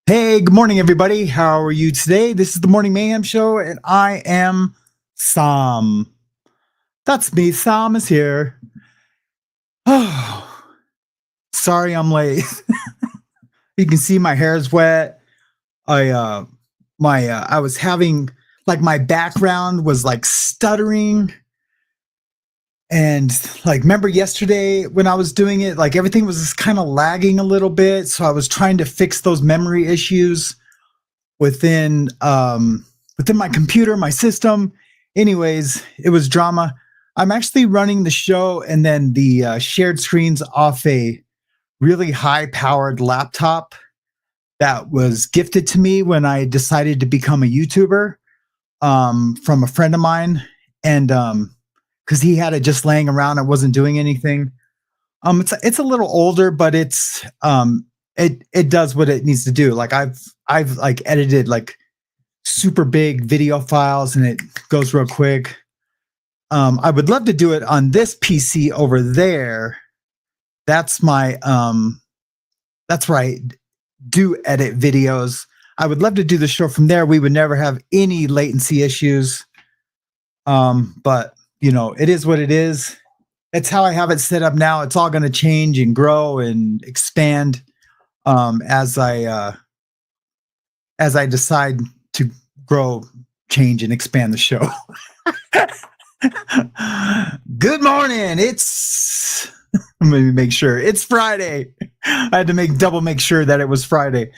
Hey, good morning, everybody. How are you today? This is the Morning Mayhem Show, and I am Sam. That's me. Sam is here. Oh, sorry I'm late. You can see my hair is wet. I was having like my background was like stuttering, and like remember yesterday when I was doing it, like everything was just kind of lagging a little bit. So I was trying to fix those memory issues within within my computer, my system. Anyways, it was drama. I'm actually running the show and then the shared screens off a really high powered laptop that was gifted to me when I decided to become a YouTuber from a friend of mine. And because he had it just laying around, I wasn't doing anything. It's a little older, but it does what it needs to do. Like I've like edited like super big video files and it goes real quick. I would love to do it on this PC over there. That's my that's where I do edit videos. I would love to do the show from there. We would never have any latency issues. But you know, it is what it is. It's how I have it set up now. It's all going to change and grow and expand as I decide to grow, change, and expand the show. Good morning. It's let me make sure it's Friday. I had to make sure that it was Friday.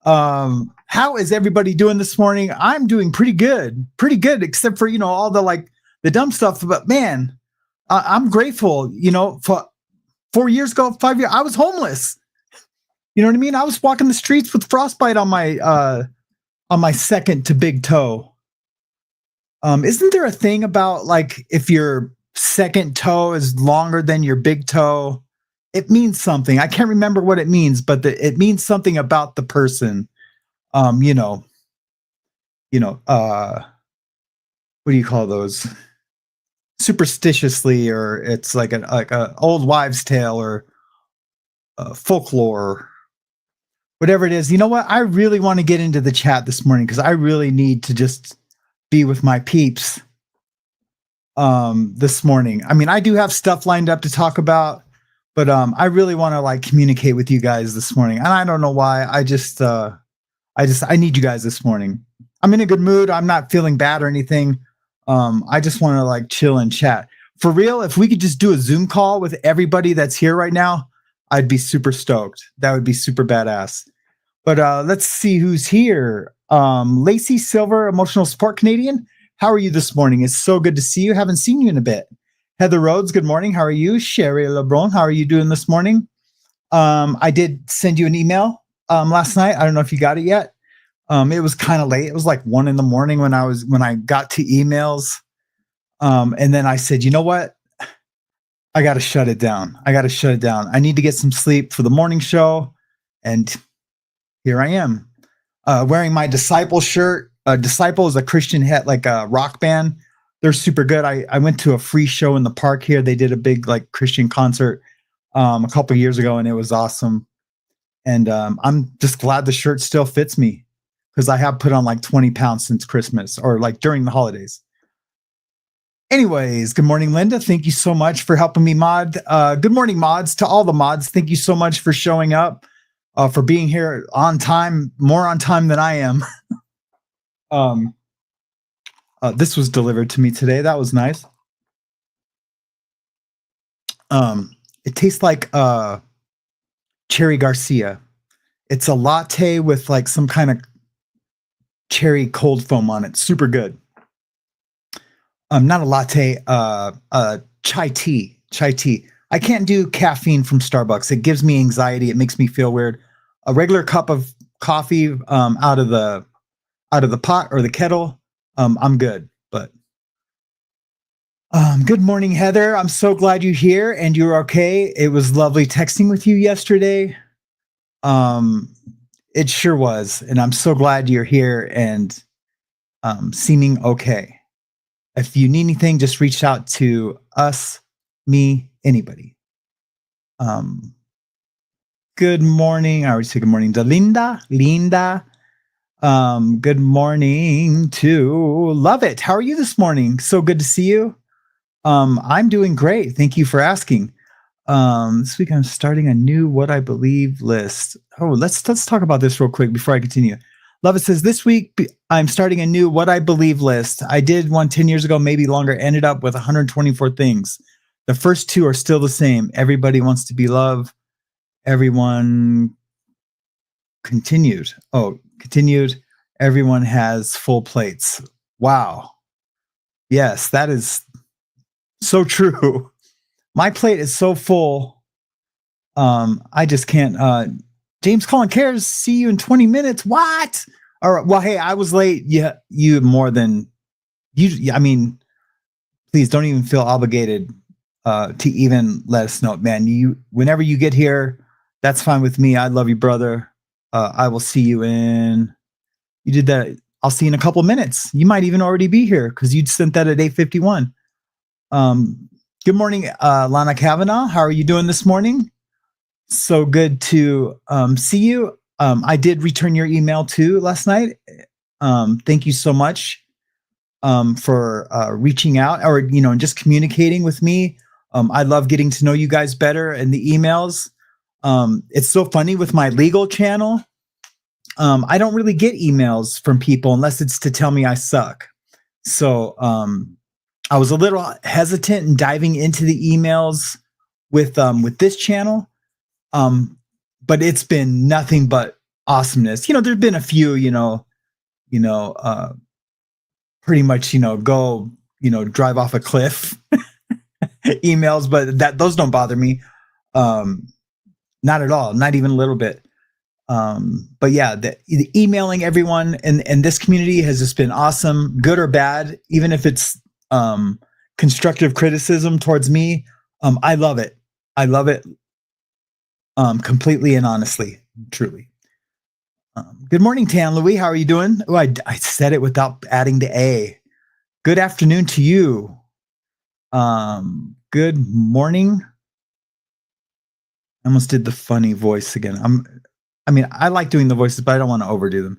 How is everybody doing this morning? I'm doing pretty good, except for all the like the dumb stuff. But man, I'm grateful. For 4 years ago, 5 years, I was homeless. You know what I mean? I was walking the streets with frostbite on my second to big toe. Isn't there a thing about like if your second toe is longer than your big toe, it means something. I can't remember what it means, but it means something about the person. What do you call those? Superstitiously, or it's like a old wives' tale or folklore, whatever it is. You know what? I really want to get into the chat this morning because I really need to just be with my peeps this morning. I mean, I do have stuff lined up to talk about, but I really want to like communicate with you guys this morning. And I don't know why. I need you guys this morning. I'm in a good mood. I'm not feeling bad or anything. I just want to like chill and chat. For real, if we could just do a Zoom call with everybody that's here right now, I'd be super stoked. That would be super badass. But let's see who's here. Lacey Silver, Emotional Support Canadian. How are you this morning? It's so good to see you. Haven't seen you in a bit. Heather Rhodes, good morning. How are you? Sherry LeBron, how are you doing this morning? I did send you an email last night. I don't know if you got it yet. It was kind of late. It was like 1 a.m. when I got to emails. And then I said, you know what? I got to shut it down. I need to get some sleep for the morning show. And here I am, wearing my Disciple shirt. Disciple is a Christian like a rock band. They're super good. I went to a free show in the park here. They did a big like Christian concert a couple of years ago, and it was awesome. And I'm just glad the shirt still fits me because I have put on like 20 pounds since Christmas or like during the holidays. Anyways, good morning, Linda. Thank you so much for helping me mod. Good morning, mods, to all the mods. Thank you so much for showing up, for being here on time, more on time than I am. This was delivered to me today. That was nice. It tastes like Cherry Garcia. It's a latte with like some kind of cherry cold foam on it. Super good. Not a latte, chai tea. I can't do caffeine from Starbucks. It gives me anxiety. It makes me feel weird. A regular cup of coffee out of the pot or the kettle, I'm good. But good morning, Heather. I'm so glad you're here and you're okay. It was lovely texting with you yesterday. It sure was, and I'm so glad you're here and seeming okay. If you need anything, just reach out to us, me, anybody. Good morning. I already say good morning to Linda. Good morning to Love It. How are you this morning? So good to see you. I'm doing great. Thank you for asking. This week I'm starting a new What I Believe list. Oh, let's talk about this real quick before I continue. Love It says, this week I'm starting a new What I Believe list. I did one 10 years ago, maybe longer, ended up with 124 things. The first two are still the same. Everybody wants to be loved. Everyone continued. Everyone has full plates. Wow. Yes, that is so true. My plate is so full. I just can't. James Colin cares. See you in 20 minutes. What? All right. Well, hey, I was late. Yeah, you more than you. I mean, please don't even feel obligated to even let us know, man. Whenever you get here, that's fine with me. I love you, brother. I will see you in. You did that. I'll see you in a couple of minutes. You might even already be here because you'd sent that at 8:51. Good morning, Lana Kavanaugh. How are you doing this morning? So good to see you. I did return your email too last night. Thank you so much for reaching out or, just communicating with me. I love getting to know you guys better in the emails. It's so funny with my legal channel. I don't really get emails from people unless it's to tell me I suck. So I was a little hesitant in diving into the emails with this channel. But it's been nothing but awesomeness. There've been a few, pretty much, go, drive off a cliff emails, but those don't bother me. Not at all, not even a little bit. But yeah, the emailing everyone in this community has just been awesome, good or bad, even if it's constructive criticism towards me. I love it. I love it. Completely and honestly, truly. Good morning, Tan Louie. How are you doing? Oh, I said it without adding the A. Good afternoon to you. Good morning. I almost did the funny voice again. I like doing the voices, but I don't want to overdo them.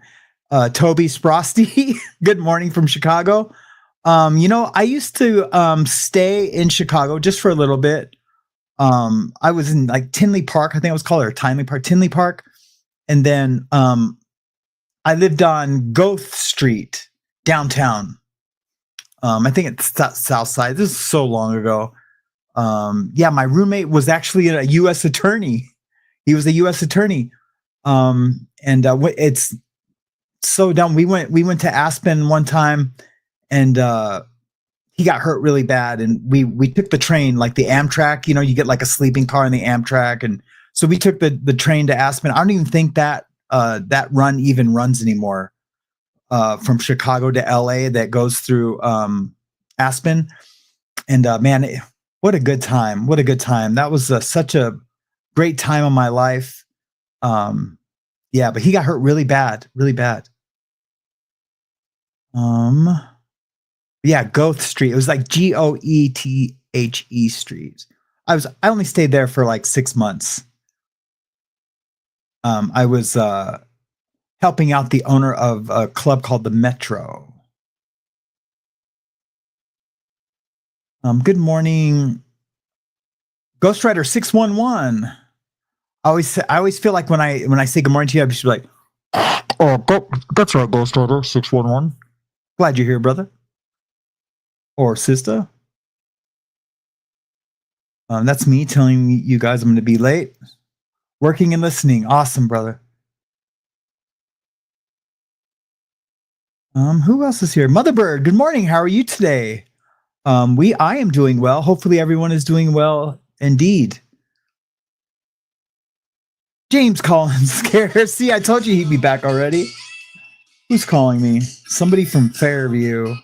Toby Sprosty, good morning from Chicago. I used to stay in Chicago just for a little bit. I was in like Tinley Park, I think it was called, or Tinley Park. And then I lived on Goth Street downtown. I think it's South Side. This is so long ago. My roommate was actually a U.S. attorney. He was a U.S. attorney. It's so dumb. We went to Aspen one time, and he got hurt really bad, and we took the train, like the Amtrak. You get like a sleeping car in the Amtrak, and so we took the train to Aspen. I don't even think that run even runs anymore. From Chicago to LA, that goes through Aspen, and man, what a good time! What a good time! That was such a great time of my life. But he got hurt really bad, really bad. Goth Street. It was like Goethe Street. I only stayed there for like 6 months. I was helping out the owner of a club called the Metro. Good morning, Ghost Rider 611. I always feel like when I say good morning to you, I should be like, that's right, Ghost Rider 611. Glad you're here, brother or sister. That's me telling you guys I'm going to be late. Working and listening. Awesome, brother. Who else is here? Motherbird, good morning. How are you today? I am doing well. Hopefully everyone is doing well indeed. James Collins scares. See, I told you he'd be back already. Who's calling me? Somebody from Fairview.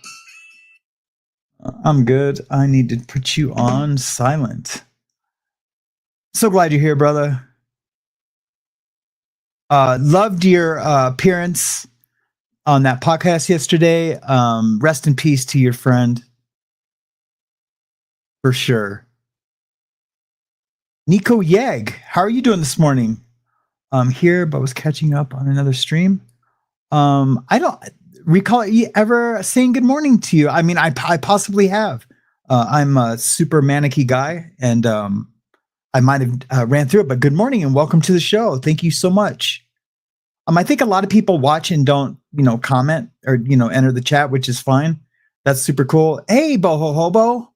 I'm good. I need to put you on silent. So glad you're here, brother. Loved your appearance on that podcast yesterday. Rest in peace to your friend. For sure. Nico Yeg, how are you doing this morning? here, but was catching up on another stream. I don't recall you ever saying good morning to you. I mean, I possibly have. I'm a super manicky guy, and I might have ran through it, but good morning and welcome to the show. Thank you so much. I think a lot of people watch and don't, comment or, enter the chat, which is fine. That's super cool. Hey, Boho Hobo.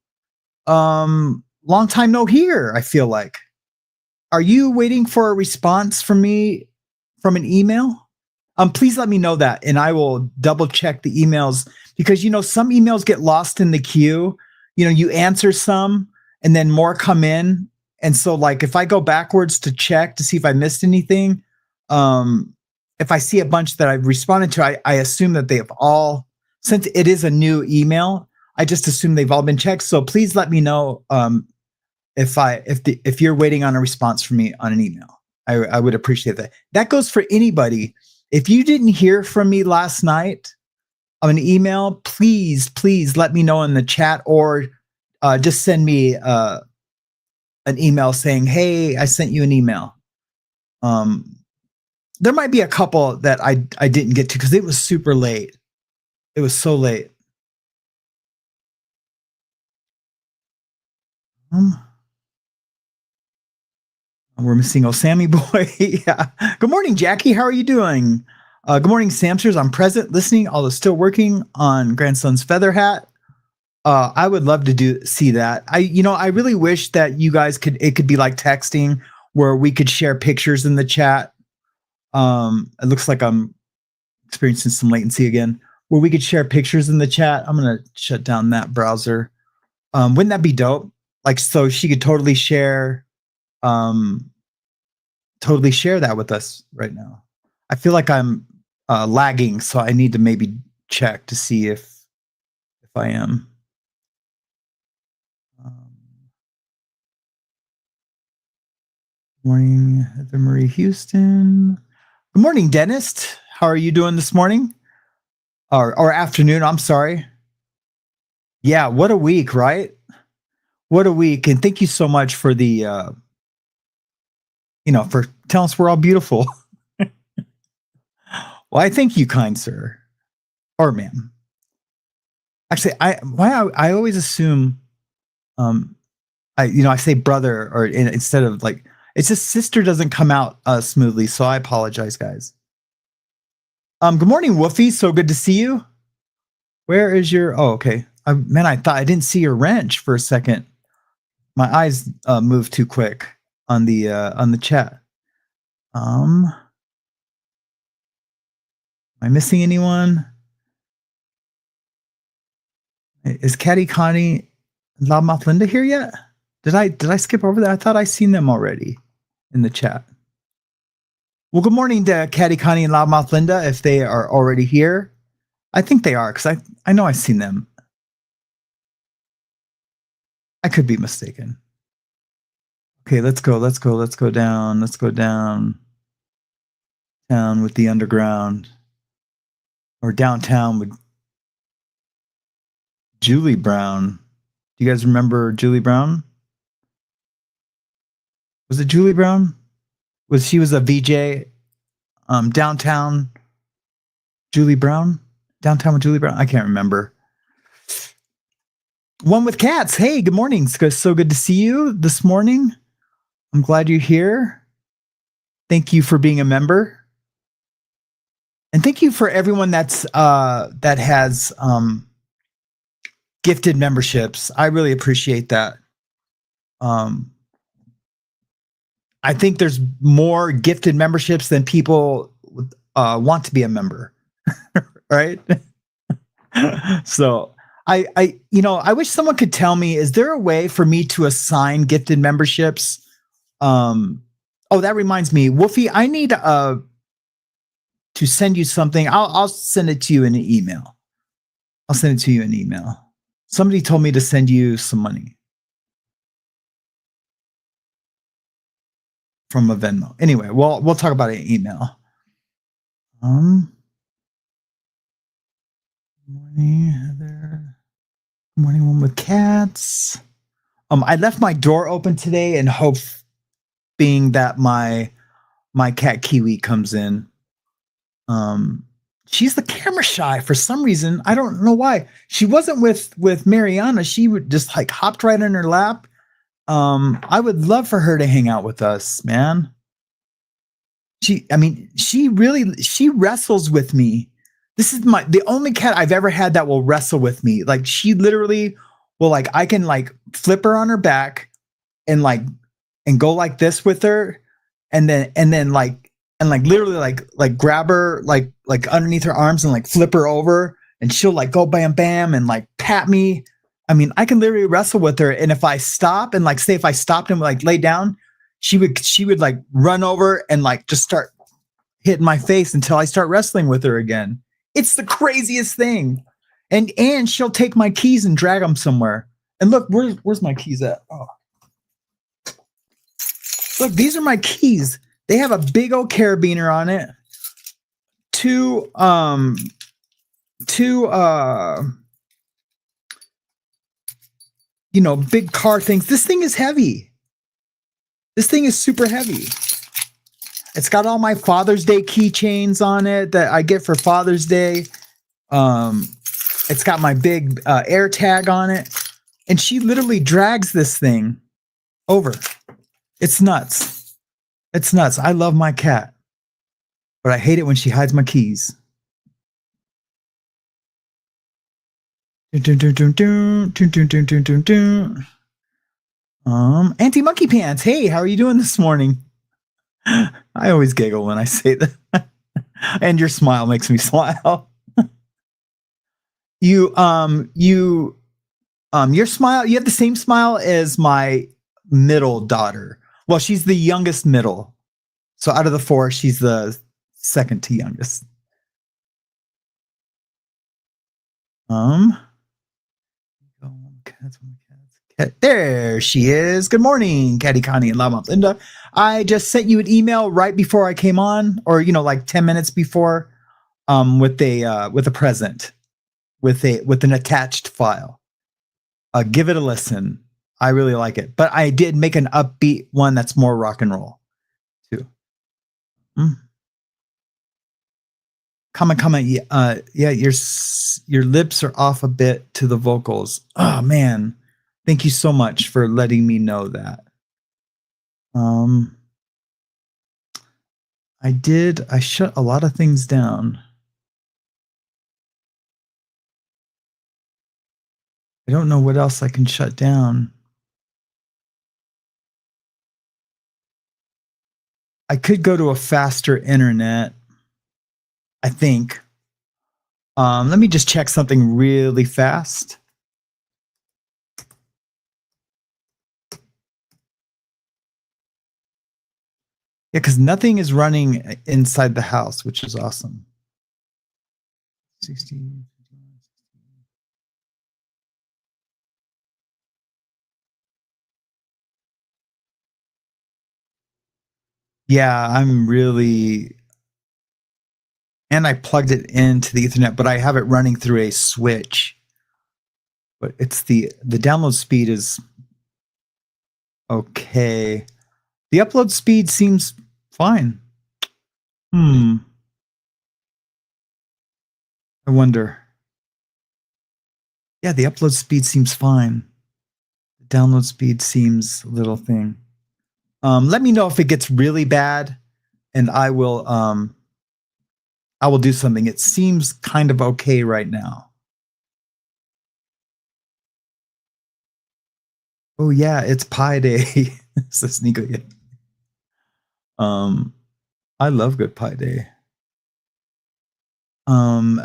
Long time no hear, I feel like. Are you waiting for a response from me from an email? Please let me know that, and I will double check the emails because, some emails get lost in the queue. You answer some and then more come in. And so like, if I go backwards to check to see if I missed anything, if I see a bunch that I've responded to, I assume that they have all, since it is a new email, I just assume they've all been checked. So please let me know if you're waiting on a response from me on an email. I would appreciate that. That goes for anybody. If you didn't hear from me last night on an email, please let me know in the chat or just send me an email saying, hey, I sent you an email. There might be a couple that I didn't get to because it was super late. It was so late. We're missing Sammy boy. Yeah. Good morning, Jackie. How are you doing? Good morning, Samsters. I'm present, listening, although still working on grandson's feather hat. I would love to see that. I really wish that you guys it could be like texting where we could share pictures in the chat. It looks like I'm experiencing some latency again, where we could share pictures in the chat. I'm going to shut down that browser. Wouldn't that be dope? Like, so she could totally share that with us right now. I feel like I'm lagging, so I need to maybe check to see if I am. Morning, Heather Marie Houston. Good morning, Dentist. How are you doing this morning? Or afternoon, I'm sorry. Yeah, what a week, right? What a week. And thank you so much for the, for telling us we're all beautiful. Well, I thank you, kind sir. Or ma'am. Actually, I always assume, I say brother or instead of like, it's just sister doesn't come out smoothly. So I apologize, guys. Good morning, Woofy. So good to see you. Where is your, oh, okay. Man, I thought I didn't see your wrench for a second. My eyes moved too quick on the chat. Am I missing anyone? Is Caddy Connie and Loudmouth Linda here yet? Did I skip over that? I thought I seen them already in the chat. Well, good morning to Caddy Connie and Loudmouth Linda if they are already here. I think they are because I know I've seen them. I could be mistaken. Okay, let's go down. Let's go down with the underground. Or downtown with Julie Brown. Do you guys remember Julie Brown? Was it Julie Brown? She was a VJ? Downtown Julie Brown? Downtown with Julie Brown? I can't remember. One with Cats. Hey, good morning. It's so good to see you this morning. I'm glad you're here. Thank you for being a member. And thank you for everyone that has gifted memberships. I really appreciate that. I think there's more gifted memberships than people want to be a member, right? So I wish someone could tell me, is there a way for me to assign gifted memberships? Oh, that reminds me, Woofy, I need to send you something. I'll send it to you in an email. Somebody told me to send you some money from a Venmo. Anyway, we'll talk about it in email. Good morning, Heather. Good morning, One with Cats. I left my door open today in hope being that my my cat Kiwi comes in. She's the camera shy for some reason. I don't know why. She wasn't with Mariana. She would just like hopped right in her lap. I would love for her to hang out with us, man. She wrestles with me. This is the only cat I've ever had that will wrestle with me. Like she literally will like, I can like flip her on her back and go like this with her. And then literally like grab her like underneath her arms and like flip her over and she'll like go bam bam and like pat me. I mean, I can literally wrestle with her. And if I stop and like say if I stopped and like lay down, she would like run over and like just start hitting my face until I start wrestling with her again. It's the craziest thing. And she'll take my keys and drag them somewhere. And look, where's my keys at? Oh. Look, these are my keys. They have a big old carabiner on it. Two big car things. This thing is heavy. This thing is super heavy. It's got all my Father's Day keychains on it that I get for Father's Day. It's got my big air tag on it. And she literally drags this thing over. It's nuts. It's nuts. I love my cat. But I hate it when she hides my keys. Auntie Monkey Pants. Hey, how are you doing this morning? I always giggle when I say that. And your smile makes me smile. Your smile, you have the same smile as my middle daughter. Well, she's the youngest middle. So out of the four, she's the second to youngest. There she is. Good morning, Caddy Connie and Lama Linda. I just sent you an email right before I came on, or like 10 minutes before, with a present, with an attached file. Give it a listen. I really like it, but I did make an upbeat one that's more rock and roll too. Comment. Yeah, your lips are off a bit to the vocals. Oh man. Thank you so much for letting me know that. I shut a lot of things down. I don't know what else I can shut down. I could go to a faster internet, I think. Let me just check something really fast. Yeah, because nothing is running inside the house, which is awesome. 16. Yeah, and I plugged it into the Ethernet, but I have it running through a switch. But it's the download speed is okay. The upload speed seems fine. I wonder. Yeah, the upload speed seems fine. The download speed seems a little thing. Let me know if it gets really bad, and I will do something. It seems kind of okay right now. Oh yeah, it's Pi Day. Says Nico. I love Good Pi Day.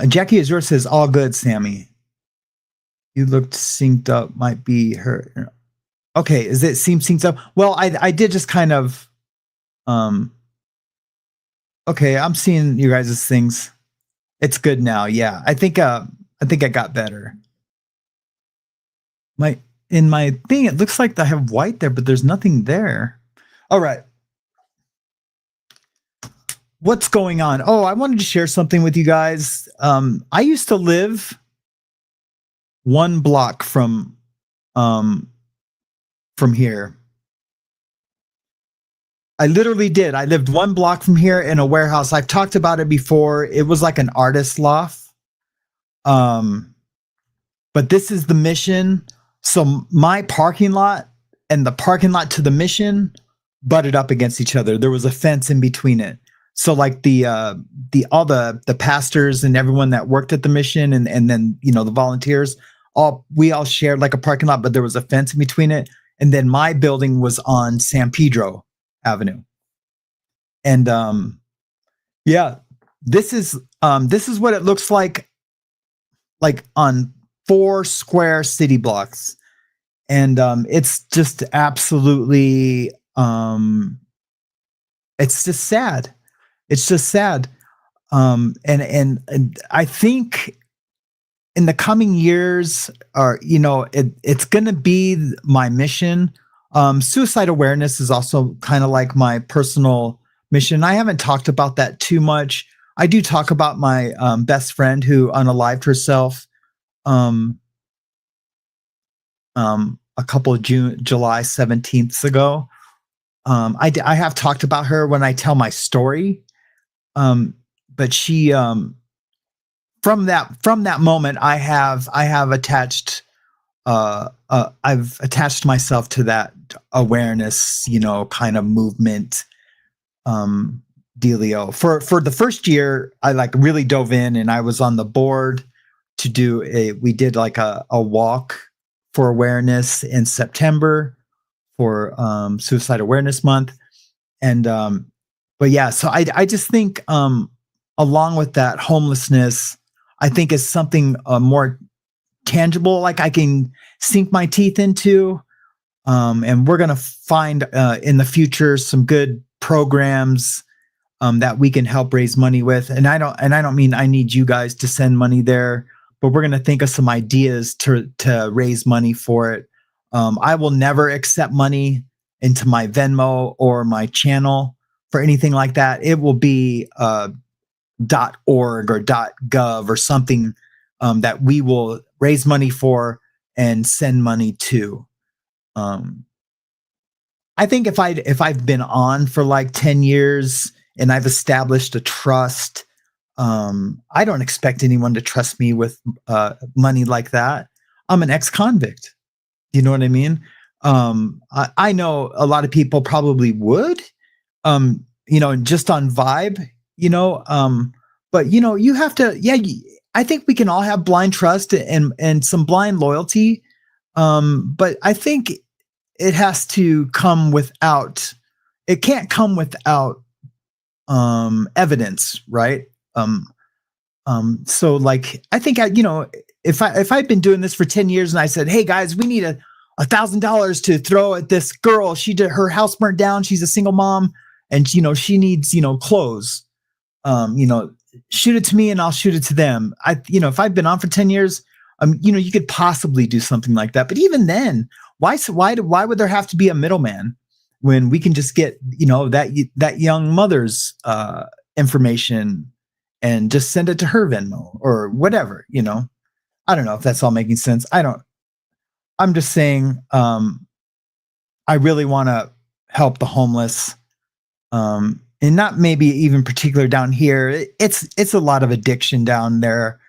Jackie Azure says, all good, Sammy. You looked synced up, might be her. Okay, is it seem synced up? Well, I did just kind of okay, I'm seeing you guys' things. It's good now, yeah. I think I got better. In my thing, it looks like I have white there, but there's nothing there. All right. What's going on? Oh, I wanted to share something with you guys. I used to live one block from here. I literally did. I lived 1 block from here in a warehouse. I've talked about it before. It was like an artist loft. But this is the mission. So my parking lot and the parking lot to the mission butted up against each other. There was a fence in between it. So like all the pastors and everyone that worked at the mission and then, you know, the volunteers, we all shared like a parking lot, but there was a fence in between it. And then my building was on San Pedro Avenue. And yeah, this is what it looks like on 4 square city blocks. And it's just absolutely it's just sad. It's just sad. And I think in the coming years, or you know, it's going to be my mission. Suicide awareness is also kind of like my personal mission. I haven't talked about that too much. I do talk about my best friend who unalived herself a couple of July 17th ago. I have talked about her when I tell my story. But she from that moment I have attached I've attached myself to that awareness, you know, kind of movement dealio. For the first year I like really dove in, and I was on the board to we did like a walk for awareness in September for Suicide Awareness Month. And but yeah, so I just think along with that, homelessness I think is something more tangible, like I can sink my teeth into. And we're gonna find in the future some good programs that we can help raise money with. And I don't mean I need you guys to send money there, but we're gonna think of some ideas to raise money for it. I will never accept money into my Venmo or my channel for anything like that. It will be .org or .gov or something that we will raise money for and send money to. I think if I've been on for like 10 years and I've established a trust, I don't expect anyone to trust me with money like that. I'm an ex-convict. You know what I mean? I know a lot of people probably would, you know, just on vibe, you know, but you know, you have to, yeah, I think we can all have blind trust and some blind loyalty. But I think it has to come it can't come without, evidence, right? So like, I think you know, if I'd been doing this for 10 years and I said, hey guys, we need $1,000 to throw at this girl. Her house burnt down. She's a single mom and, you know, she needs, you know, clothes. You know, shoot it to me and I'll shoot it to them. You know, if I've been on for 10 years, you know, you could possibly do something like that. But even then, why would there have to be a middleman when we can just get, you know, that young mother's information and just send it to her Venmo or whatever, you know? I don't know if that's all making sense. I'm just saying, I really want to help the homeless, and not maybe even particular down here. It's a lot of addiction down there.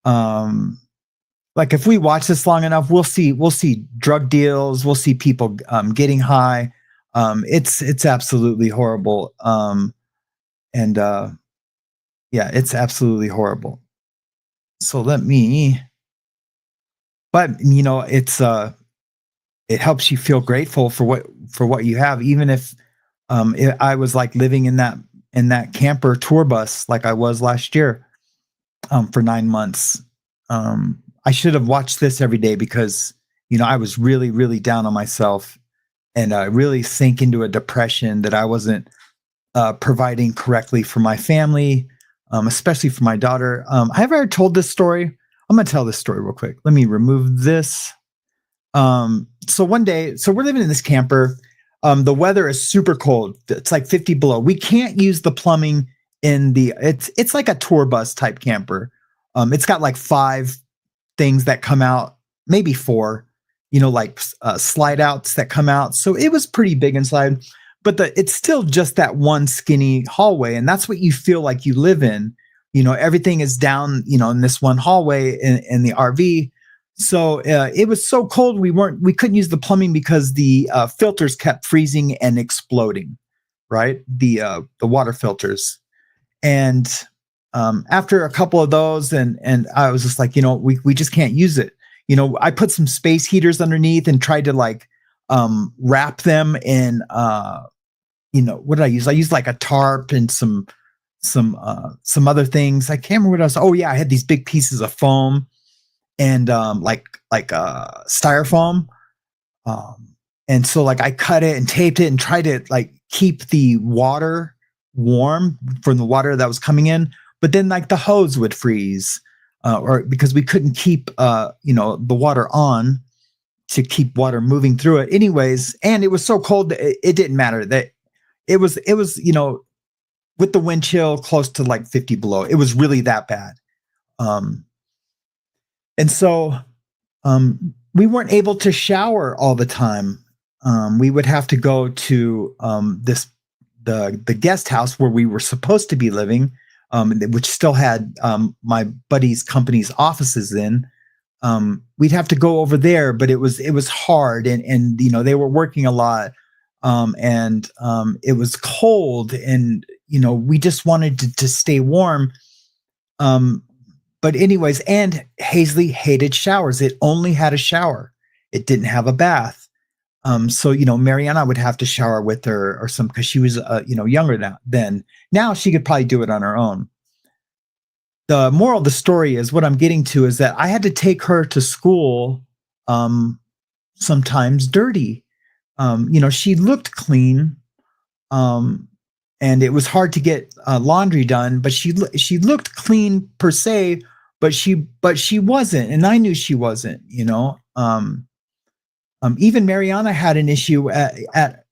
Like if we watch this long enough, we'll see drug deals. We'll see people getting high. It's absolutely horrible. Yeah, it's absolutely horrible. So but you know, it helps you feel grateful for what you have, even if I was like living in that camper tour bus like I was last year for 9 months. I should have watched this every day because, you know, I was really, really down on myself and really sank into a depression that I wasn't providing correctly for my family, especially for my daughter. Have I ever told this story? I'm going to tell this story real quick. Let me remove this. So one day, we're living in this camper. The weather is super cold. It's like 50 below. We can't use the plumbing it's like a tour bus type camper. It's got like 5 things that come out, maybe 4, you know, like slide outs that come out. So it was pretty big inside, it's still just that one skinny hallway. And that's what you feel like you live in. Everything is down, in this one hallway in the RV. So it was so cold we couldn't use the plumbing because the filters kept freezing and exploding, right? The water filters. And after a couple of those, and I was just like, we just can't use it. I put some space heaters underneath and tried to like wrap them in what did I use? I used like a tarp and some other things. I can't remember what else. Oh yeah, I had these big pieces of foam and like styrofoam. And so like I cut it and taped it and tried to like keep the water warm from the water that was coming in. But then like the hose would freeze, or because we couldn't keep the water on to keep water moving through it. Anyways, and it was so cold that it didn't matter. That it was with the wind chill close to like 50 below. It was really that bad. And so we weren't able to shower all the time. We would have to go to the guest house where we were supposed to be living, which still had my buddy's company's offices in. We'd have to go over there, but it was hard, and they were working a lot, and it was cold, and we just wanted to stay warm. But anyways, and Hazley hated showers. It only had a shower. It didn't have a bath. So, Mariana would have to shower with her or some, because she was, younger then. Now she could probably do it on her own. The moral of the story is what I'm getting to is that I had to take her to school sometimes dirty. She looked clean. And it was hard to get laundry done, but she looked clean per se, but she wasn't, and I knew she wasn't. Even Mariana had an issue at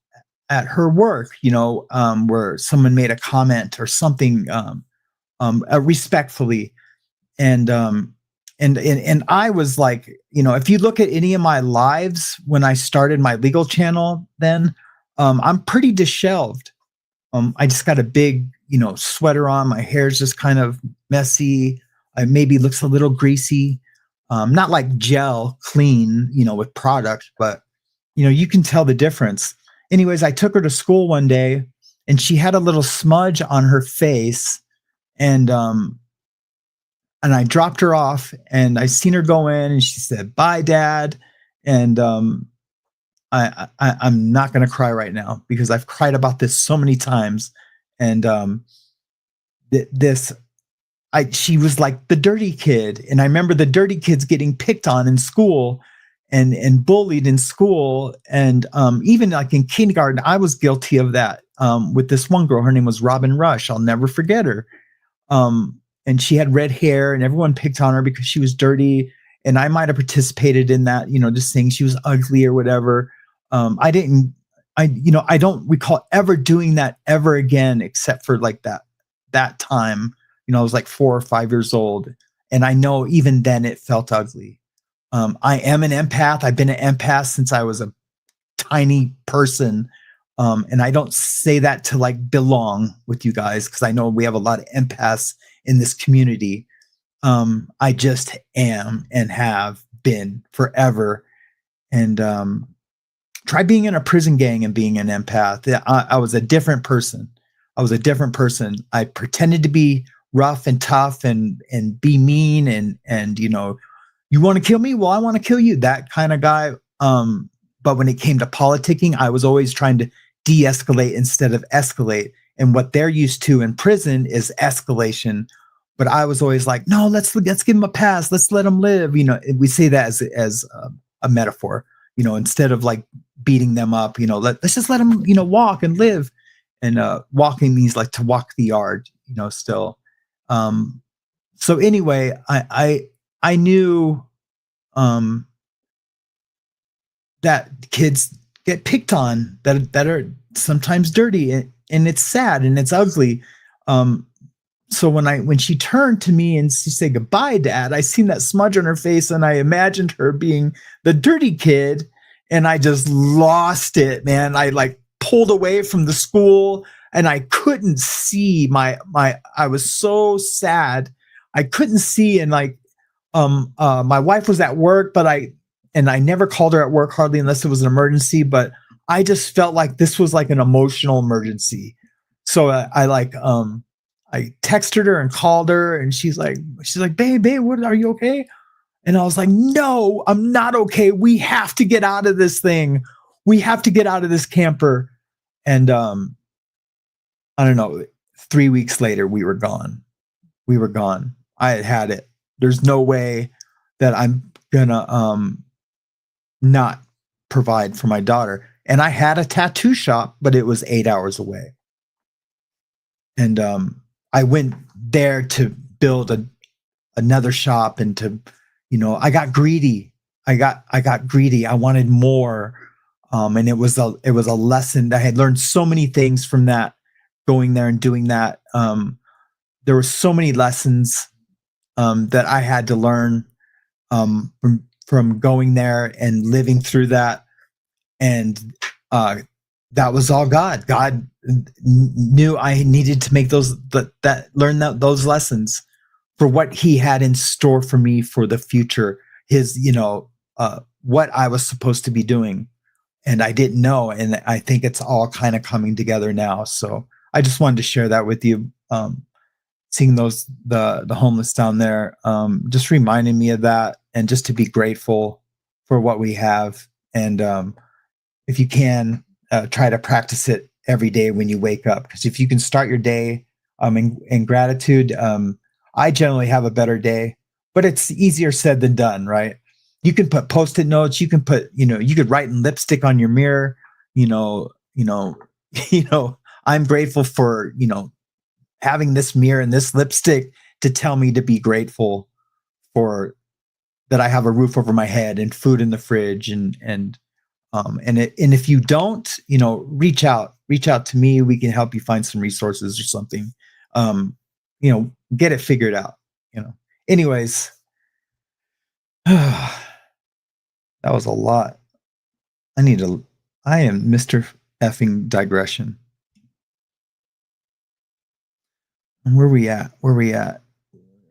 her work, where someone made a comment or something respectfully, and I was like, if you look at any of my lives when I started my legal channel, then I'm pretty disheveled. I just got a big, sweater on. My hair's just kind of messy. I maybe looks a little greasy. Not like gel clean, with product, but, you can tell the difference. Anyways, I took her to school one day and she had a little smudge on her face, and I dropped her off and I seen her go in and she said, "Bye, Dad." And, I'm not going to cry right now because I've cried about this so many times. And she was like the dirty kid. And I remember the dirty kids getting picked on in school and bullied in school. And even like in kindergarten, I was guilty of that with this one girl. Her name was Robin Rush. I'll never forget her. And she had red hair and everyone picked on her because she was dirty. And I might have participated in that, just saying she was ugly or whatever. I don't recall ever doing that ever again, except for like that time, I was like 4 or 5 years old. And I know even then it felt ugly. I am an empath. I've been an empath since I was a tiny person. And I don't say that to like belong with you guys, because I know we have a lot of empaths in this community. I just am and have been forever. And, try being in a prison gang and being an empath. I was a different person. I pretended to be rough and tough and be mean and you want to kill me? Well, I want to kill you. That kind of guy. But when it came to politicking, I was always trying to de-escalate instead of escalate. And what they're used to in prison is escalation. But I was always like, no, let's give him a pass. Let's let him live. We say that as a metaphor. Instead of like beating them up, let's just let them, walk and live. And walking means like to walk the yard, still. So anyway, I knew that kids get picked on that are sometimes dirty, and it's sad and it's ugly. So when she turned to me and she said, "Goodbye, Dad," I seen that smudge on her face and I imagined her being the dirty kid, and I just lost it, man. I like pulled away from the school, and I couldn't see I was so sad. I couldn't see, and like, my wife was at work, but I never called her at work hardly unless it was an emergency, but I just felt like this was like an emotional emergency. So I texted her and called her, and she's like, babe, what, are you okay? And I was like, no, I'm not okay. We have to get out of this thing. We have to get out of this camper. And I don't know, 3 weeks later, we were gone. I had it. There's no way that I'm gonna not provide for my daughter. And I had a tattoo shop, but it was 8 hours away. And I went there to build another shop, and to, I got greedy. I got greedy. I wanted more. And it was a lesson. I had learned so many things from that, going there and doing that. There were so many lessons that I had to learn from going there and living through that. And that was all God. God knew I needed to make learn those lessons for what He had in store for me for the future. His, what I was supposed to be doing, and I didn't know. And I think it's all kind of coming together now. So I just wanted to share that with you. Seeing the homeless down there, just reminding me of that, and just to be grateful for what we have. And if you can, try to practice it every day when you wake up, because if you can start your day in gratitude, I generally have a better day. But it's easier said than done, right? You can put Post-it notes. You can put, you could write in lipstick on your mirror. I'm grateful for having this mirror and this lipstick to tell me to be grateful for that. I have a roof over my head and food in the fridge, and if you don't, reach out to me. We can help you find some resources or something. Get it figured out. Anyways, that was a lot. I am Mr. effing digression. And where we at?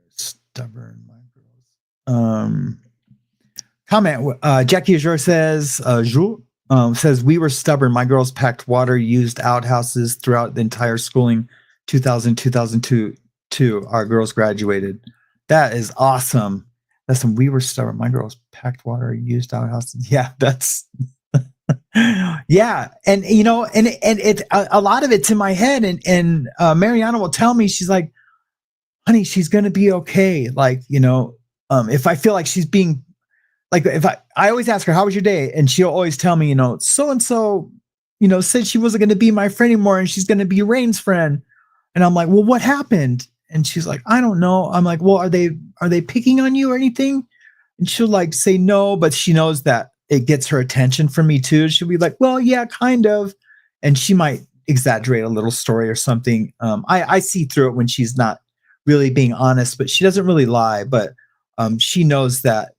Stubborn, my girls. Comment. Jackie Azure says, says, we were stubborn. My girls packed water, used outhouses throughout the entire schooling. 2002. Our girls graduated. That is awesome. Listen, we were stubborn. My girls packed water, used outhouses. Yeah, that's yeah. And it's a lot of it's in my head. And Mariana will tell me, she's like, honey, she's gonna be okay. Like, if I feel like she's being, like, if I always ask her, how was your day? And she'll always tell me, so-and-so, said she wasn't going to be my friend anymore, and she's going to be Rain's friend. And I'm like, well, what happened? And she's like, I don't know. I'm like, well, are they picking on you or anything? And she'll like say no, but she knows that it gets her attention from me too. She'll be like, well, yeah, kind of. And she might exaggerate a little story or something. I see through it when she's not really being honest, but she doesn't really lie. But she knows that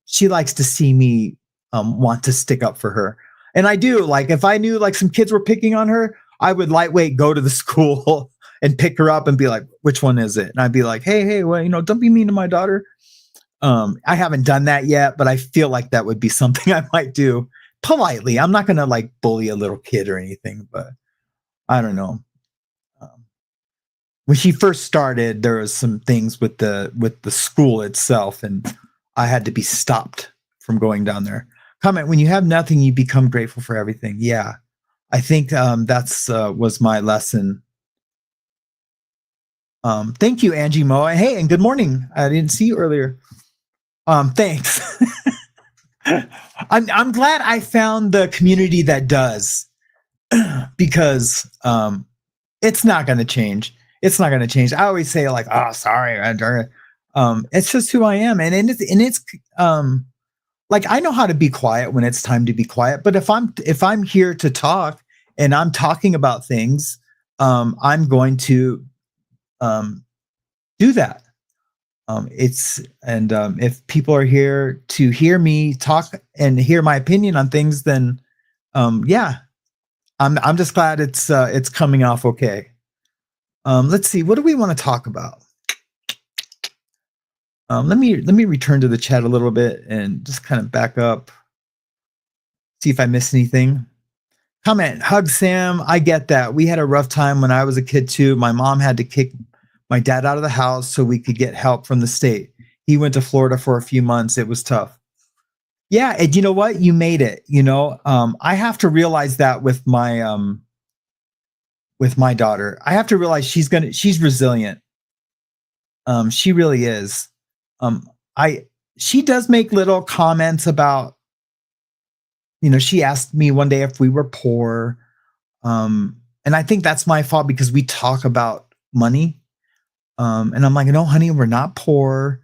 she likes to see me want to stick up for her. And I do. Like, if I knew like some kids were picking on her, I would lightweight go to the school and pick her up and be like, which one is it? And I'd be like, hey, well, don't be mean to my daughter. I haven't done that yet, but I feel like that would be something I might do politely. I'm not going to like bully a little kid or anything, but I don't know. When she first started, there was some things with the school itself, and I had to be stopped from going down there. Comment, when you have nothing, you become grateful for everything. Yeah, I think that's was my lesson. Thank you, Angie Mo. Hey, and good morning. I didn't see you earlier. Thanks. I'm glad I found the community that does, because it's not going to change. It's not going to change. I always say like, oh, sorry. It's just who I am. And it's like, I know how to be quiet when it's time to be quiet. But if I'm here to talk and I'm talking about things, I'm going to do that. If people are here to hear me talk and hear my opinion on things, then yeah, I'm just glad it's coming off okay. Let's see. What do we want to talk about? Let me return to the chat a little bit and just kind of back up. See if I missed anything. Comment, hug Sam. I get that. We had a rough time when I was a kid too. My mom had to kick my dad out of the house so we could get help from the state. He went to Florida for a few months. It was tough. Yeah, and you know what? You made it. You know, I have to realize that with my daughter. I have to realize she's resilient. She really is. She does make little comments about, you know, she asked me one day if we were poor. And I think that's my fault because we talk about money. And I'm like, no, honey, we're not poor.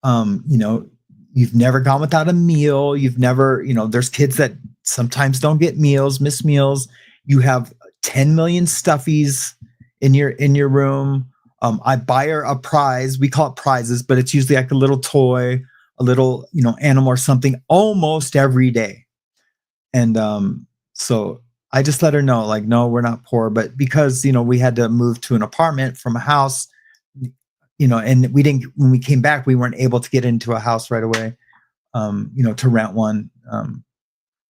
You know, you've never gone without a meal. You've never, you know, there's kids that sometimes don't get meals, miss meals. You have 10 million stuffies in your room. I buy her a prize. We call it prizes, but it's usually like a little toy, a little, you know, animal or something almost every day. And so I just let her know, like, no, we're not poor. But because, you know, we had to move to an apartment from a house, you know, and when we came back, we weren't able to get into a house right away, you know, to rent one.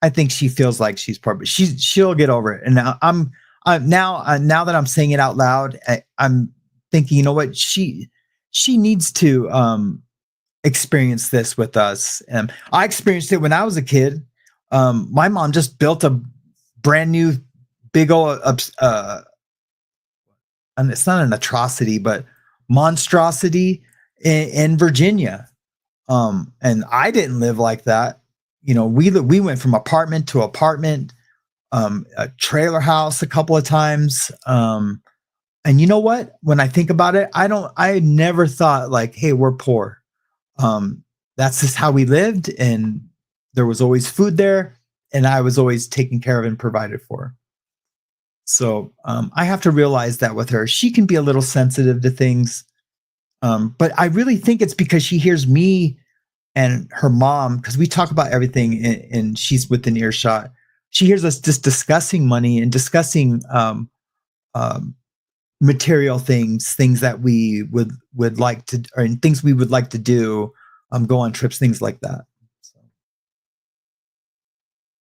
I think she feels like she's poor, but she'll get over it. And now that I'm saying it out loud, I'm thinking, you know what, she needs to experience this with us. And I experienced it when I was a kid. My mom just built a brand new big old, and it's not an atrocity, but monstrosity in Virginia. And I didn't live like that. You know, we went from apartment to apartment, a trailer house a couple of times. And you know what? When I think about it, I never thought like, hey, we're poor. That's just how we lived. And there was always food there. And I was always taken care of and provided for. So I have to realize that with her. She can be a little sensitive to things. But I really think it's because she hears me and her mom, because we talk about everything and she's within earshot. She hears us just discussing money and discussing material things that we would like to, or things we would like to do, go on trips, things like that. So,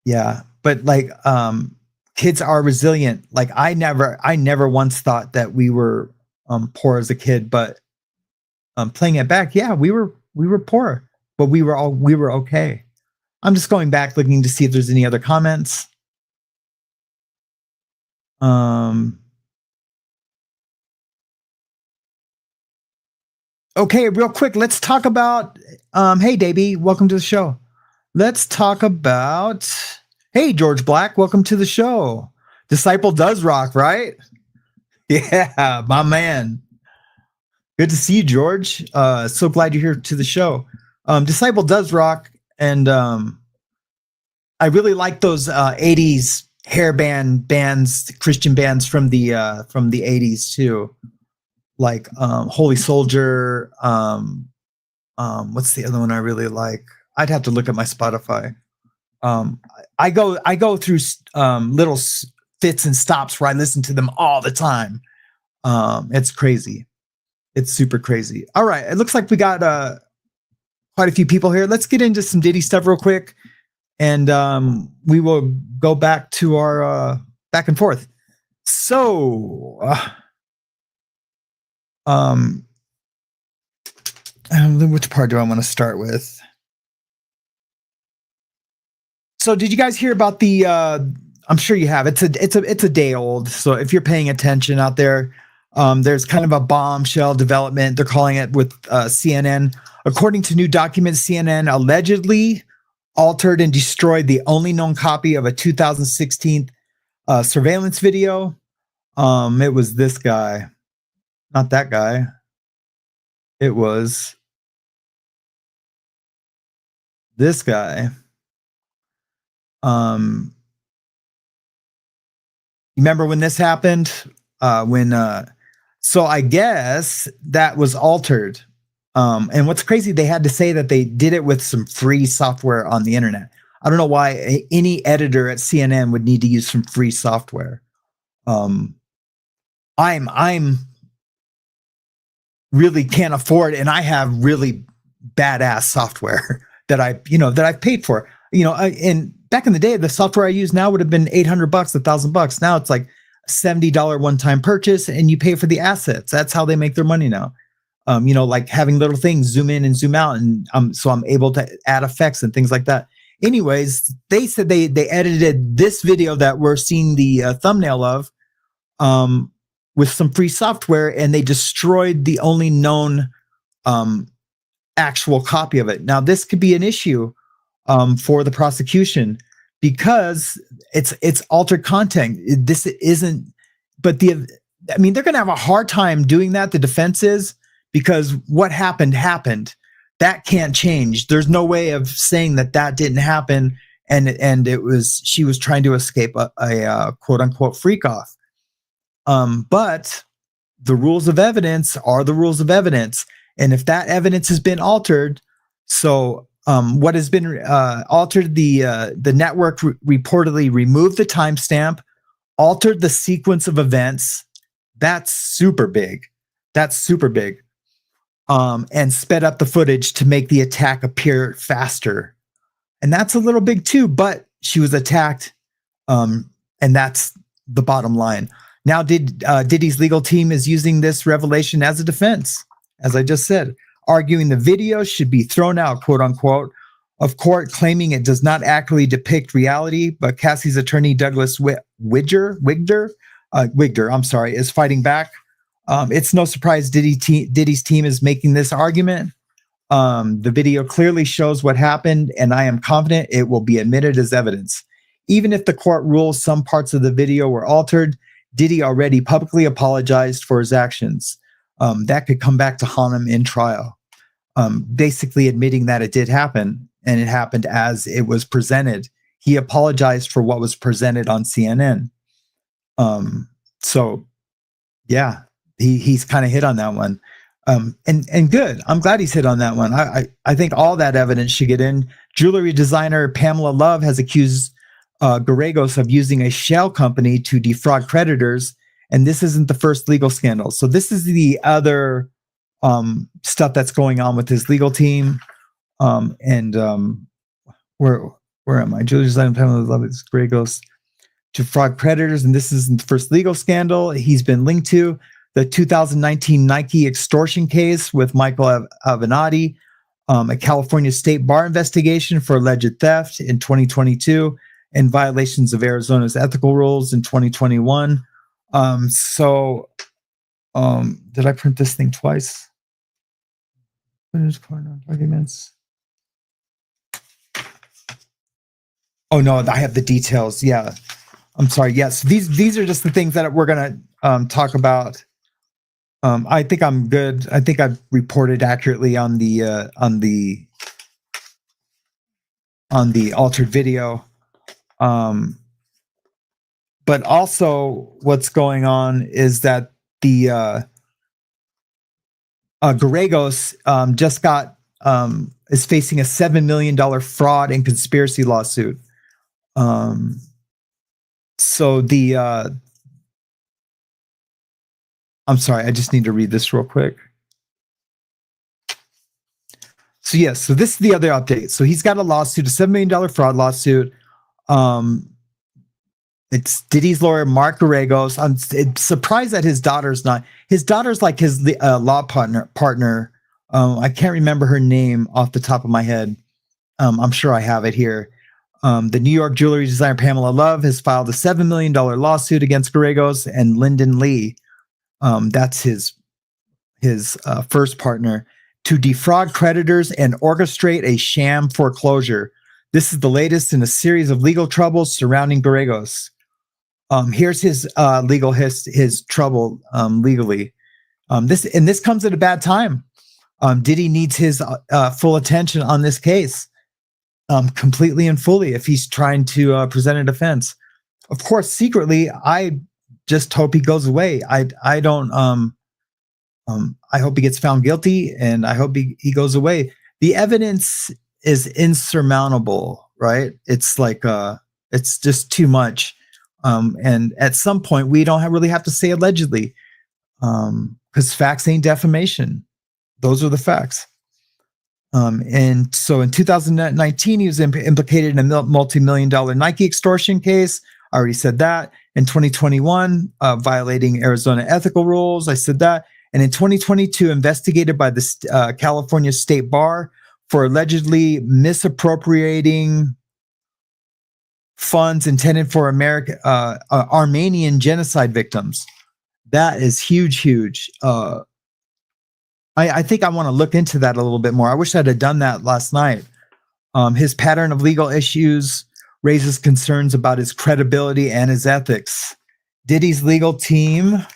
yeah, but like kids are resilient. Like I never once thought that we were poor as a kid, but playing it back, yeah, we were poor, but we were okay. I'm just going back looking to see if there's any other comments. Okay, real quick, let's talk about hey Davey, welcome to the show. Let's talk about, hey George Black, welcome to the show. Disciple does rock, right? Yeah, my man. Good to see you, George. So glad you're here to the show. Disciple does rock, and I really like those 80s hair bands, Christian bands from the 80s too. Like Holy Soldier. What's the other one I really like? I'd have to look at my Spotify. I go through little fits and stops where I listen to them all the time. It's crazy. It's super crazy. All right, it looks like we got quite a few people here. Let's get into some Diddy stuff real quick, and we will go back to our back and forth. So, which part do I want to start with? So, did you guys hear about the? I'm sure you have. It's a day old. So, if you're paying attention out there, there's kind of a bombshell development. They're calling it with CNN. According to new documents, CNN allegedly altered and destroyed the only known copy of a 2016 surveillance video. It was this guy, not that guy. It was this guy. You remember when this happened? So I guess that was altered. And what's crazy, they had to say that they did it with some free software on the internet. I don't know why any editor at CNN would need to use some free software. I'm really can't afford, and I have really badass software that I've paid for. And back in the day, the software I use now would have been $800, $1,000. Now it's like a $70 one-time purchase, and you pay for the assets. That's how they make their money now. Like having little things zoom in and zoom out, and so I'm able to add effects and things like that. Anyways, they said they edited this video that we're seeing the thumbnail of with some free software, and they destroyed the only known actual copy of it. Now, this could be an issue for the prosecution because it's altered content. This isn't, but they're going to have a hard time doing that. The defense is, because what happened. That can't change. There's no way of saying that didn't happen, and she was trying to escape a quote unquote freak off. But the rules of evidence are the rules of evidence, and if that evidence has been altered, so what has been altered, the network reportedly removed the timestamp, altered the sequence of events. That's super big. And sped up the footage to make the attack appear faster. And that's a little big too, but she was attacked. And that's the bottom line. Now, Diddy's legal team is using this revelation as a defense, as I just said, arguing the video should be thrown out, quote unquote, of court, claiming it does not accurately depict reality. But Cassie's attorney, Douglas Wigder, is fighting back. It's no surprise Diddy's team is making this argument. The video clearly shows what happened, and I am confident it will be admitted as evidence. Even if the court rules some parts of the video were altered, Diddy already publicly apologized for his actions. That could come back to haunt him in trial. Basically admitting that it did happen, and it happened as it was presented. He apologized for what was presented on CNN. So, yeah. He's kind of hit on that one. And good. I'm glad he's hit on that one. I think all that evidence should get in. Jewelry designer Pamela Love has accused Geragos of using a shell company to defraud creditors. And this isn't the first legal scandal. So this is the other stuff that's going on with his legal team. Where am I? Jewelry designer Pamela Love is Geragos to defraud creditors. And this isn't the first legal scandal he's been linked to. The 2019 Nike extortion case with Michael Avenatti, a California state bar investigation for alleged theft in 2022, and violations of Arizona's ethical rules in 2021. Did I print this thing twice? Arguments. Oh no, I have the details. Yeah, I'm sorry. Yes, these are just the things that we're gonna talk about. I think I'm good. I think I've reported accurately on the altered video. But also what's going on is that the Geragos just got is facing a $7 million fraud and conspiracy lawsuit. So the I'm sorry, I just need to read this real quick. So yes, so this is the other update. So he's got a lawsuit, a $7 million fraud lawsuit. It's Diddy's lawyer, Mark Geragos. I'm surprised that his daughter's not. His daughter's like his law partner. I can't remember her name off the top of my head. I'm sure I have it here. The New York jewelry designer Pamela Love has filed a $7 million lawsuit against Geragos and Lyndon Lee. That's his first partner, to defraud creditors and orchestrate a sham foreclosure. This is the latest in a series of legal troubles surrounding Geragos. Here's his his trouble legally. This comes at a bad time. Diddy needs his full attention on this case, completely and fully, if he's trying to present a defense. Of course, secretly, I just hope he goes away. I don't. I hope he gets found guilty, and I hope he goes away. The evidence is insurmountable, right? It's like it's just too much. And at some point, we don't really have to say allegedly, because facts ain't defamation. Those are the facts. And so in 2019, he was implicated in a multi-million-dollar Nike extortion case. I already said that. In 2021, violating Arizona ethical rules. I said that. And in 2022, investigated by the California State Bar for allegedly misappropriating funds intended for Armenian genocide victims. That is huge, huge. I think I want to look into that a little bit more. I wish I'd have done that last night. His pattern of legal issues raises concerns about his credibility and his ethics. Diddy's legal team,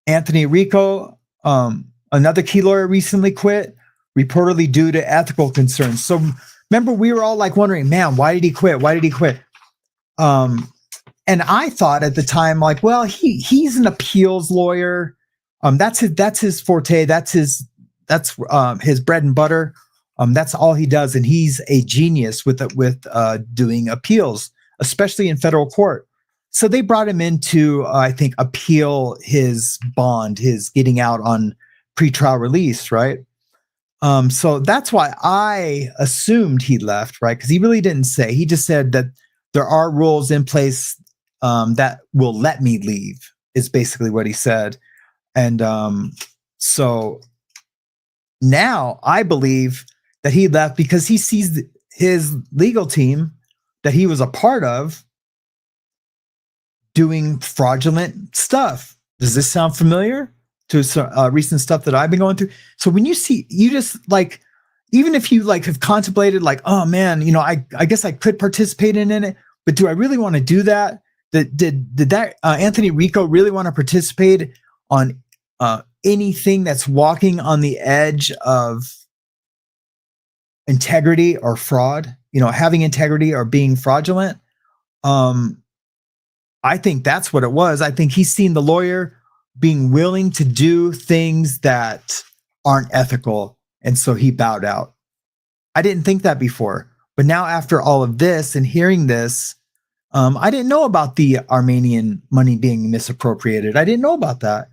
Anthony RICO, another key lawyer, recently quit, reportedly due to ethical concerns. So remember, we were all like wondering, man, why did he quit? Why did he quit? And I thought at the time, like, well, he's an appeals lawyer. That's his forte. That's his bread and butter. That's all he does, and he's a genius with doing appeals, especially in federal court. So they brought him in to, I think, appeal his bond, his getting out on pretrial release, right? So that's why I assumed he left, right? Because he really didn't say. He just said that there are rules in place that will let me leave, is basically what he said. And so now I believe that he left because he sees his legal team that he was a part of doing fraudulent stuff. Does this sound familiar to some recent stuff that I've been going through? So when you see, you just like, even if you like have contemplated like, oh man, you know, I guess I could participate in it, but do I really want to do that? Did that Anthony RICO really want to participate on anything that's walking on the edge of integrity or fraud, you know, having integrity or being fraudulent? I think that's what it was. I think he's seen the lawyer being willing to do things that aren't ethical, and so he bowed out. I didn't think that before, but now after all of this and hearing this, I didn't know about the Armenian money being misappropriated. I didn't know about that.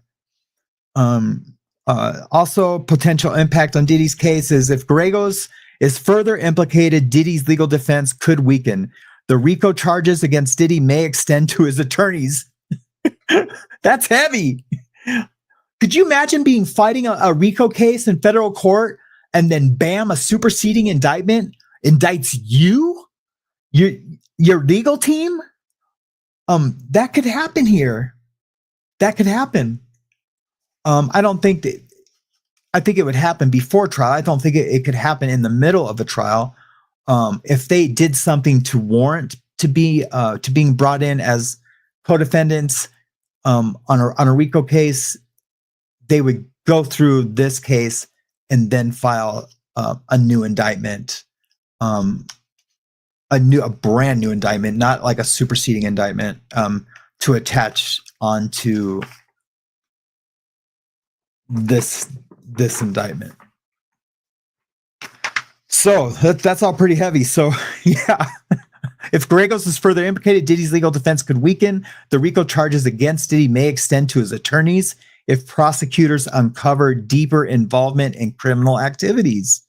Also, potential impact on Diddy's case is if Geragos is further implicated, Diddy's legal defense could weaken. The RICO charges against Diddy may extend to his attorneys. That's heavy. Could you imagine fighting a RICO case in federal court and then bam, a superseding indictment indicts you, your legal team? That could happen here. That could happen. I think it would happen before trial. I don't think it could happen in the middle of a trial. If they did something to warrant to being brought in as co-defendants on a RICO case, they would go through this case and then file a new indictment, a brand new indictment, not like a superseding indictment, to attach onto this indictment. So that's all pretty heavy. So yeah, if Geragos is further implicated, Diddy's legal defense could weaken. The RICO charges against Diddy may extend to his attorneys if prosecutors uncover deeper involvement in criminal activities.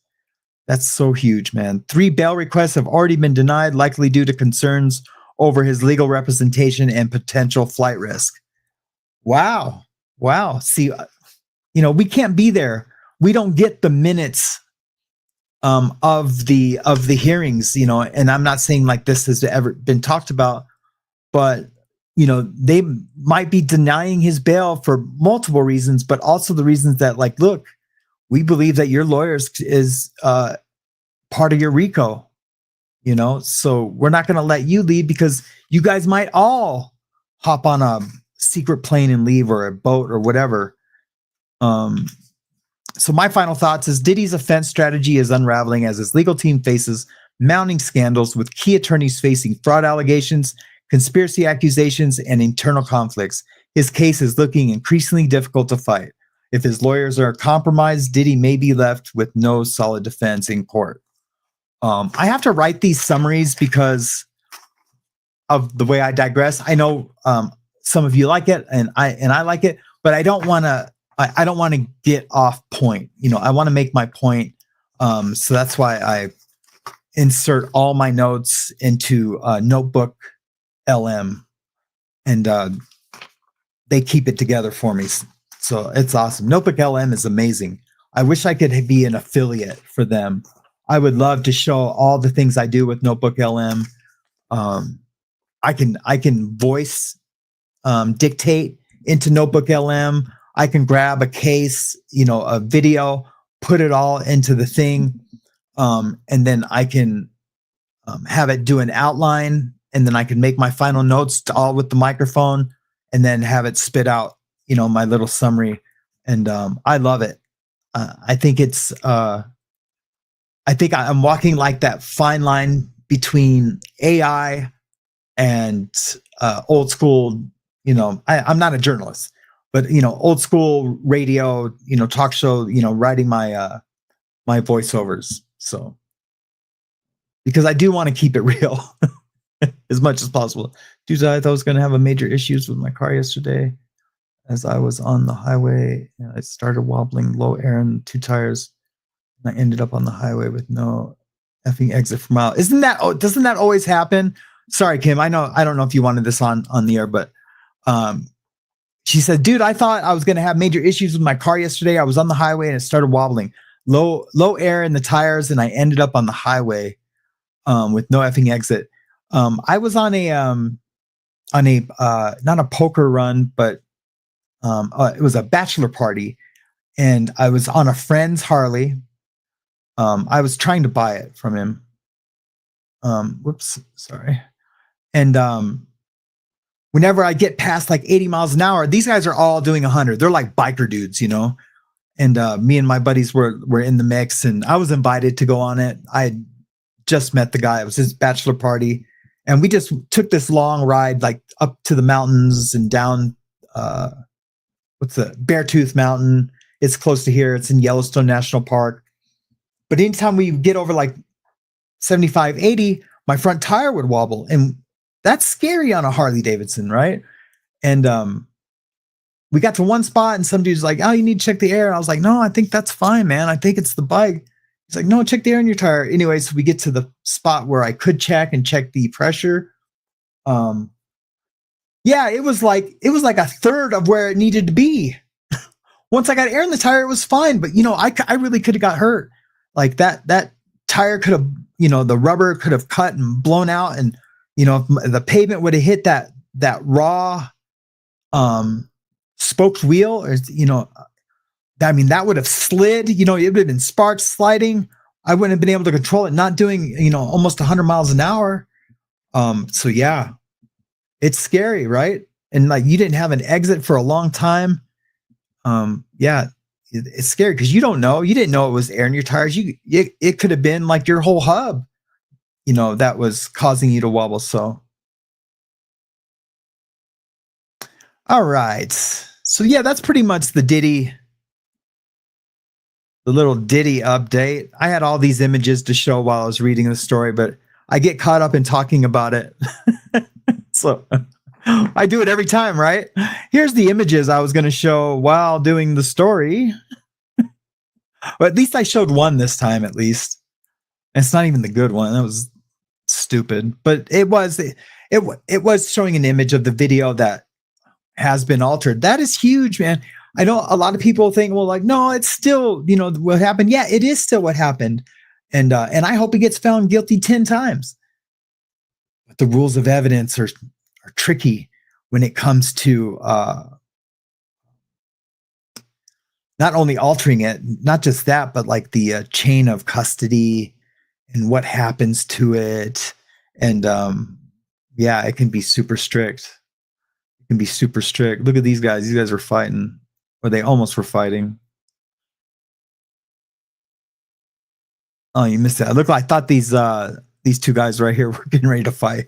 That's so huge, man. 3 bail requests have already been denied, likely due to concerns over his legal representation and potential flight risk. Wow. See, you know, we can't be there. We don't get the minutes of the hearings, you know, and I'm not saying like this has ever been talked about, but you know, they might be denying his bail for multiple reasons, but also the reasons that like, look, we believe that your lawyer is part of your RICO, you know, so we're not going to let you leave because you guys might all hop on a secret plane and leave, or a boat or whatever. So my final thoughts is Diddy's offense strategy is unraveling as his legal team faces mounting scandals with key attorneys facing fraud allegations, conspiracy accusations, and internal conflicts. His case is looking increasingly difficult to fight. If his lawyers are compromised, Diddy may be left with no solid defense in court. I have to write these summaries because of the way I digress. I know some of you like it, and I like it, but I don't want to. I don't want to get off point. You know, I want to make my point. So that's why I insert all my notes into Notebook LM, and they keep it together for me. So it's awesome. Notebook LM is amazing. I wish I could be an affiliate for them. I would love to show all the things I do with Notebook LM. I can voice dictate into Notebook LM. I can grab a case, you know, a video, put it all into the thing, and then I can have it do an outline, and then I can make my final notes all with the microphone, and then have it spit out, you know, my little summary. And I love it. I think it's. I think I'm walking like that fine line between AI and old school. You know, I'm not a journalist, but you know, old school radio, you know, talk show, you know, writing my my voiceovers. So because I do want to keep it real as much as possible. Dude, I thought I was going to have a major issues with my car yesterday as I was on the highway. And I started wobbling, low air in 2 tires. And I ended up on the highway with no effing exit for mile. Isn't that? Oh, doesn't that always happen? Sorry, Kim. I know. I don't know if you wanted this on the air, but she said, "Dude, I thought I was going to have major issues with my car yesterday. I was on the highway and it started wobbling, low air in the tires, and I ended up on the highway with no effing exit." I was on a not a poker run, but it was a bachelor party, and I was on a friend's Harley. I was trying to buy it from him. Whoops, sorry. And whenever I get past like 80 miles an hour, these guys are all doing 100. They're like biker dudes, you know. And me and my buddies were in the mix, and I was invited to go on it. I had just met the guy. It was his bachelor party, and we just took this long ride, like up to the mountains and down. What's the Beartooth Mountain? It's close to here. It's in Yellowstone National Park. But anytime we get over like 75, 80, my front tire would wobble. And that's scary on a Harley Davidson, right? And we got to one spot and some dude's like, "Oh, you need to check the air." And I was like, "No, I think that's fine, man. I think it's the bike." He's like, "No, check the air in your tire." Anyway, so we get to the spot where I could check the pressure. Yeah, it was like a third of where it needed to be. Once I got air in the tire, it was fine. But, you know, I really could have got hurt. Like that tire could have, you know, the rubber could have cut and blown out, and, you know, if the pavement would have hit that raw spoked wheel, or, you know, I mean, that would have slid, you know, it would have been sparks sliding. I wouldn't have been able to control it, not doing, you know, almost 100 miles an hour. So yeah, it's scary, right? And like, you didn't have an exit for a long time. Yeah, it's scary because you didn't know it was air in your tires. It could have been like your whole hub, you know, that was causing you to wobble. So, all right. So yeah, that's pretty much the little Diddy update. I had all these images to show while I was reading the story, but I get caught up in talking about it. So I do it every time, right? Here's the images I was going to show while doing the story. But at least I showed one this time, at least. And it's not even the good one. That was stupid. But it was showing an image of the video that has been altered. That is huge, man. I know a lot of people think, well, like, no, it's still, you know, what happened. Yeah, it is still what happened. And I hope he gets found guilty 10 times. But the rules of evidence are tricky when it comes to not only altering it, not just that, but like the chain of custody and what happens to it. And yeah, it can be super strict. It can be super strict. Look at these guys. These guys were fighting, or they almost were fighting. Oh, you missed that. I thought these 2 guys right here were getting ready to fight.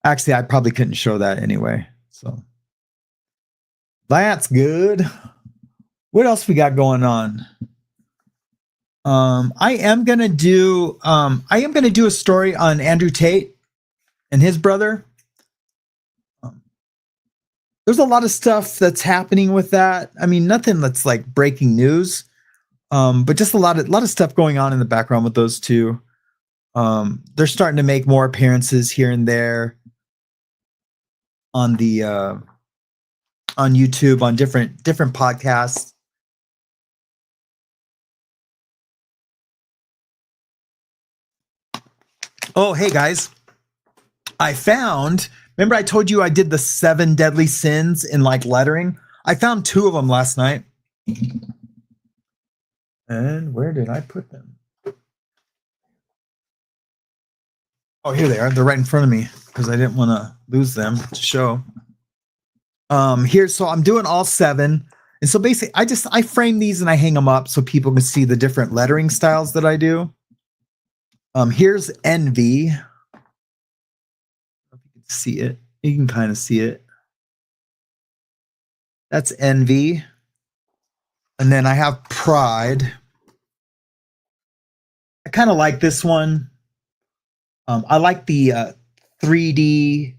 Actually, I probably couldn't show that anyway. So that's good. What else we got going on? I am gonna do a story on Andrew Tate and his brother. There's a lot of stuff that's happening with that. I mean, nothing that's like breaking news, but just a lot of stuff going on in the background with those two. They're starting to make more appearances here and there on the on YouTube, on different podcasts. Oh, hey guys. Remember I told you I did the 7 deadly sins in like lettering? I found 2 of them last night. And where did I put them? Oh, here they are. They're right in front of me because I didn't want to lose them to show. So I'm doing all 7. And so basically I frame these and I hang them up so people can see the different lettering styles that I do. Here's envy. See it. You can kind of see it. That's envy. And then I have pride. I kind of like this one. I like the 3D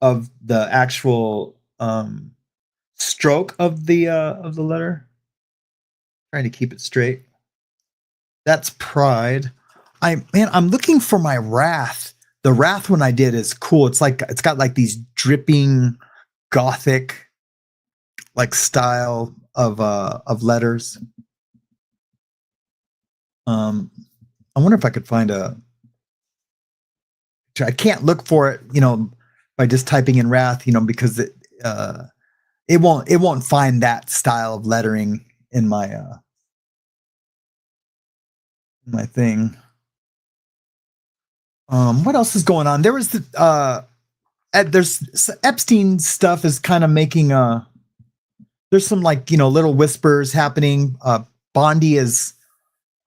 of the actual stroke of the letter. Trying to keep it straight. That's pride. I'm looking for my wrath. The wrath one I did is cool. It's got like these dripping gothic like style of letters. I wonder if I could find I can't look for it, by just typing in wrath, because it won't find that style of lettering in my my thing. What else is going on? There was there's Epstein stuff is kind of making there's some little whispers happening. Bondi is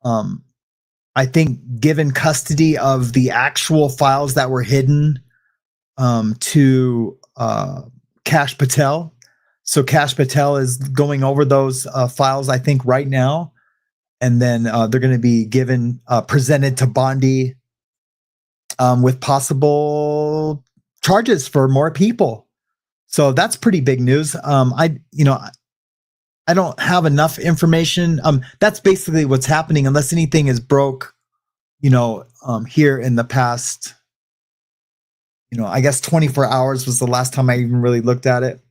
I think given custody of the actual files that were hidden to Kash Patel. So Kash Patel is going over those files, I think, right now, and then they're going to be presented to Bondi with possible charges for more people. So that's pretty big news. I don't have enough information. That's basically what's happening, unless anything is broke, here in the past, I guess 24 hours was the last time I even really looked at it.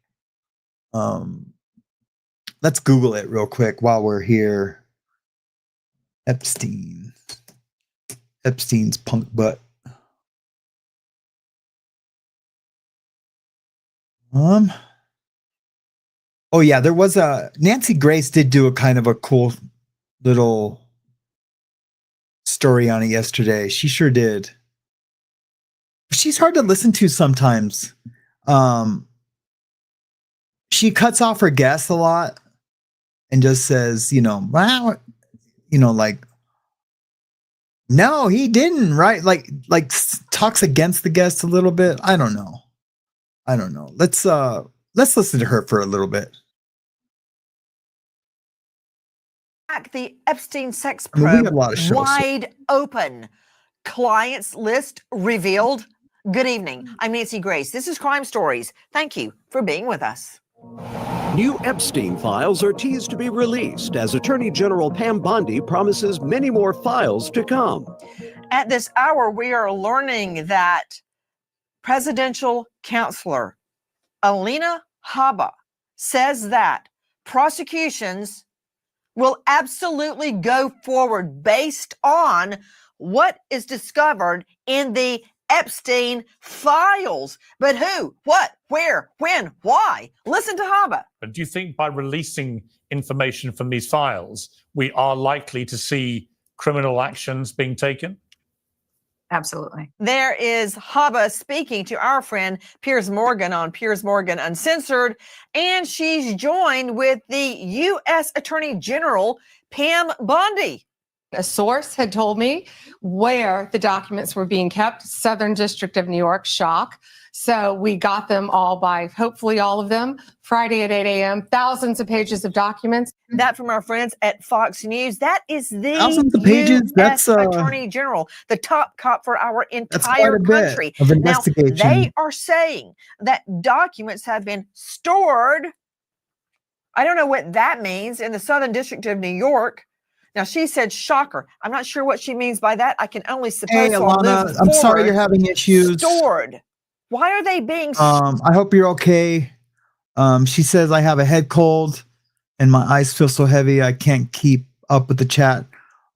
Let's Google it real quick while we're here. Epstein's punk butt. Oh yeah, there was Nancy Grace did do a kind of a cool little story on it yesterday. She sure did. She's hard to listen to sometimes. She cuts off her guests a lot and just says, wow, like, no, he didn't, right? Like talks against the guest a little bit. I don't know. Let's listen to her for a little bit. The Epstein sex probe wide open. Clients list revealed. Good evening. I'm Nancy Grace. This is Crime Stories. Thank you for being with us. New Epstein files are teased to be released as Attorney General Pam Bondi promises many more files to come. At this hour, we are learning that presidential counselor Alina Habba says that prosecutions will absolutely go forward based on what is discovered in the Epstein files. But who, what, where, when, why? Listen to Habba. But do you think by releasing information from these files, we are likely to see criminal actions being taken? Absolutely. There is Habba speaking to our friend Piers Morgan on Piers Morgan Uncensored, and she's joined with the U.S. Attorney General Pam Bondi. A source had told me where the documents were being kept. Southern District of New York, shock. So we got them all by, hopefully all of them, Friday at 8 a.m. Thousands of pages of documents. That from our friends at Fox News. That is the Thousands of pages? U.S. That's Attorney General, the top cop for our that's quite entire a bit country. of Now, investigation. they are saying that documents have been stored. I don't know what that means in the Southern District of New York. Now, she said, shocker. I'm not sure what she means by that. I can only suppose. Hey, so I'll Alana, move I'm sorry forward. you're having issues. Stored. Why are they being I hope you're okay. She says, I have a head cold and my eyes feel so heavy I can't keep up with the chat.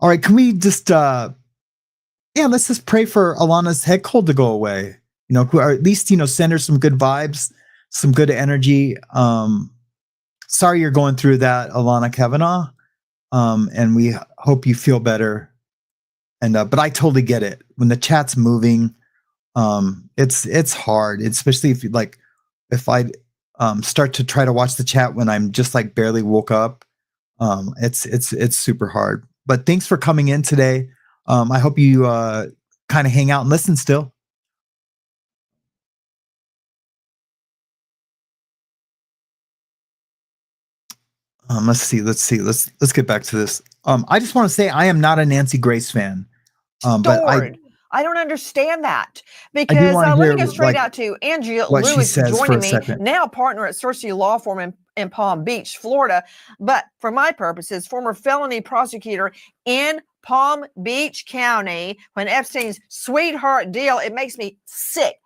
All right, can we just let's just pray for Alana's head cold to go away. Or at least, send her some good vibes, some good energy. Sorry you're going through that, Alana Kavanaugh. And we hope you feel better. And but I totally get it. When the chat's moving, it's hard, especially if I start to try to watch the chat when I'm just like barely woke up. It's super hard. But thanks for coming in today. I hope you kind of hang out and listen still. Let's see. Let's get back to this. I just want to say I am not a Nancy Grace fan. But I don't understand that, I because do wanna let me hear, go straight like, out to Andrea what she Lewis says for joining a me, second. now partner at Cersei Law Firm in Palm Beach, Florida. But for my purposes, former felony prosecutor in Palm Beach County when Epstein's sweetheart deal. It makes me sick.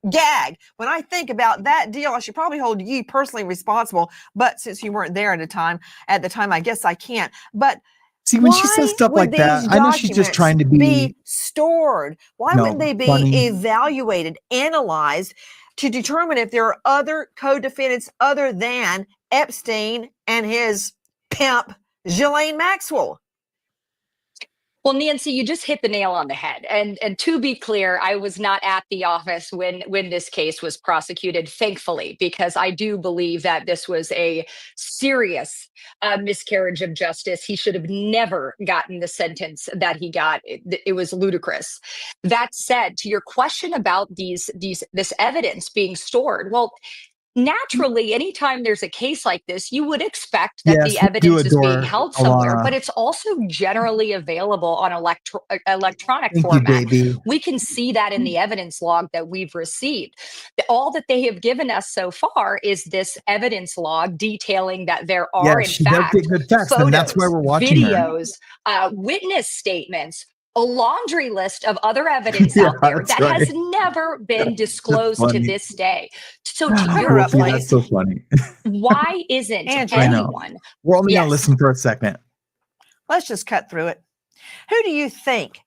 Gag. When I think about that deal, I should probably hold you personally responsible. But since you weren't there at the time, I guess I can't. But see, when she says stuff like that, I know she's just trying to be stored. Why wouldn't they be funny. evaluated, analyzed to determine if there are other co-defendants other than Epstein and his pimp, Ghislaine Maxwell? Well, Nancy, you just hit the nail on the head. And to be clear, I was not at the office when this case was prosecuted, thankfully, because I do believe that this was a serious miscarriage of justice. He should have never gotten the sentence that he got. It was ludicrous. That said, to your question about this evidence being stored, well, naturally, anytime there's a case like this, you would expect that the evidence is being held somewhere, but it's also generally available on electronic Thank format. you, baby. We can see that in the evidence log that we've received. All that they have given us so far is this evidence log detailing that there are, in she fact, does get good facts, photos, and that's why we're watching her. videos, witness statements, a laundry list of other evidence out there that has never been disclosed to this day. So to your point, that's so funny. why isn't Angela. anyone? We're only Yes. gonna listen for a second. Let's just cut through it. Who do you think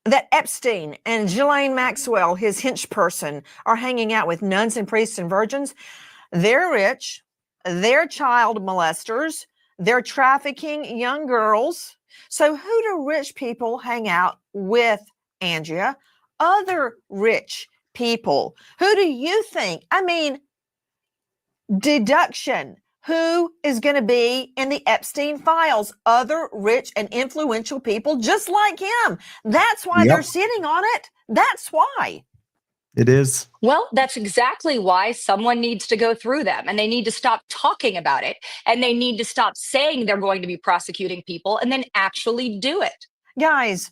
that Epstein and Ghislaine Maxwell, his hench person, are hanging out with? Nuns and priests and virgins? They're rich. They're child molesters. They're trafficking young girls. So who do rich people hang out with, Andrea? Other rich people. Who do you think? I mean, deduction. Who is going to be in the Epstein files? Other rich and influential people just like him. That's why they're sitting on it. That's why. It is. Well, that's exactly why someone needs to go through them, and they need to stop talking about it, and they need to stop saying they're going to be prosecuting people and then actually do it. Guys,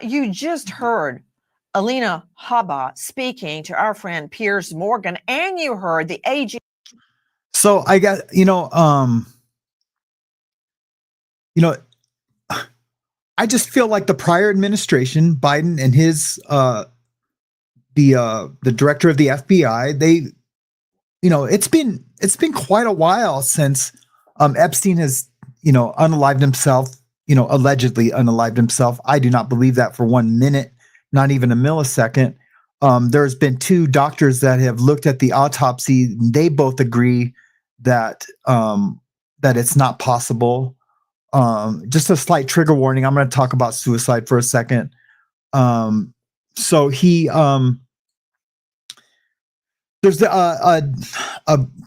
you just heard Alina Habba speaking to our friend Piers Morgan, and you heard the AG. So I got, I just feel like the prior administration, Biden and his the director of the FBI, they, it's been quite a while since Epstein has, unalived himself, allegedly unalived himself. I do not believe that for 1 minute, not even a millisecond. There's been 2 doctors that have looked at the autopsy. They both agree that that it's not possible. Just a slight trigger warning. I'm going to talk about suicide for a second. So he there's a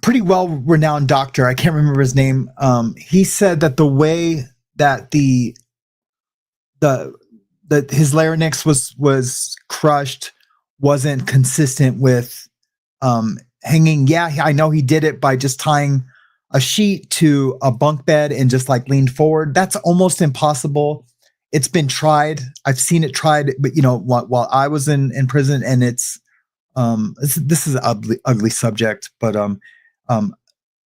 pretty well-renowned doctor. I can't remember his name. He said that the way that his larynx was crushed wasn't consistent with hanging. Yeah, I know he did it by just tying a sheet to a bunk bed and just like leaned forward. That's almost impossible. It's been tried. I've seen it tried, but while I was in prison, and this is an ugly subject, but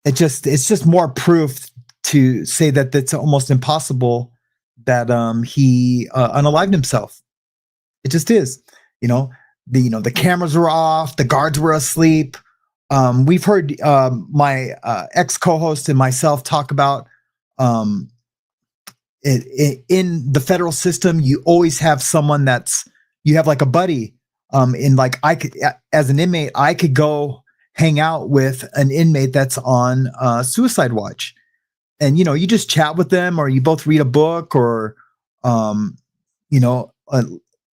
it's just more proof to say that it's almost impossible that he unalived himself. It just is. The cameras were off, the guards were asleep. We've heard my ex co-host and myself talk about in the federal system, you always have someone you have like a buddy. I could, as an inmate, I could go hang out with an inmate that's on suicide watch, and you just chat with them, or you both read a book, or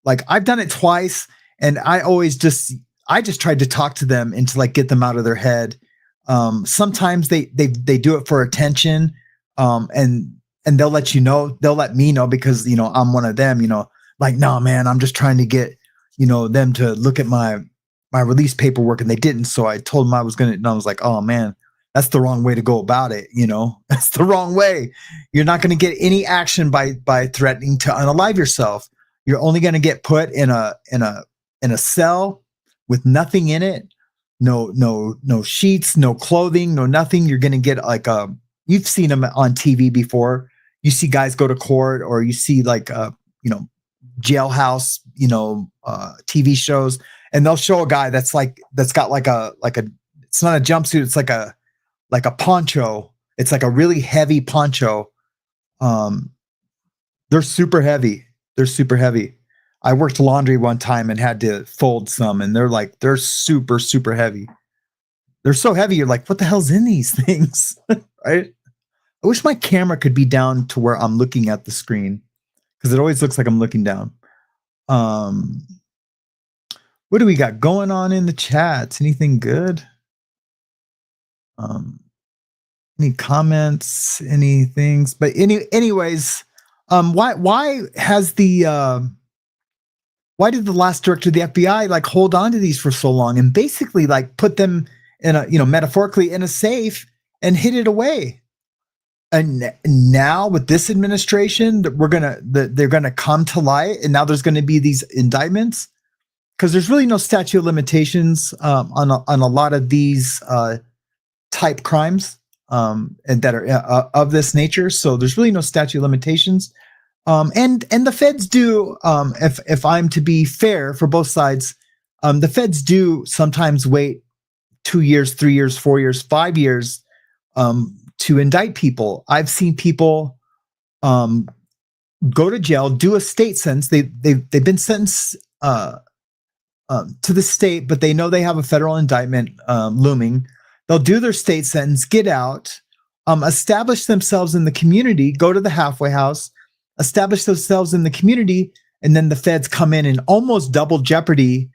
like I've done it twice, and I just tried to talk to them and to like get them out of their head. Sometimes they do it for attention, and they'll let they'll let me know because I'm one of them. Like, no, man, I'm just trying to get them to look at my release paperwork, and they didn't. So I told them I was gonna, and I was like, oh man, that's the wrong way to go about it. That's the wrong way. You're not going to get any action by threatening to unalive yourself. You're only going to get put in a cell with nothing in it, no sheets, no clothing, no nothing. You're going to get like you've seen them on TV before. You see guys go to court, or you see like jailhouse, TV shows, and they'll show a guy that's got like a it's not a jumpsuit, it's like a poncho. It's like a really heavy poncho. They're super heavy. I worked laundry one time and had to fold some, and they're super, super heavy. They're so heavy. You're like, what the hell's in these things? Right? I wish my camera could be down to where I'm looking at the screen, because it always looks like I'm looking down. What do we got going on in the chats? Anything good? Any comments, any things? But anyways, why did the last director of the FBI like hold on to these for so long and basically like put them in a, metaphorically in a safe and hid it away? And now with this administration, that they're gonna come to light, and now there's going to be these indictments, because there's really no statute of limitations on a lot of these type crimes and that are of this nature. So there's really no statute of limitations. And the feds do, if I'm to be fair for both sides, the feds do sometimes wait 2 years, 3 years, 4 years, 5 years to indict people. I've seen people go to jail, do a state sentence. They've been sentenced to the state, but they know they have a federal indictment looming. They'll do their state sentence, get out, establish themselves in the community, go to the halfway house, establish themselves in the community, and then the feds come in and almost double jeopardy.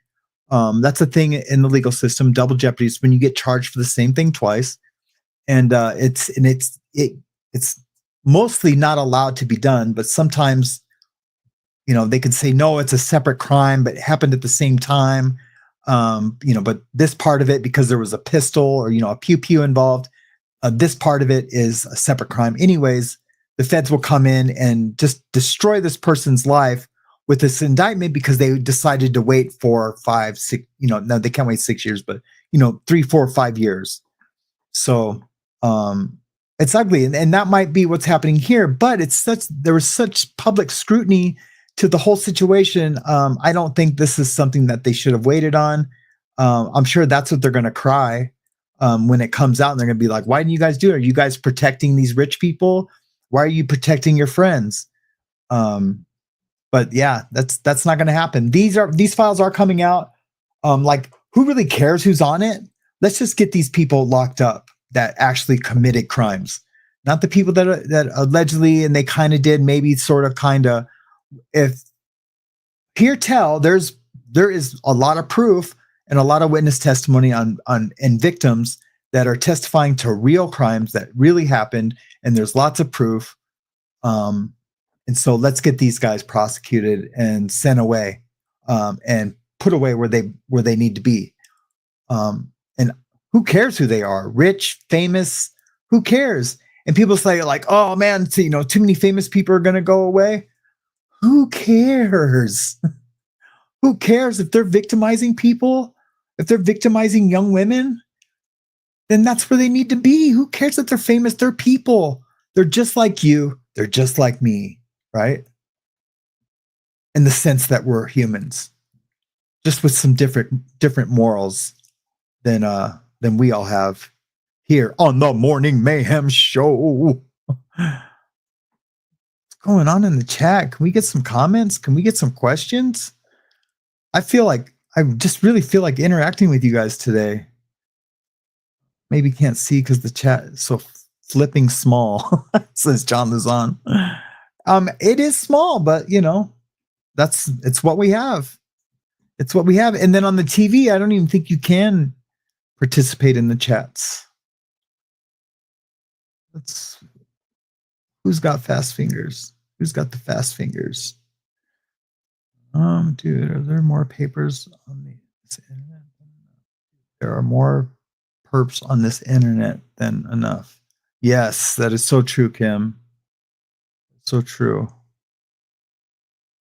That's a thing in the legal system. Double jeopardy is when you get charged for the same thing twice, and it's mostly not allowed to be done. But sometimes, they can say no, it's a separate crime, but it happened at the same time. But this part of it, because there was a pistol or a pew pew involved, this part of it is a separate crime. Anyways, the feds will come in and just destroy this person's life with this indictment because they decided to wait 4, 5, 6, no, they can't wait 6 years, but 3, 4, 5 years. So it's ugly. And that might be what's happening here, but there was such public scrutiny to the whole situation. I don't think this is something that they should have waited on. I'm sure that's what they're going to cry when it comes out, and they're going to be like, why didn't you guys do it? Are you guys protecting these rich people? Why are you protecting your friends? But yeah, that's not going to happen. These files are coming out. Like, who really cares who's on it? Let's just get these people locked up that actually committed crimes, not the people that allegedly, and they kind of did, maybe sort of, kind of. If here tell, there is a lot of proof and a lot of witness testimony on and victims that are testifying to real crimes that really happened, and there's lots of proof. And so let's get these guys prosecuted and sent away, and put away where they need to be. And who cares who they are? Rich, famous, who cares? And people say like, oh man, too many famous people are going to go away. Who cares? Who cares if they're victimizing people? If they're victimizing young women, then that's where they need to be. Who cares if they're famous? They're people. They're just like you. They're just like me, right? In the sense that we're humans, just with some different morals than we all have here on the Morning Mayhem Show. What's going on in the chat? Can we get some comments? Can we get some questions? I just really feel like interacting with you guys today. Maybe can't see because the chat is so flipping small, says John Luzon. It is small, but it's what we have. It's what we have. And then on the TV, I don't even think you can participate in the chats. Who's got fast fingers? Who's got the fast fingers? Dude, are there more papers on this internet? There are more perps on this internet than enough. Yes, that is so true, Kim. So true.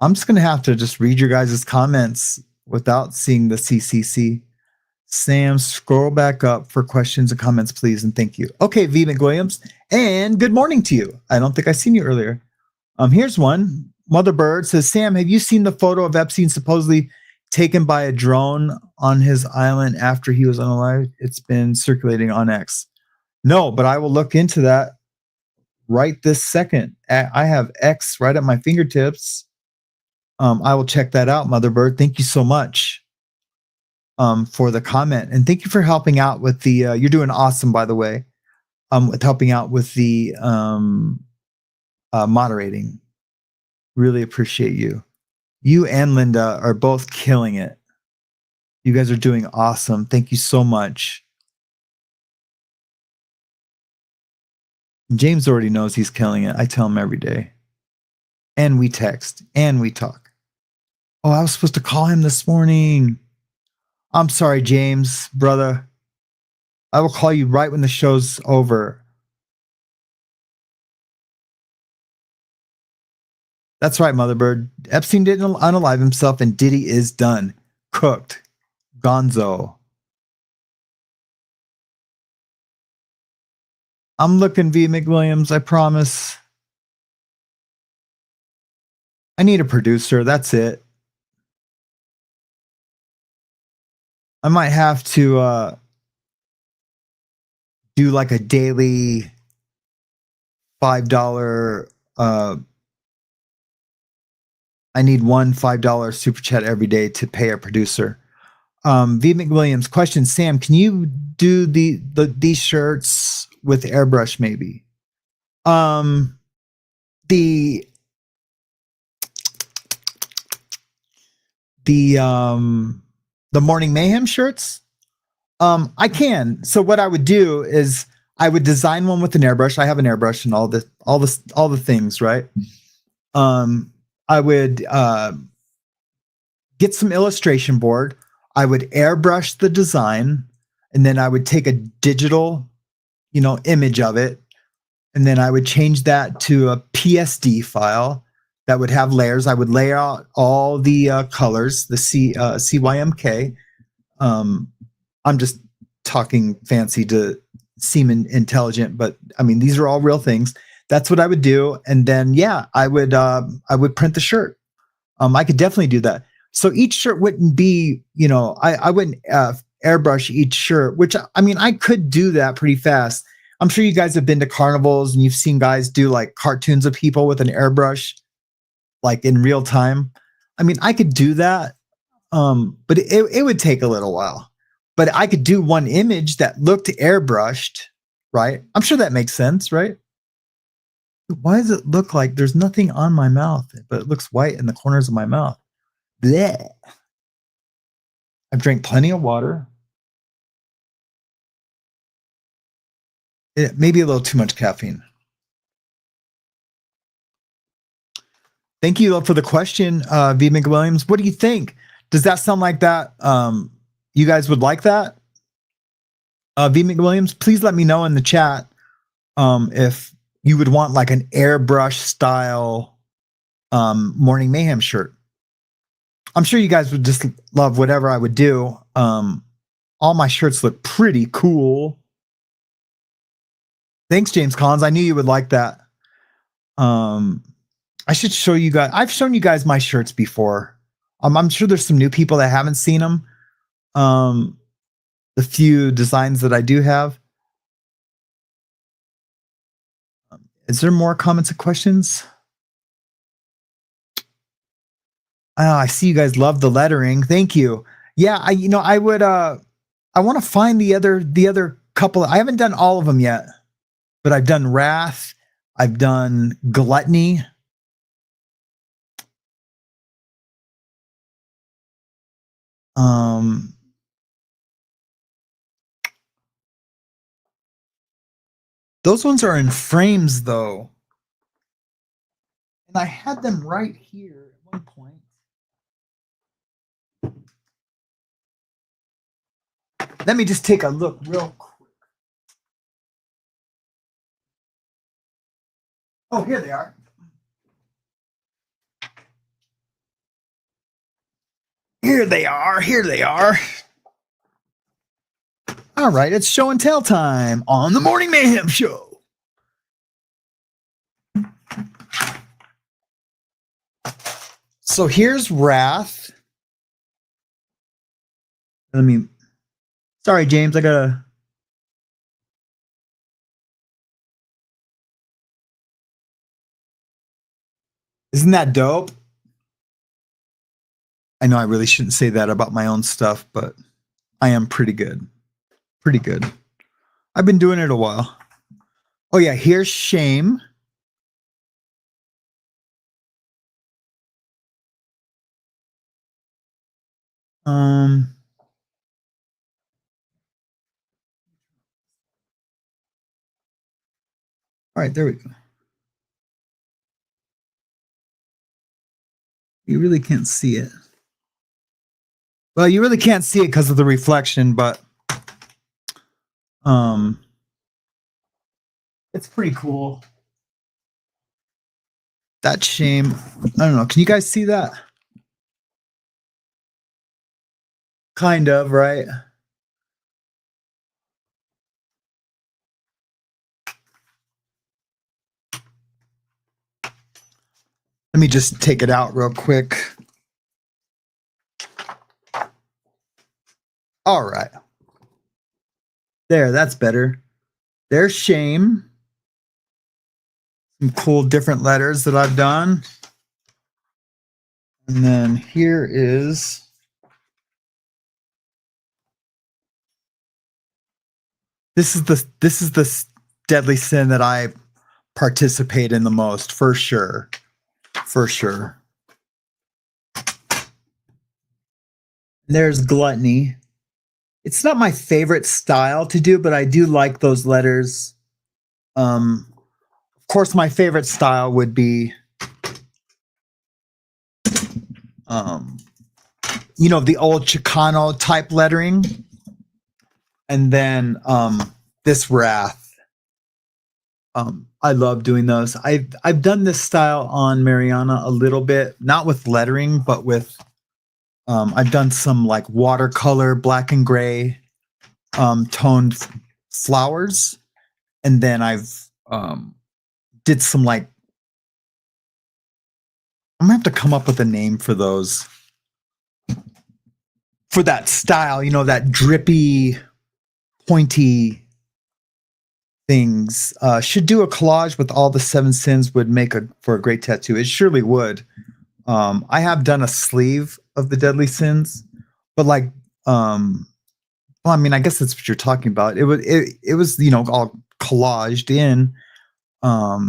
I'm just going to have to just read your guys' comments without seeing the CCC. Sam, scroll back up for questions and comments, please, and thank you. Okay, V. McWilliams, and good morning to you. I don't think I seen you earlier. Here's one. Mother Bird says, Sam, have you seen the photo of Epstein supposedly taken by a drone on his island after he was unalive? It's been circulating on X. No, but I will look into that right this second. I have X right at my fingertips. I will check that out, Mother Bird. Thank you so much for the comment. And thank you for helping out with the, you're doing awesome, by the way, with helping out with the moderating. Really appreciate you. You and Linda are both killing it. You guys are doing awesome. Thank you so much. James already knows he's killing it. I tell him every day. And we text and we talk. Oh, I was supposed to call him this morning. I'm sorry, James, brother. I will call you right when the show's over. That's right, Motherbird. Epstein didn't unalive himself, and Diddy is done. Cooked. Gonzo. I'm looking, V. McWilliams, I promise. I need a producer. That's it. I might have to do like a daily $5 I need one $5 super chat every day to pay a producer. V. McWilliams, question, Sam, can you do these shirts with airbrush maybe? The Morning Mayhem shirts? I can. So what I would do is I would design one with an airbrush. I have an airbrush and all the things, right? I would get some illustration board. I would airbrush the design, and then I would take a digital, image of it, and then I would change that to a PSD file that would have layers. I would lay out all the colors, the CYMK. I'm just talking fancy to seem intelligent, but I mean, these are all real things. That's what I would do. And then, yeah, I would print the shirt. I could definitely do that. So each shirt wouldn't be, I wouldn't airbrush each shirt, which I mean, I could do that pretty fast. I'm sure you guys have been to carnivals and you've seen guys do like cartoons of people with an airbrush, like in real time. I mean, I could do that, but it would take a little while. But I could do one image that looked airbrushed, right? I'm sure that makes sense, right? Why does it look like there's nothing on my mouth, but it looks white in the corners of my mouth? Blech. I've drank plenty of water. Maybe a little too much caffeine. Thank you for the question, V. McWilliams. What do you think? Does that sound like that? You guys would like that? V McWilliams, please let me know in the chat if you would want like an airbrush style Morning Mayhem shirt. I'm sure you guys would just love whatever I would do. All my shirts look pretty cool. Thanks, James Collins. I knew you would like that. I should show you guys. I've shown you guys my shirts before. I'm sure there's some new people that haven't seen them. The few designs that I do have. Is there more comments and questions? Oh, I see you guys love the lettering. Thank you. Yeah, I would I want to find the other couple. I haven't done all of them yet, but I've done Wrath, I've done Gluttony. Those ones are in frames though. And I had them right here at one point. Let me just take a look real quick. Oh, here they are. Here they are. Here they are. All right, it's show and tell time on the Morning Mayhem Show. So here's Wrath. Sorry, James, Isn't that dope? I know I really shouldn't say that about my own stuff, but I am pretty good. Pretty good. I've been doing it a while. Oh yeah, here's Shame. All right, there we go. You really can't see it. Well, you really can't see it because of the reflection, but it's pretty cool. That Shame. I don't know. Can you guys see that? Kind of, right? Let me just take it out real quick. All right. There, that's better. There's Shame. Some cool different letters that I've done. And then here is this is the deadly sin that I participate in the most, for sure. For sure. There's Gluttony. It's not my favorite style to do, but I do like those letters. Of course, my favorite style would be, the old Chicano type lettering. And then this Wrath. I love doing those. I've done this style on Mariana a little bit, not with lettering, but with I've done some like watercolor, black and gray, toned flowers, and then I've did some like I'm gonna have to come up with a name for those, for that style, that drippy, pointy things. Should do a collage with all the 7 sins would make for a great tattoo. It surely would. I have done a sleeve of the deadly sins, but like, well, I mean, I guess that's what you're talking about. It was, all collaged in. But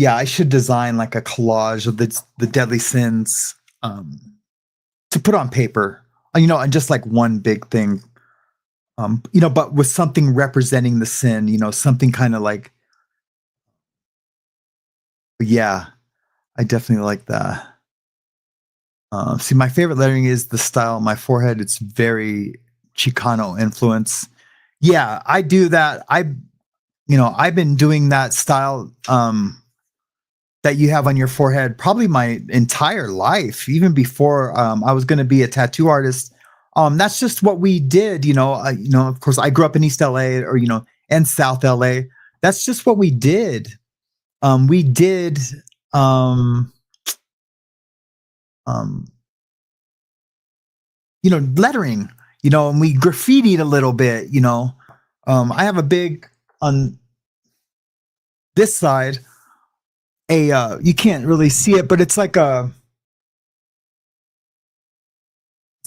yeah, I should design like a collage of the deadly sins, to put on paper, and just like one big thing, but with something representing the sin, something kind of like, yeah, I definitely like that. See, my favorite lettering is the style on my forehead. It's very, Chicano influence. Yeah, I do that. I've been doing that style that you have on your forehead probably my entire life, even before I was going to be a tattoo artist. That's just what we did. Of course, I grew up in East LA and South LA. That's just what we did. We did lettering, and we graffitied a little bit, I have a big on this side, you can't really see it, but it's like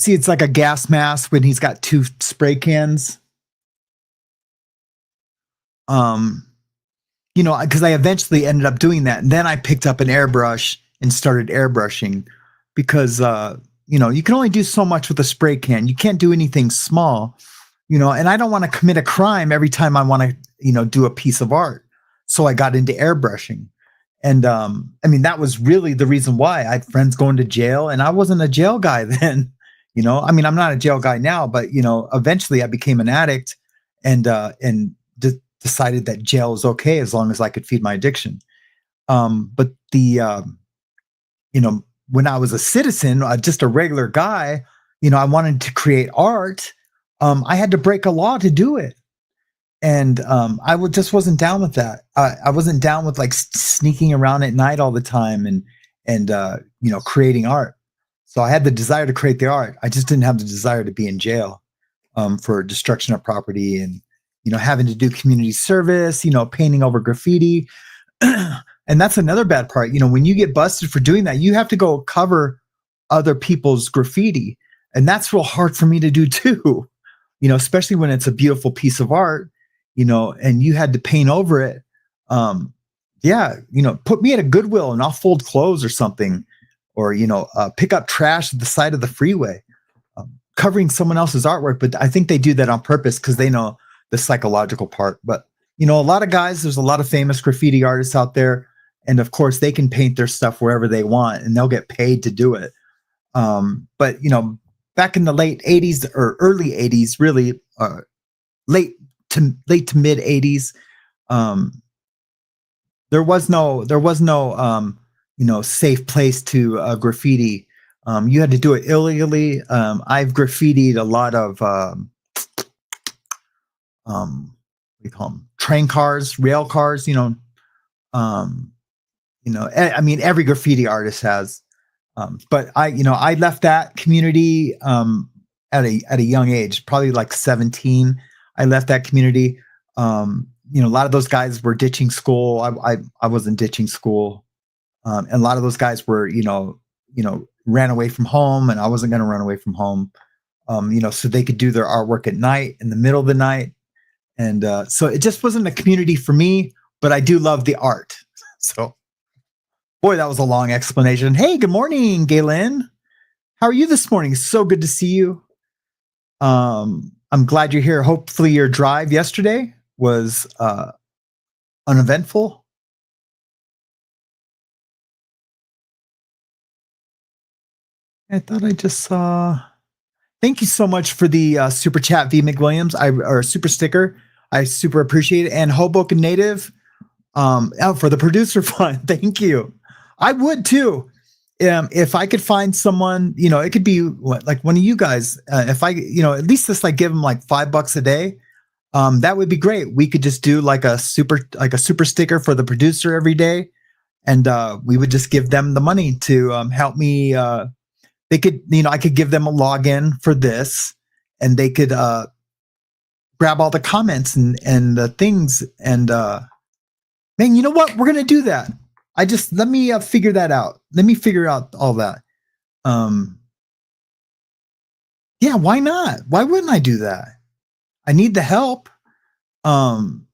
it's like a gas mask when he's got two spray cans. Because I eventually ended up doing that. And then I picked up an airbrush and started airbrushing because, you can only do so much with a spray can. You can't do anything small, and I don't want to commit a crime every time I want to, do a piece of art. So I got into airbrushing. And, that was really the reason why. I had friends going to jail and I wasn't a jail guy then, I'm not a jail guy now, but, eventually I became an addict and decided that jail is okay as long as I could feed my addiction. But when I was a citizen, just a regular guy, I wanted to create art. I had to break a law to do it. And just wasn't down with that. I wasn't down with like sneaking around at night all the time and creating art. So I had the desire to create the art. I just didn't have the desire to be in jail for destruction of property and, having to do community service, painting over graffiti. And that's another bad part. When you get busted for doing that, you have to go cover other people's graffiti. And that's real hard for me to do too, especially when it's a beautiful piece of art, and you had to paint over it. Put me at a Goodwill and I'll fold clothes or something, or, pick up trash at the side of the freeway, covering someone else's artwork. But I think they do that on purpose because they know the psychological part. But, a lot of guys, there's a lot of famous graffiti artists out there. And of course they can paint their stuff wherever they want and they'll get paid to do it. But, back in the late 80s or early 80s, really late to mid 80s, there was no safe place to graffiti. You had to do it illegally. I've graffitied a lot of what do you call them? Train cars, rail cars, every graffiti artist has. But I left that community at a young age, probably like 17. I left that community. A lot of those guys were ditching school. I wasn't ditching school. And a lot of those guys were, ran away from home, and I wasn't going to run away from home. So they could do their artwork at night, in the middle of the night. And so it just wasn't a community for me, but I do love the art. So, boy, that was a long explanation. Hey, good morning, Galen. How are you this morning? So good to see you. I'm glad you're here. Hopefully your drive yesterday was uneventful. I thought I just saw. Thank you so much for the super chat, V. McWilliams, or super sticker. I super appreciate it. And Hoboken Native, for the producer fund. Thank you. I would too. If I could find someone, it could be like one of you guys. If I, at least just like give them like $5 a day, that would be great. We could just do like a super sticker for the producer every day, and we would just give them the money to help me. They could, I could give them a login for this, and they could grab all the comments and the things. And man, you know what? We're gonna do that. Let me figure that out. Let me figure out all that. Yeah, why not? Why wouldn't I do that? I need the help. And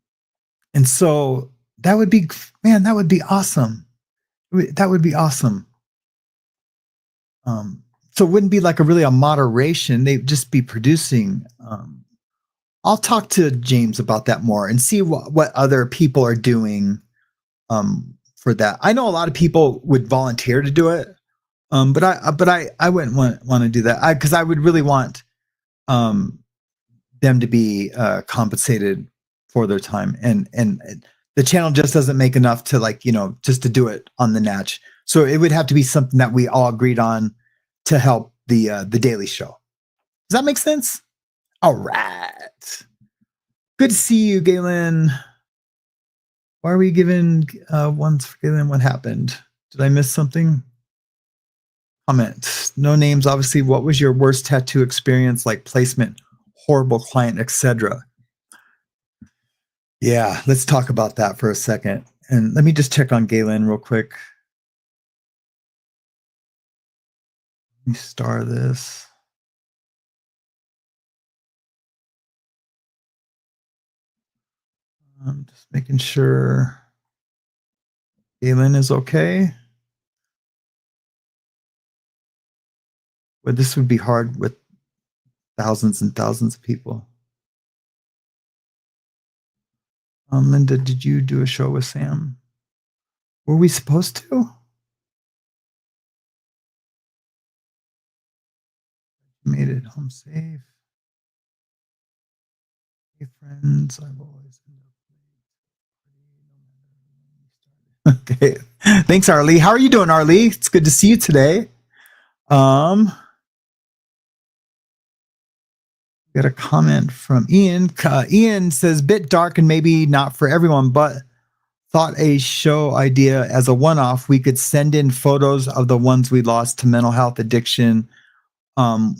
so that would be, man, that would be awesome. That would be awesome. So it wouldn't be like a moderation. They'd just be producing. I'll talk to James about that more and see what other people are doing for that. I know a lot of people would volunteer to do it, but I wouldn't want to do that because I would really want them to be compensated for their time, and the channel just doesn't make enough to, like, just to do it on the natch. So it would have to be something that we all agreed on to help the Daily Show. Does that make sense? All right. Good to see you, Galen. Why are we giving ones for Galen? What happened? Did I miss something? Comment. No names, obviously. What was your worst tattoo experience, like placement, horrible client, etc.? Yeah, let's talk about that for a second. And let me just check on Galen real quick. Let me star this. I'm just making sure Galen is okay. But this would be hard with thousands and thousands of people. Linda, did you do a show with Sam? Were we supposed to? Made it home safe. Hey, friends, I've always been okay. Thanks, Arlie. How are you doing, Arlie? It's good to see you today. Got a comment from Ian. Ian says, bit dark and maybe not for everyone, but thought a show idea as a one-off. We could send in photos of the ones we lost to mental health addiction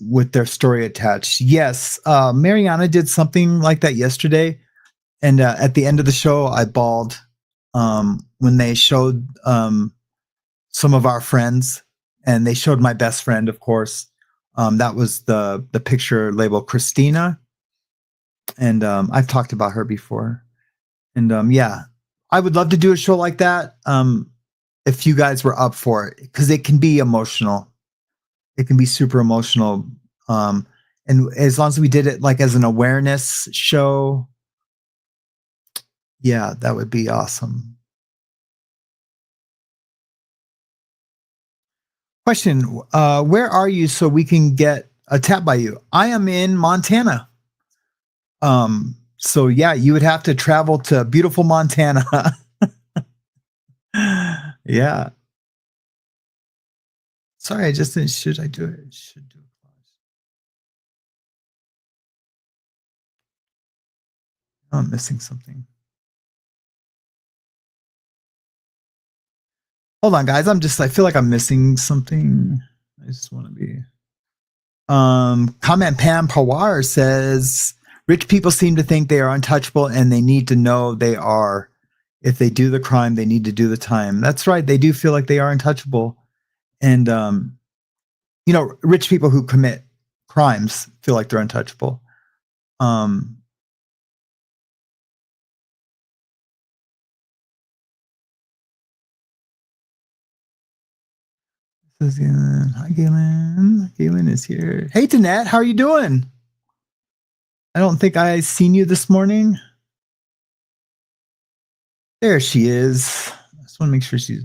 with their story attached. Yes, Mariana did something like that yesterday. And at the end of the show, I bawled when they showed some of our friends, and they showed my best friend, of course. That was the picture labeled Christina. And I've talked about her before. And yeah, I would love to do a show like that if you guys were up for it, because it can be emotional. It can be super emotional. And as long as we did it like as an awareness show, yeah, that would be awesome. Question, where are you so we can get a tap by you? I am in Montana. So yeah, you would have to travel to beautiful Montana. Yeah. Sorry, I just didn't, should I do it? Should do it. Oh, I'm missing something. Hold on, guys. I feel like I'm missing something. I just want to be. Comment Pam Pawar says, rich people seem to think they are untouchable and they need to know they are. If they do the crime, they need to do the time. That's right. They do feel like they are untouchable. And, rich people who commit crimes feel like they're untouchable. Hi, Galen. Galen is here. Hey, Danette, how are you doing? I don't think I seen you this morning. There she is. I just want to make sure she's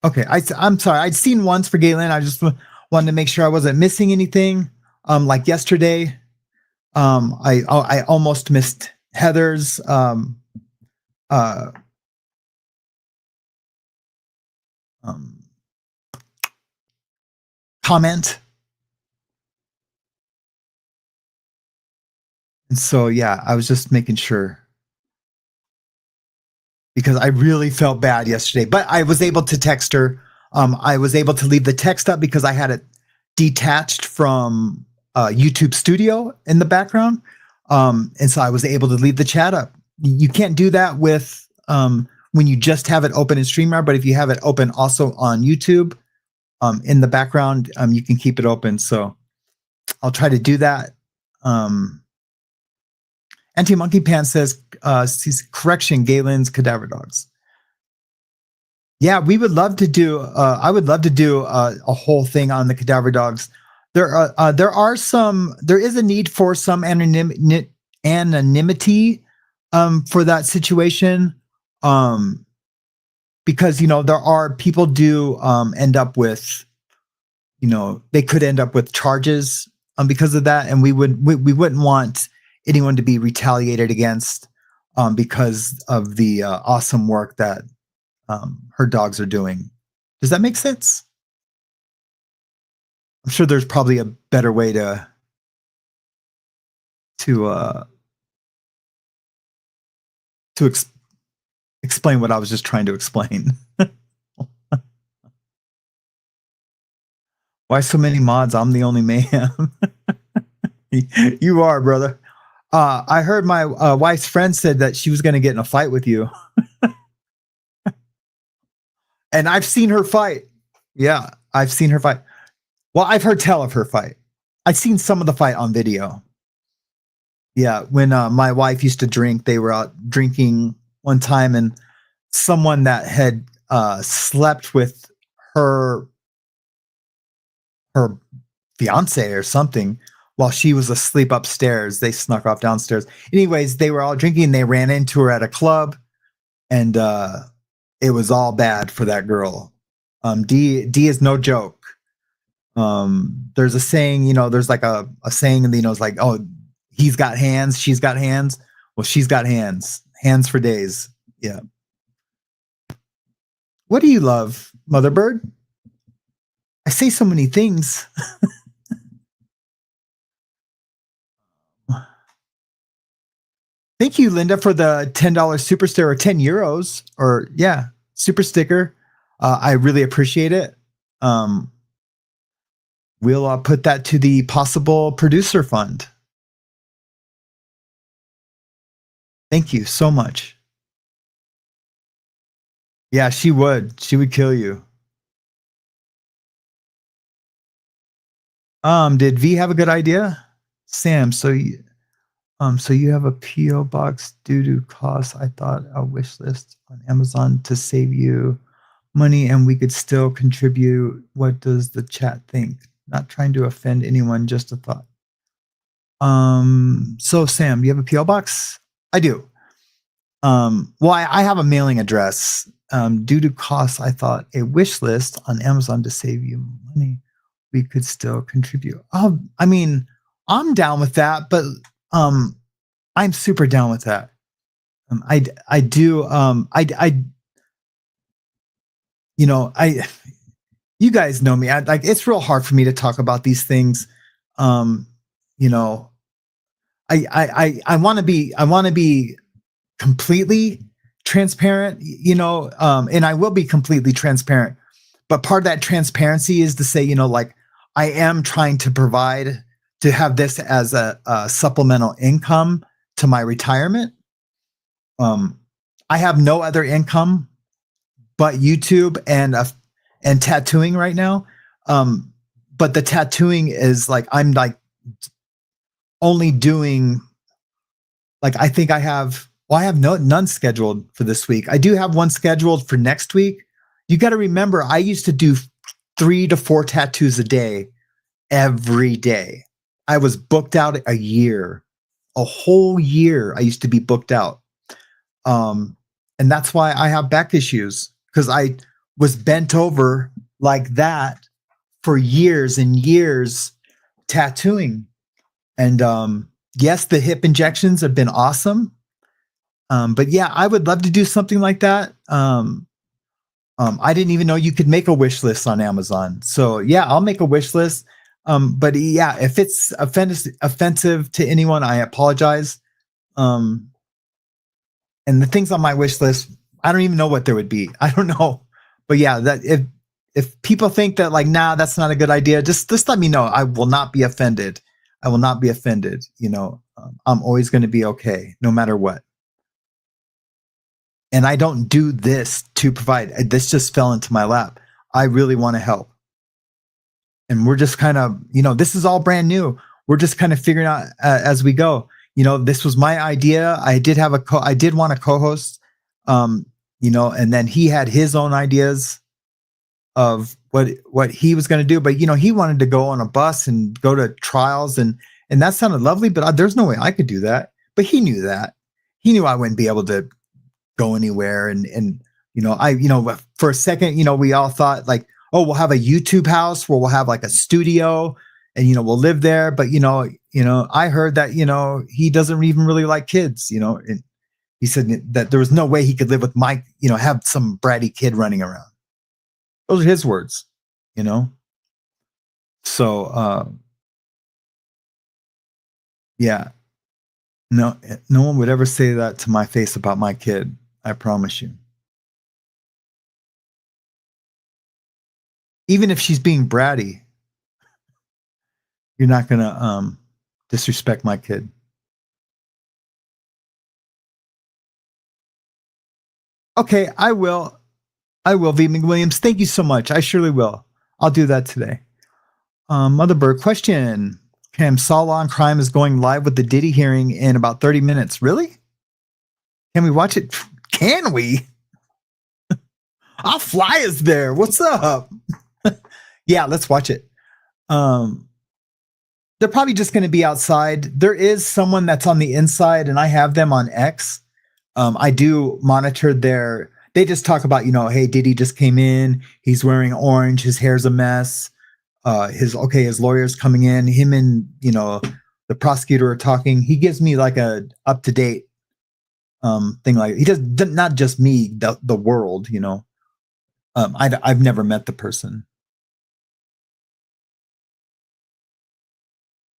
okay. I'm sorry. I'd seen once for Galen. I just wanted to make sure I wasn't missing anything. Like yesterday, I almost missed Heather's comment. And so, yeah, I was just making sure, because I really felt bad yesterday, but I was able to text her. I was able to leave the text up because I had it detached from YouTube Studio in the background. And so I was able to leave the chat up. You can't do that with when you just have it open in StreamYard, but if you have it open also on YouTube in the background, you can keep it open. So I'll try to do that. Anti-Monkey Pants says, correction, Galen's cadaver dogs. Yeah, we would love to do, I would love to do a whole thing on the cadaver dogs. There is a need for some anonymity for that situation. Because, there are people do end up with, they could end up with charges because of that. And we wouldn't want anyone to be retaliated against because of the awesome work that her dogs are doing. Does that make sense? I'm sure there's probably a better way to explain what I was just trying to explain. Why so many mods? I'm the only mayhem. You are, brother. I heard my wife's friend said that she was going to get in a fight with you. And I've seen her fight. Yeah, I've seen her fight. Well, I've heard tell of her fight. I've seen some of the fight on video. Yeah, when my wife used to drink, they were out drinking one time, and someone that had slept with her fiance or something while she was asleep upstairs, they snuck off downstairs. Anyways, they were all drinking. They ran into her at a club, and it was all bad for that girl. D is no joke. There's a saying, there's like a saying, and it's like, oh, he's got hands, she's got hands. Well, she's got hands for days. Yeah. What do you love, Mother Bird? I say so many things. Thank you, Linda, for the $10 super sticker, or 10 euros, or yeah, super sticker. I really appreciate it. We'll put that to the possible producer fund. Thank you so much. Yeah, she would. She would kill you. Did V have a good idea? Sam, so you have a P.O. box due to cost. I thought a wish list on Amazon to save you money and we could still contribute. What does the chat think? Not trying to offend anyone, just a thought. So Sam, do you have a P.O. box? I do. Well, I have a mailing address. Due to cost, I thought a wish list on Amazon to save you money, we could still contribute. Oh, I mean, I'm down with that, but I'm super down with that. I do. You guys know me. It's real hard for me to talk about these things. I want to be completely transparent, and I will be completely transparent. But part of that transparency is to say, I am trying to provide, to have this as a supplemental income to my retirement. I have no other income but YouTube and tattooing right now. But the tattooing is I'm only doing, I think I have none scheduled for this week. I do have one scheduled for next week. You got to remember, I used to do 3 to 4 tattoos a day, every day. I was booked out a whole year. I used to be booked out. And that's why I have back issues, because I was bent over like that for years and years tattooing. And yes, the hip injections have been awesome. But yeah, I would love to do something like that. I didn't even know you could make a wish list on Amazon. So yeah, I'll make a wish list. But yeah, if it's offensive to anyone, I apologize. And the things on my wish list, I don't even know what there would be. I don't know. But yeah, that if people think that nah, that's not a good idea, just let me know. I will not be offended. I will not be offended. I'm always going to be okay, no matter what. And I don't do this to provide. This just fell into my lap. I really want to help. And we're just kind of, this is all brand new. We're just kind of figuring out as we go. This was my idea. I did want a co-host, and then he had his own ideas of what he was going to do. But, he wanted to go on a bus and go to trials, and that sounded lovely, but there's no way I could do that. But he knew that. He knew I wouldn't be able to go anywhere. And for a second, we all thought oh, we'll have a YouTube house where we'll have a studio and, we'll live there. But, I heard that, he doesn't even really like kids, and he said that there was no way he could live with my, have some bratty kid running around. Those are his words, So, yeah, no one would ever say that to my face about my kid. I promise you. Even if she's being bratty, you're not gonna disrespect my kid. Okay, I will. V. McWilliams, thank you so much. I surely will. I'll do that today. Mother Bird, question. Cam, Saw Law and Crime is going live with the Diddy hearing in about 30 minutes. Really? Can we watch it? Can we? I'll fly us there. What's up? Yeah, let's watch it. They're probably just going to be outside. There is someone that's on the inside, and I have them on X. I do monitor they just talk about, hey, Diddy just came in. He's wearing orange. His hair's a mess. His lawyer's coming in. Him and, the prosecutor are talking. He gives me like a up-to-date thing. Like, he does not just me, the world, I've never met the person.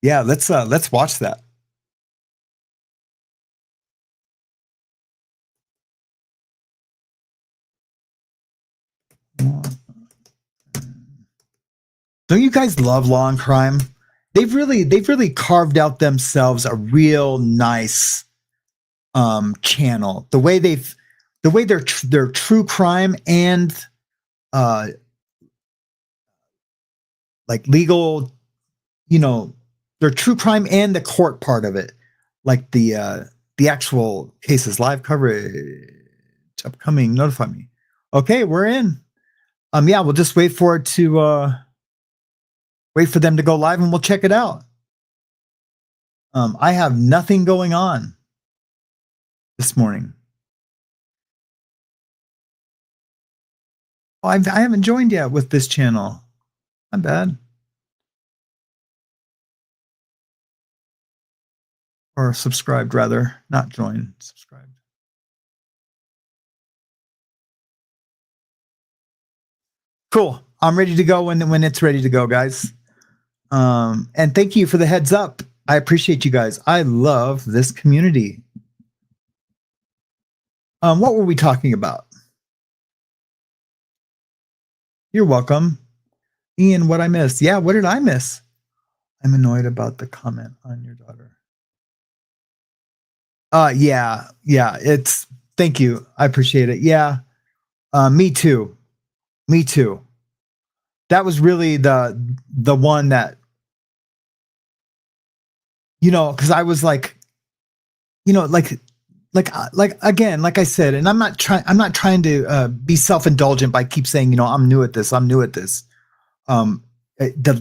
Yeah, let's watch that. Don't you guys love Law and Crime? They've really carved out themselves a real nice channel. The way they're true crime and like legal, their true crime and the court part of it, like the actual cases, live coverage, upcoming, notify me. Okay, we're in. Yeah, we'll just wait for it to wait for them to go live and we'll check it out. I have nothing going on this morning. Oh, I haven't joined yet with this channel. Not bad. Or subscribed, rather. Not joined, subscribed. Cool. I'm ready to go when it's ready to go, guys. And thank you for the heads up. I appreciate you guys. I love this community. What were we talking about? You're welcome. Ian, what I missed? Yeah, what did I miss? I'm annoyed about the comment on your daughter. Yeah, it's, thank you. I appreciate it. Yeah. Me too. That was really the one that, cause I was like, like again, like I said, and I'm not trying to be self-indulgent by keep saying, I'm new at this. The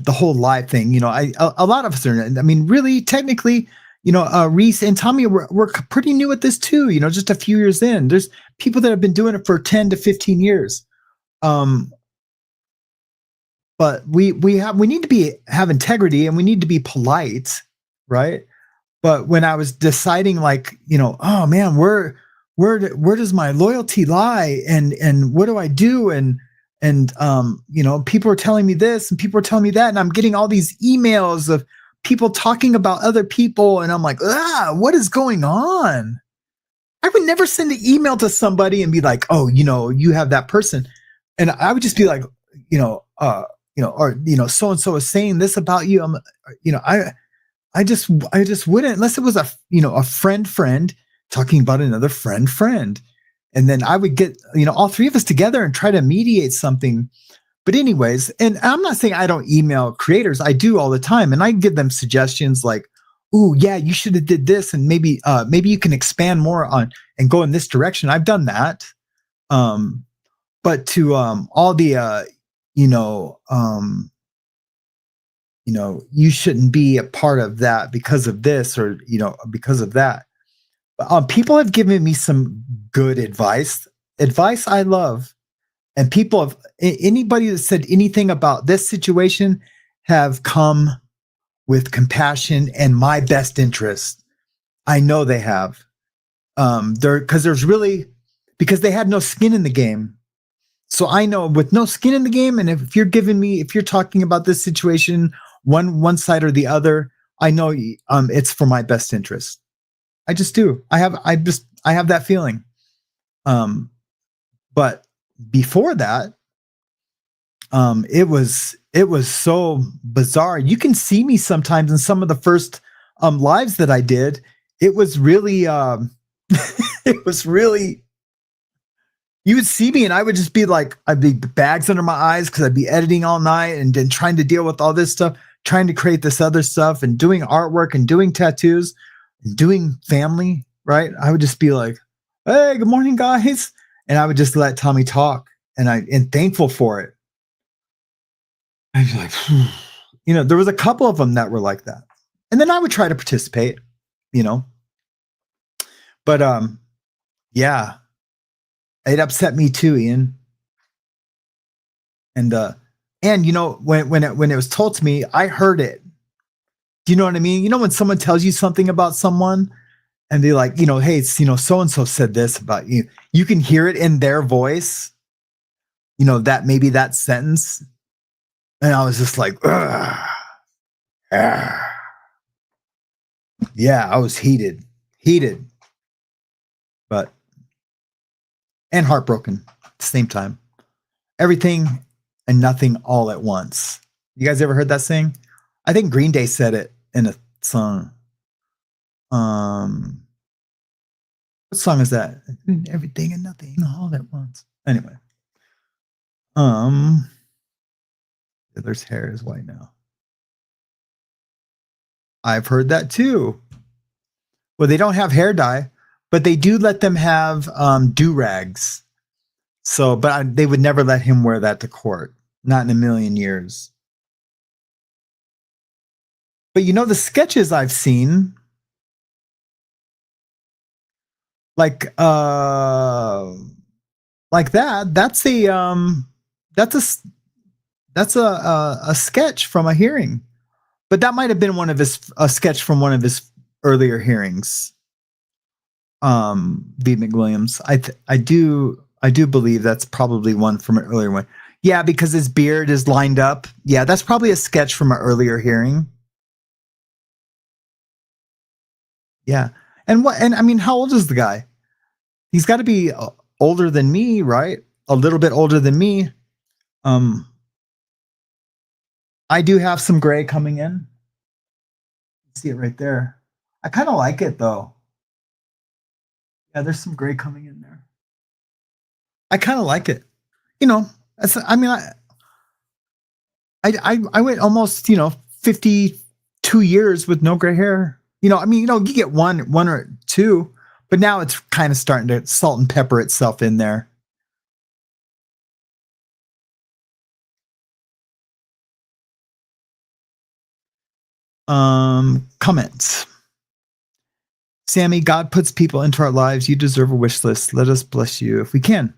whole live thing, a lot of us are, I mean, really technically, Reese and Tommy we're pretty new at this too, just a few years in. There's people that have been doing it for 10 to 15 years. But we need to have integrity and we need to be polite, right? But when I was deciding, like, oh man, where does my loyalty lie, and what do I do, and people are telling me this and people are telling me that, and I'm getting all these emails of people talking about other people, and I'm like, what is going on? I would never send an email to somebody and be like, oh, you have that person, and I would just be like, so and so is saying this about you. I just wouldn't, unless it was a friend talking about another friend, and then I would get all three of us together and try to mediate something. But anyways, and I'm not saying I don't email creators. I do all the time, and I give them suggestions like, "Ooh, yeah, you should have did this, and maybe you can expand more on and go in this direction." I've done that. But to all the you shouldn't be a part of that because of this, or because of that. People have given me some good advice I love. And people anybody that said anything about this situation have come with compassion and my best interest. I know they have. Because they had no skin in the game. So I know with no skin in the game, and if you're talking about this situation, one side or the other, I know it's for my best interest. I just do. I have that feeling. But before that, it was so bizarre. You can see me sometimes in some of the first lives that I did. It was really it was really, you would see me and I would just be like, I'd be bags under my eyes because I'd be editing all night and then trying to deal with all this stuff, trying to create this other stuff and doing artwork and doing tattoos and doing family, right? I would just be like, hey, good morning, guys. And I would just let Tommy talk and thankful for it. I'd be like, there was a couple of them that were like that. And then I would try to participate, But yeah, it upset me too, Ian. And when it was told to me, I heard it. Do you know what I mean? When someone tells you something about someone and they're like, hey, it's, so-and-so said this about you. You can hear it in their voice, that maybe that sentence. And I was just like, ugh. Yeah, I was heated. And heartbroken at the same time. Everything and nothing all at once. You guys ever heard that saying? I think Green Day said it in a song. What song is that? Everything and nothing all at once. Anyway. Hitler's hair is white now. I've heard that too. Well, they don't have hair dye, but they do let them have do-rags. So, but they would never let him wear that to court. Not in a million years. But the sketches I've seen, like that, that's a sketch from a hearing. But that might have been a sketch from one of his earlier hearings. V. McWilliams. I do believe that's probably one from an earlier one. Yeah, because his beard is lined up. Yeah, that's probably a sketch from an earlier hearing. Yeah. And I mean, how old is the guy? He's got to be older than me, right? A little bit older than me. I do have some gray coming in. See it right there. I kind of like it though. Yeah, there's some gray coming in there. I kind of like it. I went almost, 52 years with no gray hair. You get one or two, but now it's kind of starting to salt and pepper itself in there. Comments. Sammy, God puts people into our lives. You deserve a wish list. Let us bless you if we can.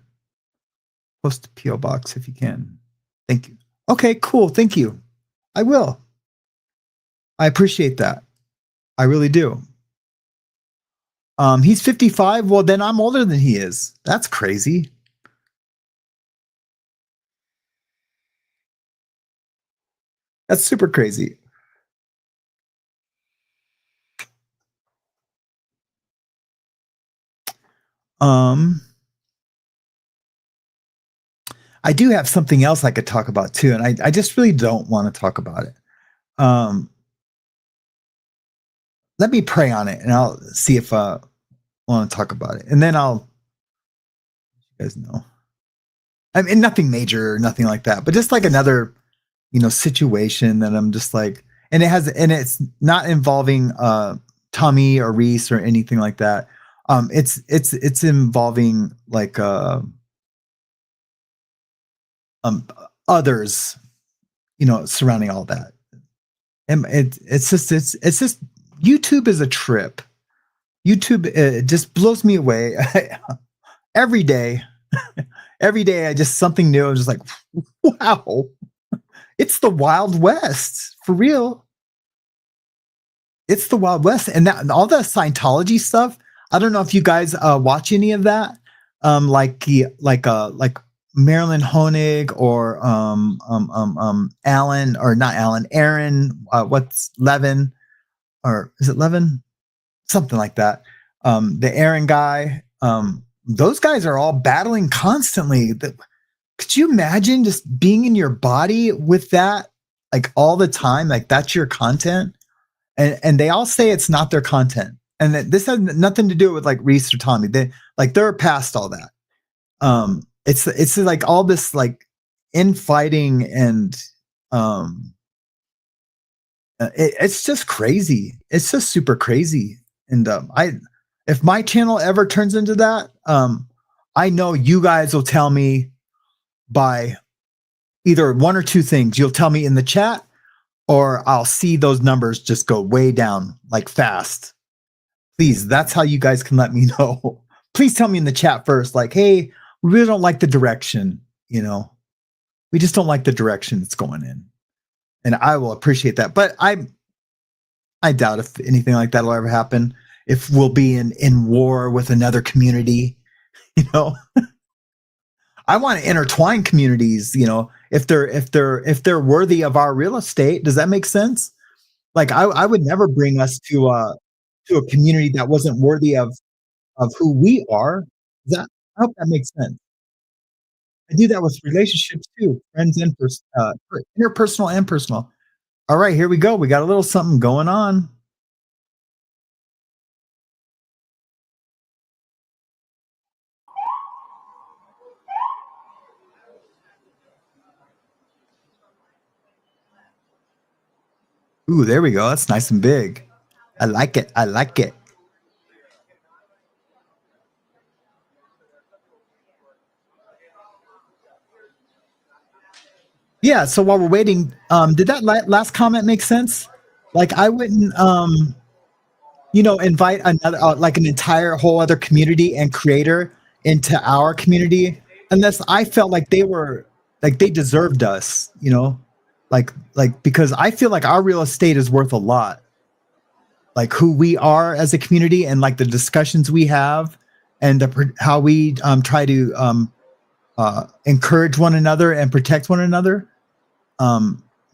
Post a P.O. box if you can. Thank you. Okay, cool. Thank you. I will. I appreciate that. I really do. He's 55. Well, then I'm older than he is. That's crazy. That's super crazy. I do have something else I could talk about too, and I just really don't want to talk about it. Let me pray on it, and I'll see if I want to talk about it, and then you guys know. I mean, nothing major or nothing like that, but just like another, situation that I'm just like, and it's not involving Tommy or Reese or anything like that. It's involving like others, surrounding all that. And it's just YouTube is a trip. YouTube just blows me away. Every day I just something new. I'm just like, wow, it's the Wild West for real. it's the Wild West, and that all the Scientology stuff. I don't know if you guys watch any of that, like Marilyn Honig or Alan, or not Alan, Aaron. What's Levin, or is it Levin? Something like that. The Aaron guy. Those guys are all battling constantly. Could you imagine just being in your body with that, like all the time? Like that's your content, and they all say it's not their content, and that this has nothing to do with like Reese or Tommy. They're past all that. It's like all this like infighting, and it's just crazy. It's just super crazy. And if my channel ever turns into that, I know you guys will tell me by either one or two things. You'll tell me in the chat, or I'll see those numbers just go way down like fast. Please, that's how you guys can let me know. Please tell me in the chat first, like, hey, we really don't like the direction, we just don't like the direction it's going in. And I will appreciate that. But I doubt if anything like that will ever happen. If we'll be in war with another community, I want to intertwine communities, if they're worthy of our real estate. Does that make sense? Like I would never bring us to a community that wasn't worthy of who we are. I hope that makes sense. I do that with relationships too, friends and interpersonal and personal. All right, here we go. We got a little something going on. Ooh, there we go. That's nice and big. I like it. I like it. Yeah, so while we're waiting, did that last comment make sense? Like I wouldn't invite another like an entire whole other community and creator into our community unless I felt like they deserved us, like because I feel like our real estate is worth a lot. Like who we are as a community, and like the discussions we have, and how we try to encourage one another and protect one another.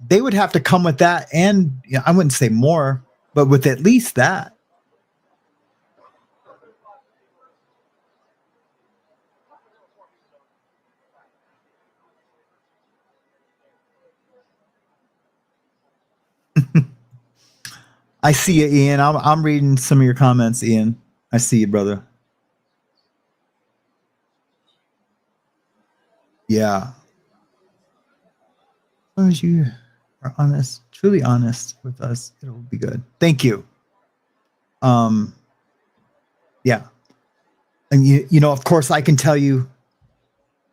They would have to come with that, and I wouldn't say more, but with at least that. I see you, Ian. I'm reading some of your comments, Ian. I see you, brother. Yeah. As long as you are honest, truly honest with us, it'll be good. Thank you. Yeah. And of course I can tell you,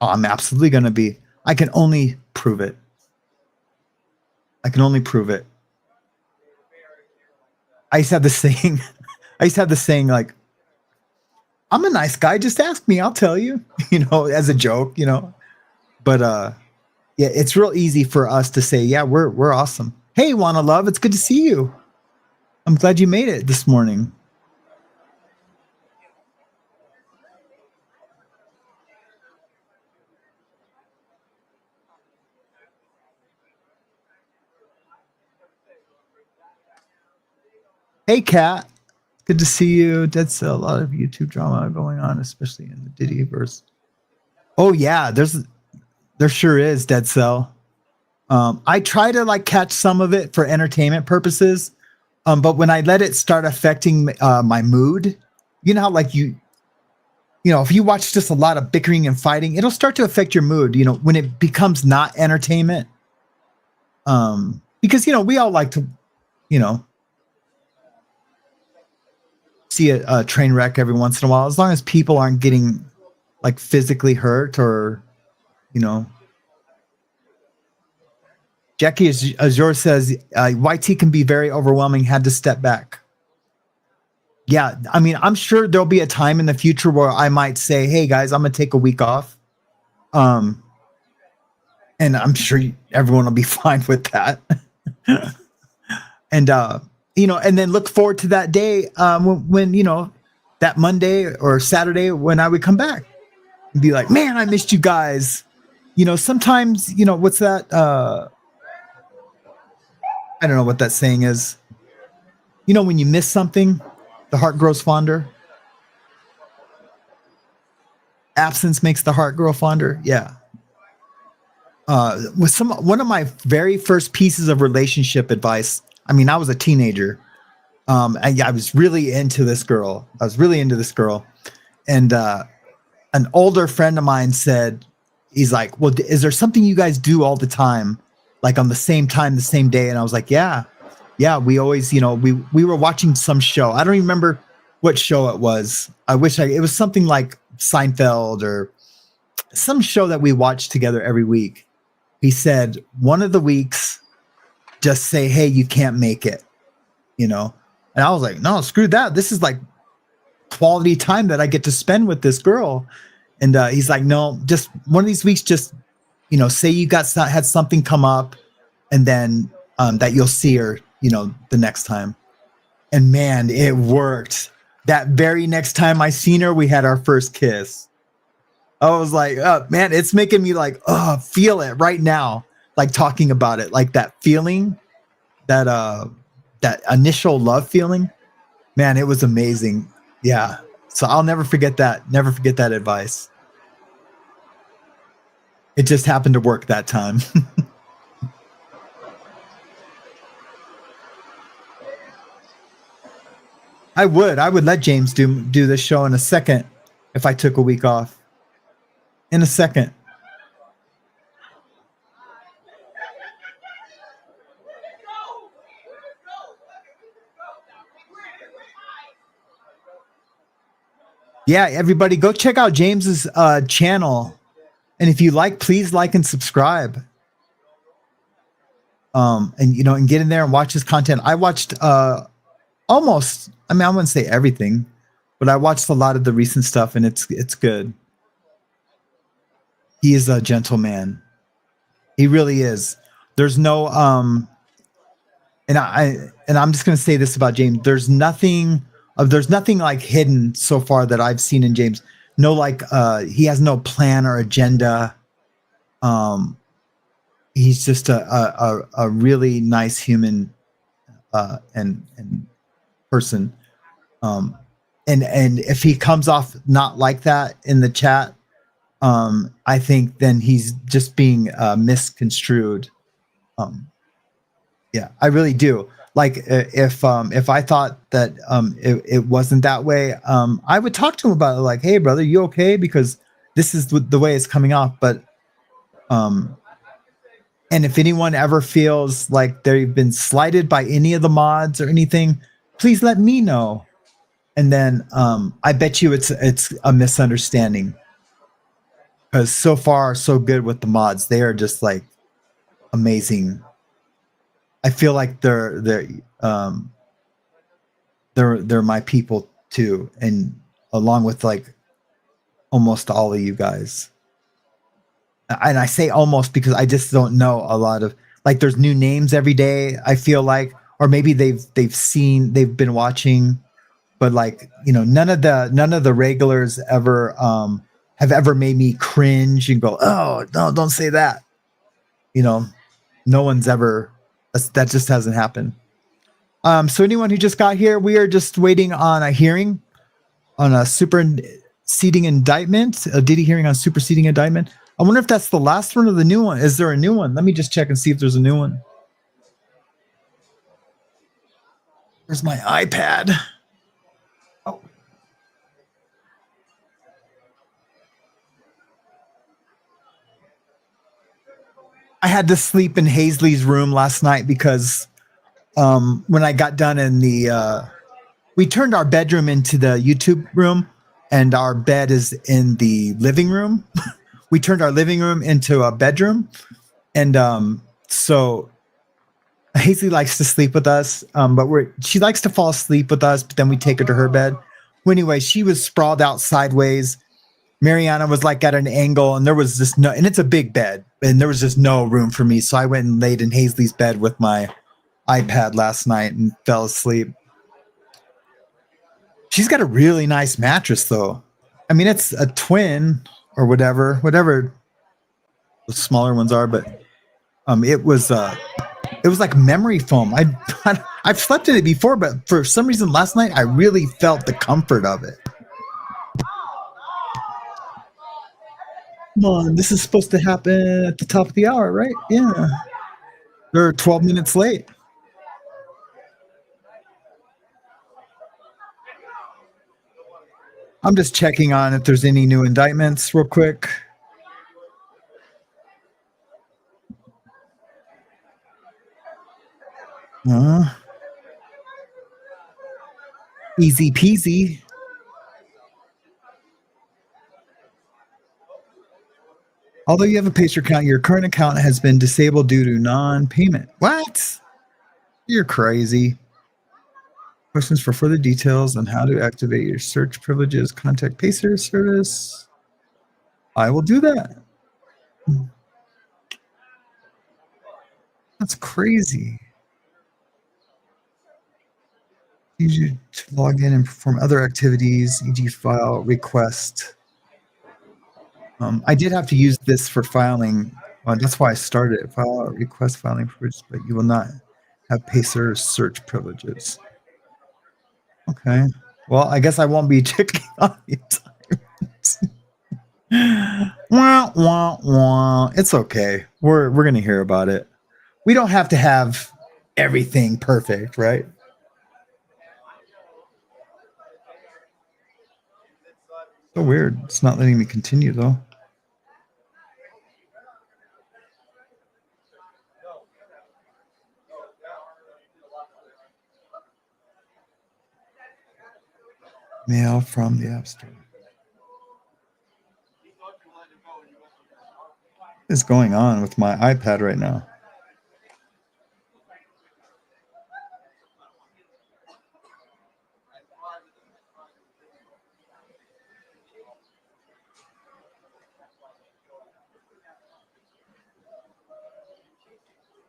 I'm absolutely going to be. I can only prove it. I can only prove it. I used to have this saying like, I'm a nice guy, just ask me, I'll tell you, as a joke, but yeah, it's real easy for us to say, yeah, we're awesome. Hey, Wanna Love, it's good to see you. I'm glad you made it this morning. Hey, Kat. Good to see you. Dead Cell, a lot of YouTube drama going on, especially in the Diddy verse. Oh yeah, there sure is, Dead Cell. I try to like catch some of it for entertainment purposes, but when I let it start affecting my mood, how like if you watch just a lot of bickering and fighting, it'll start to affect your mood. When it becomes not entertainment, because we all like to, see a train wreck every once in a while, as long as people aren't getting like physically hurt or, Jackie Azure says, YT can be very overwhelming, had to step back. Yeah, I mean, I'm sure there'll be a time in the future where I might say, hey guys, I'm gonna take a week off. And I'm sure everyone will be fine with that. And and then look forward to that day when that Monday or Saturday when I would come back and be like, man, I missed you guys. Sometimes, what's that? I don't know what that saying is. When you miss something, the heart grows fonder. Absence makes the heart grow fonder. Yeah. With one of my very first pieces of relationship advice. I mean, I was a teenager. I was really into this girl. And an older friend of mine said, he's like, well, is there something you guys do all the time? Like on the same time, the same day? And I was like, yeah, we always, we were watching some show. I don't even remember what show it was. It was something like Seinfeld or some show that we watched together every week. He said, one of the weeks, just say, hey, you can't make it, And I was like, no, screw that. This is like quality time that I get to spend with this girl. And he's like, no, just one of these weeks, just, say you had something come up and then that you'll see her, the next time. And man, it worked. That very next time I seen her, we had our first kiss. I was like, oh, man, it's making me like, feel it right now. Like talking about it, like that feeling, that initial love feeling, man, it was amazing. Yeah. So I'll never forget that. Never forget that advice. It just happened to work that time. I would let James do this show in a second if I took a week off. In a second. Yeah, everybody go check out James's channel. And if you like, please like and subscribe. And get in there and watch his content. I watched almost, I wouldn't say everything, but I watched a lot of the recent stuff and it's good. He is a gentleman. He really is. There's no and I'm just going to say this about James. There's nothing like hidden so far that I've seen in James. No, like he has no plan or agenda. He's just a really nice human and person. And if he comes off not like that in the chat, I think then he's just being misconstrued. Yeah, I really do. Like if I thought that it wasn't that way, I would talk to him about it. Like, hey, brother, you okay? Because this is the way it's coming off. But and if anyone ever feels like they've been slighted by any of the mods or anything, please let me know. And then I bet you it's a misunderstanding. Because so far, so good with the mods. They are just like amazing. I feel like they're my people too, and along with like almost all of you guys. And I say almost because I just don't know a lot of, like, there's new names every day, I feel like, or maybe they've been watching, but like, none of the regulars ever have ever made me cringe and go, oh no, don't say that. No one's ever. That just hasn't happened. So anyone who just got here, we are just waiting on a hearing on a superseding indictment, a Diddy hearing on superseding indictment. I wonder if that's the last one or the new one. Is there a new one? Let me just check and see if there's a new one. Where's my iPad? Oh. I had to sleep in Hazley's room last night because when I got done in we turned our bedroom into the YouTube room and our bed is in the living room. We turned our living room into a bedroom. And so Hazley likes to sleep with us, but she likes to fall asleep with us, but then we take her to her bed. Well, anyway, she was sprawled out sideways. Mariana was like at an angle, and there was just and it's a big bed, and there was just no room for me. So I went and laid in Hazley's bed with my iPad last night and fell asleep. She's got a really nice mattress, though. I mean, it's a twin or whatever the smaller ones are, but it was like memory foam. I've slept in it before, but for some reason last night I really felt the comfort of it. Come on, this is supposed to happen at the top of the hour, right? Yeah. They're 12 minutes late. I'm just checking on if there's any new indictments real quick. Easy peasy. Although you have a Pacer account, your current account has been disabled due to non-payment. What? You're crazy. Questions for further details on how to activate your search privileges, contact Pacer service. I will do that. That's crazy. Use you to log in and perform other activities, e.g. file, request. I did have to use this for filing. That's why I started. File, request filing privileges, but you will not have Pacer search privileges. Okay. Well, I guess I won't be checking on the time. Wah, wah, wah. It's okay. We're gonna hear about it. We don't have to have everything perfect, right? So weird. It's not letting me continue though. Mail from the App Store. What is going on with my iPad right now?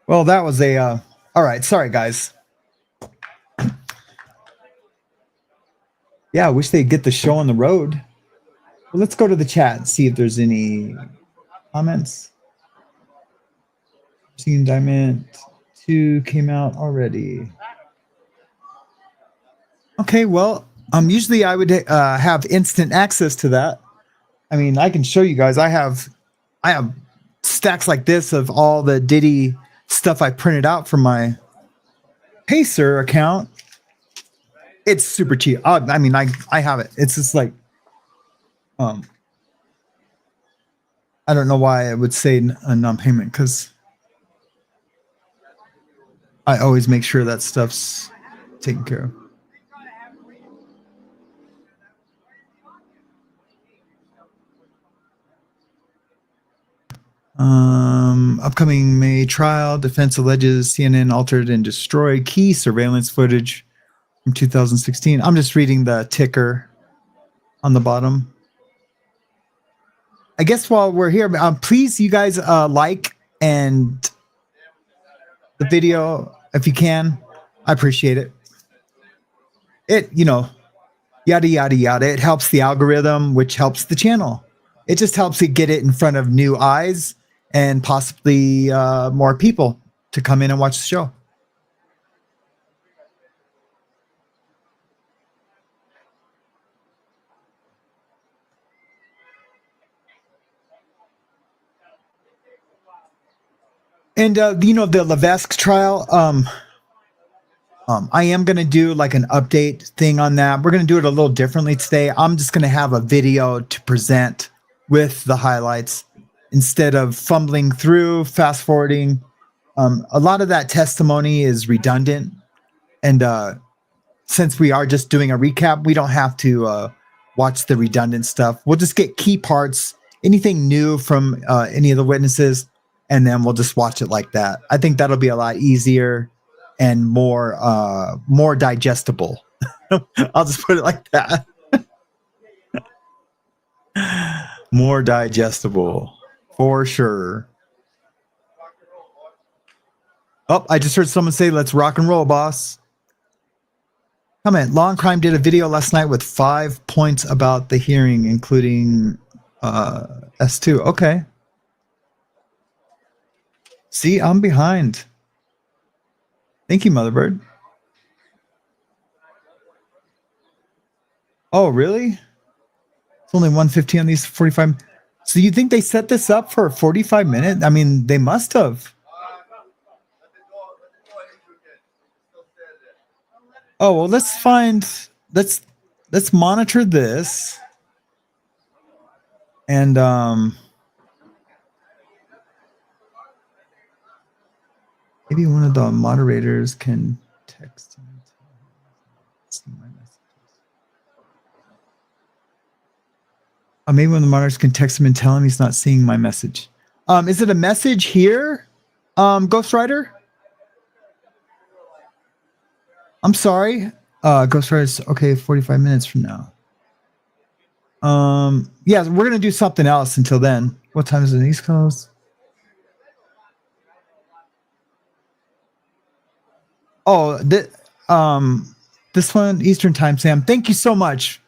Well, that was a all right. Sorry, guys. Yeah, I wish they'd get the show on the road. Well, let's go to the chat and see if there's any comments. See, Indictment 2 came out already. Okay, well, usually I would have instant access to that. I mean, I can show you guys. I have stacks like this of all the Diddy stuff I printed out from my Pacer account. It's super cheap. I mean, I have it. It's just like, I don't know why I would say a non-payment, because I always make sure that stuff's taken care of. Upcoming May trial. Defense alleges CNN altered and destroyed key surveillance footage from 2016. I'm just reading the ticker on the bottom. I guess while we're here, please, you guys, like and the video if you can. I appreciate it. It, yada, yada, yada. It helps the algorithm, which helps the channel. It just helps it get it in front of new eyes and possibly more people to come in and watch the show. And the Levesque trial, I am going to do like an update thing on that. We're going to do it a little differently today. I'm just going to have a video to present with the highlights instead of fumbling through, fast forwarding. A lot of that testimony is redundant. And since we are just doing a recap, we don't have to watch the redundant stuff. We'll just get key parts, anything new from any of the witnesses, and then we'll just watch it like that. I think that'll be a lot easier and more digestible. I'll just put it like that. More digestible, for sure. Oh, I just heard someone say, let's rock and roll, boss. Comment. Law and Crime did a video last night with 5 points about the hearing, including S2. Okay. See, I'm behind. Thank you, Motherbird. Oh, really? It's only 1:15 on these 45. So you think they set this up for 45 minutes? I mean, they must have. Oh, well, let's monitor this. And maybe one of the moderators can text me. See my messages. Maybe one of the moderators can text him and tell him he's not seeing my message. Is it a message here, Ghost Rider? I'm sorry. Ghost Rider's okay, 45 minutes from now. Yeah, we're gonna do something else until then. What time is it in the East Coast? Oh, this one Eastern time, Sam. Thank you so much.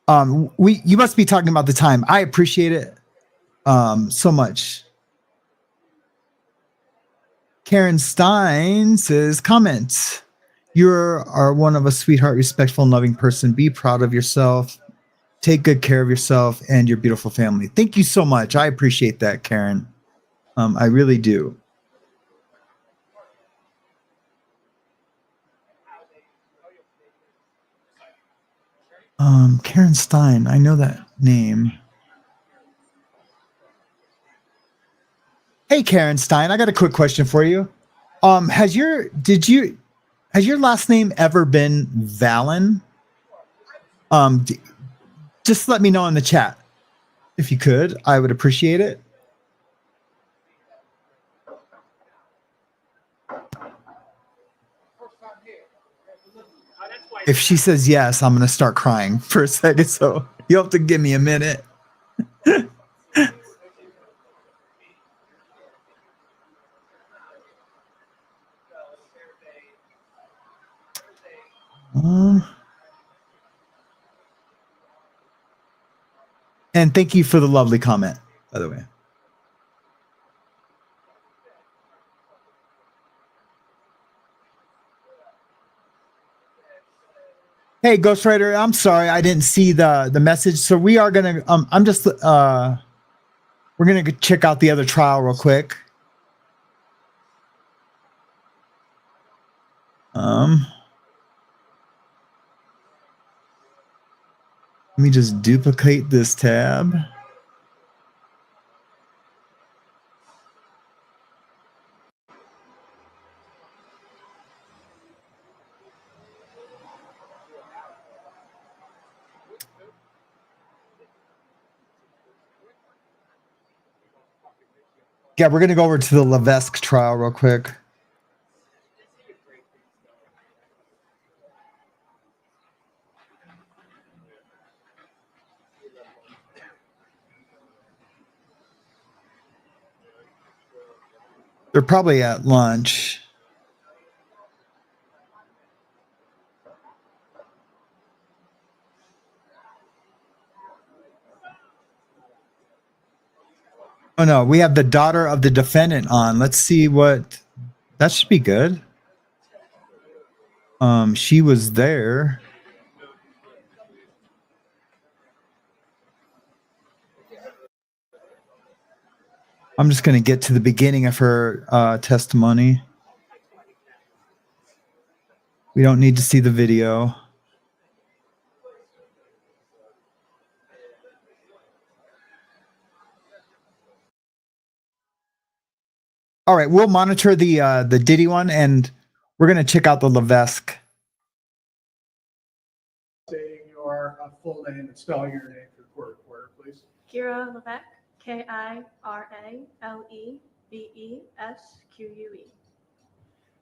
You must be talking about the time. I appreciate it so much. Karen Stein says, comment. You are one of a sweetheart, respectful, and loving person. Be proud of yourself. Take good care of yourself and your beautiful family. Thank you so much. I appreciate that, Karen. I really do. Karen Stein. I know that name. Hey, Karen Stein. I got a quick question for you. Has your last name ever been Valen? Just let me know in the chat if you could. I would appreciate it. If she says yes, I'm going to start crying for a second. So you'll have to give me a minute. And thank you for the lovely comment, by the way. Hey, Ghost Rider, I'm sorry I didn't see the message. So we are gonna we're gonna check out the other trial real quick. Let me just duplicate this tab. Yeah, we're going to go over to the Levesque trial real quick. They're probably at lunch. Oh no, we have the daughter of the defendant on. Let's see what that should be good. She was there. I'm just going to get to the beginning of her testimony. We don't need to see the video. All right, we'll monitor the Diddy one, and we're going to check out the Levesque. Saying your full name and spelling your name for the court reporter, please. Kira Levesque, Kiralevesque.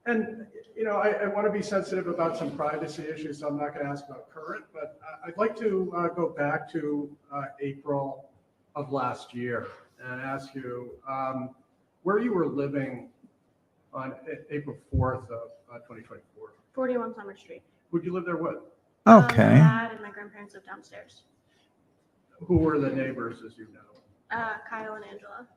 And, you know, I want to be sensitive about some privacy issues, so I'm not going to ask about current, but I'd like to go back to April of last year and ask you where you were living on April 4th of 2024? 41 Summer Street. Who'd you live there with? My Okay. dad and my grandparents live downstairs. Who were the neighbors, as you know? Kyle and Angela.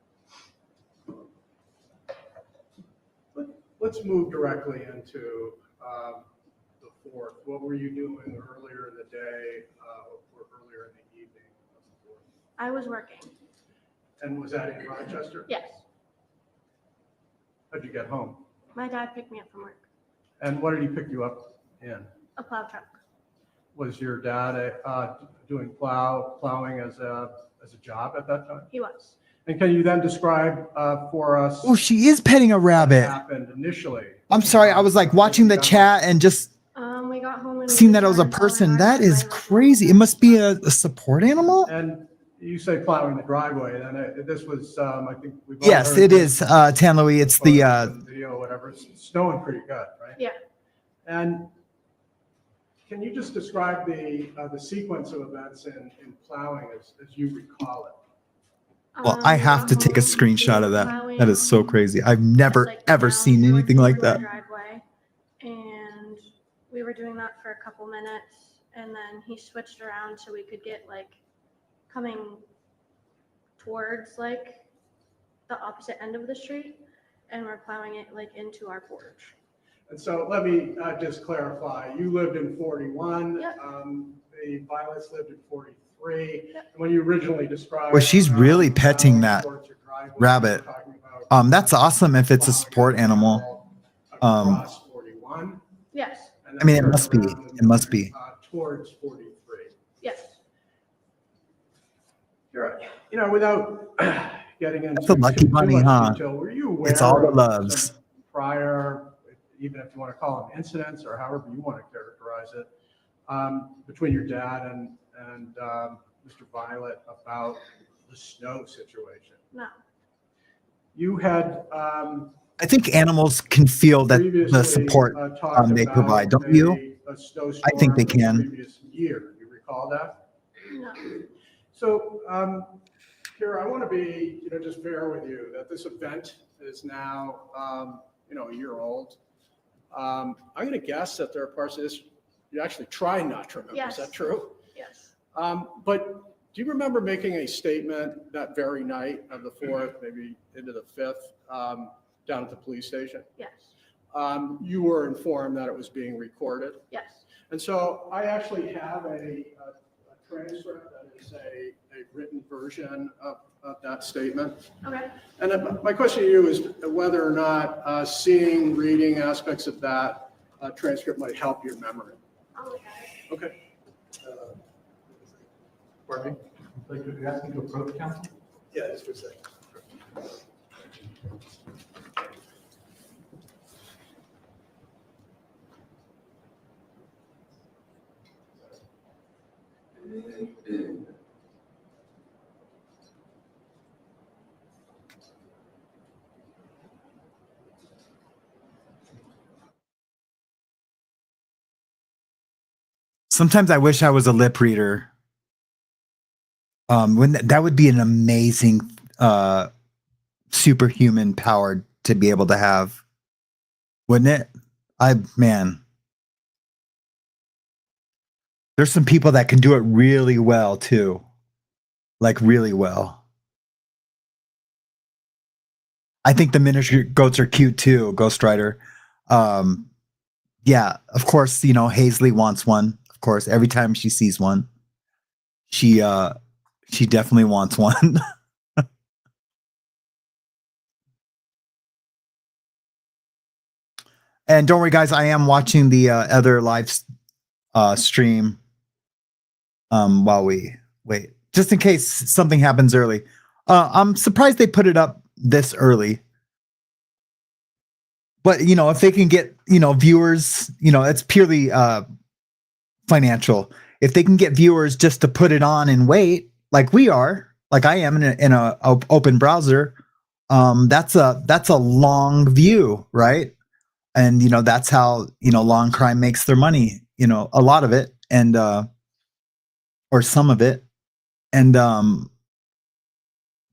Let's move directly into the 4th. What were you doing earlier in the day or earlier in the evening of the 4th? I was working. And was that in Rochester? Yes. How'd you get home? My dad picked me up from work. And what did he pick you up in? A plow truck. Was your dad doing plowing as a job at that time? He was. And can you then describe for us Oh, she is petting a what rabbit. happened initially? I'm sorry. I was like watching the chat and just We got home and seen that it was a person. That is crazy. It must be a support animal. And you say plowing the driveway, then this was, I think we've all Yes, heard it this is, Tan Louis. It's the video, whatever. It's snowing pretty good, right? Yeah. And can you just describe the sequence of events in plowing as you recall it? well, I have to take a screenshot of that. That is so crazy. I've never ever seen anything like that. Driveway, and we were doing that for a couple minutes, and then he switched around so we could get like coming towards like the opposite end of the street, and we're plowing it like into our porch. And so let me just clarify. You lived in 41. Yep. The Violets lived in 43. Yep. When you originally described, Well, she's really petting that towards your driveway, rabbit. you're talking about That's awesome if it's a support animal. across 41. Yes. And I mean, then it must be. turn around It must be. Towards 43. Yes. You're, without getting into the lucky too bunny, much huh? detail, were you aware It's all the of loves. some prior, even if you want to call them incidents or however you want to characterize it, between your dad and Mr. Violet about the snow situation? No. You had I think animals can feel that the previously, support talked they about provide, don't you? a snowstorm I think they the can. Previous year, you recall that? No. So, Kira, I want to be, just fair with you that this event is now, a year old. I'm going to guess that there are parts of this you actually try not to remember. Yes. Is that true? Yes. But do you remember making a statement that very night of the 4th, maybe into the 5th, down at the police station? Yes. You were informed that it was being recorded. Yes. And so I actually have a transcript that is a written version of that statement. Okay. And then my question to you is whether or not seeing, reading aspects of that transcript might help your memory. I'll look at it. Okay. Pardon me? Like, you're asking to approach council? Yeah, just for a second. Sometimes I wish I was a lip reader. When that would be an amazing superhuman power to be able to have, wouldn't it? Man, there's some people that can do it really well too, like really well. I think the miniature goats are cute too, Ghost Rider. Yeah, of course, Hazley wants one. Of course, every time she sees one, she definitely wants one. And don't worry, guys, I am watching the other live stream while we wait, just in case something happens early. I'm surprised they put it up this early. But, if they can get, viewers, it's purely financial. If they can get viewers just to put it on and wait, like we are, like I am in a open browser, that's a long view, right? And, that's how, long crime makes their money, a lot of it, and, or some of it. And,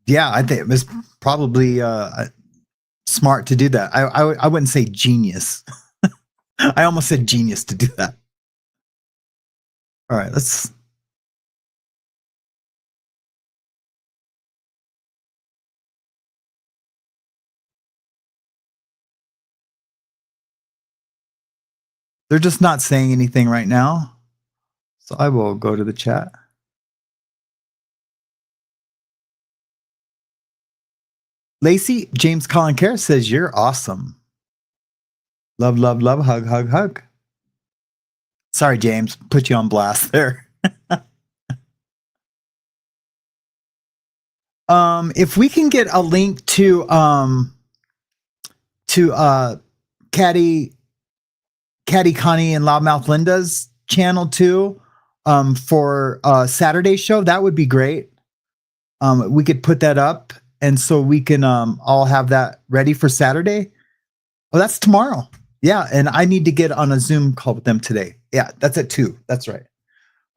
yeah, I think it was probably, smart to do that. I wouldn't say genius. I almost said genius to do that. All right, let's. They're just not saying anything right now. So I will go to the chat. Lacey, James Colin Kerr says, you're awesome. Love, love, love, hug, hug, hug. Sorry, James, put you on blast there. If we can get a link to Caddy Connie and Loudmouth Linda's channel too, for Saturday show, that would be great. We could put that up, and so we can all have that ready for Saturday. Oh, that's tomorrow. Yeah, and I need to get on a Zoom call with them today. Yeah, that's at 2. That's right.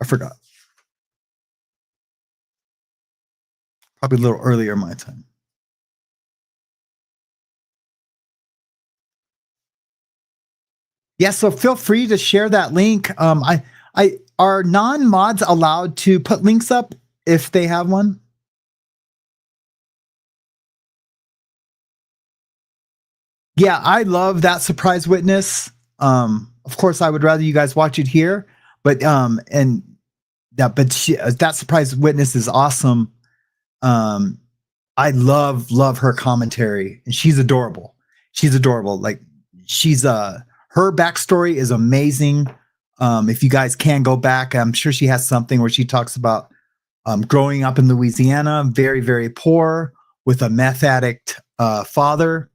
I forgot. Probably a little earlier my time. Yeah, so feel free to share that link. Are non-mods allowed to put links up if they have one? Yeah, I love that surprise witness. Of course, I would rather you guys watch it here, but that surprise witness is awesome. I love her commentary, and she's adorable. She's adorable. Like her backstory is amazing. If you guys can go back, I'm sure she has something where she talks about growing up in Louisiana, very, very poor, with a meth addict father.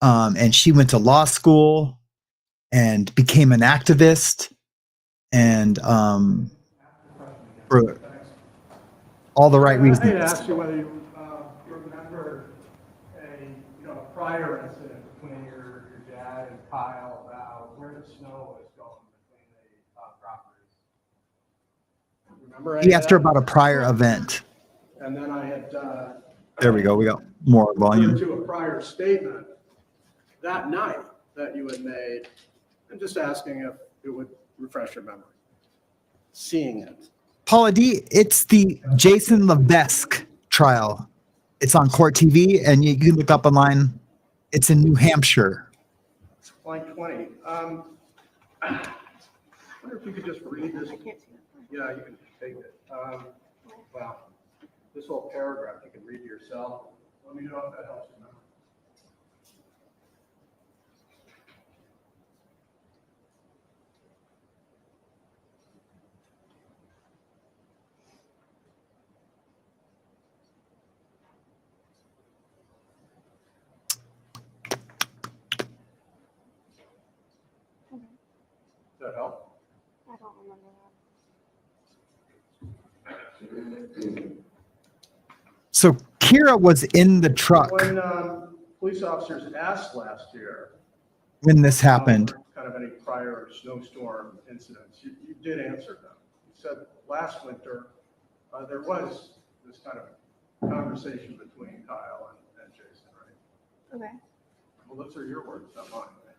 And she went to law school and became an activist, and for all the right reasons. I had asked you whether you remember a prior incident between your dad and Kyle about where the snow was going between the properties. Remember? He asked her about a prior event. And then I had. There we go. We got more volume. To a prior statement that night that you had made. I'm just asking if it would refresh your memory. Seeing it. Paula D, it's the Jason Levesque trial. It's on Court TV, and you can look up online. It's in New Hampshire. It's blank 20. I wonder if you could just read this. I can't see it. Yeah, you can take it. Wow. This whole paragraph you can read yourself. Let me know if that helps you. Does that help? I don't remember that. So Kira was in the truck When police officers asked last year when this happened. kind of any prior snowstorm incidents, you did answer them. You said last winter there was this kind of conversation between Kyle and Jason, right? Okay. Well, those are your words, not mine, right?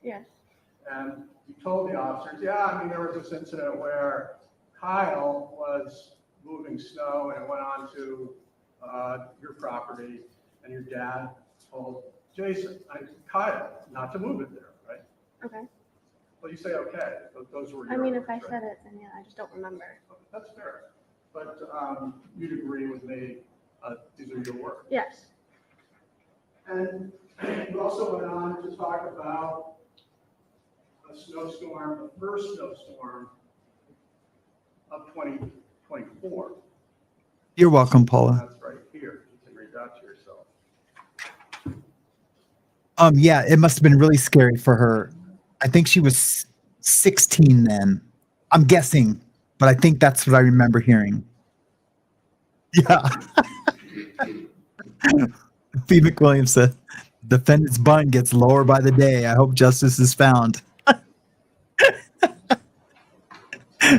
Yes. And you told the officers, yeah, I mean, there was this incident where Kyle was moving snow and it went on to your property, and your dad told Kyle not to move it there, right? Okay. Well, you say, okay, those were your I mean, words, if I right? said it, then yeah, I just don't remember. That's fair. But you'd agree with me, these are your words. Yes. And you also went on to talk about a snowstorm, the first snowstorm of 2024. You're welcome, Paula. That's right here. You can read that to yourself. Yeah, it must have been really scary for her. I think she was 16 then. I'm guessing, but I think that's what I remember hearing. Yeah. P. McWilliams said, defendant's bun gets lower by the day. I hope justice is found.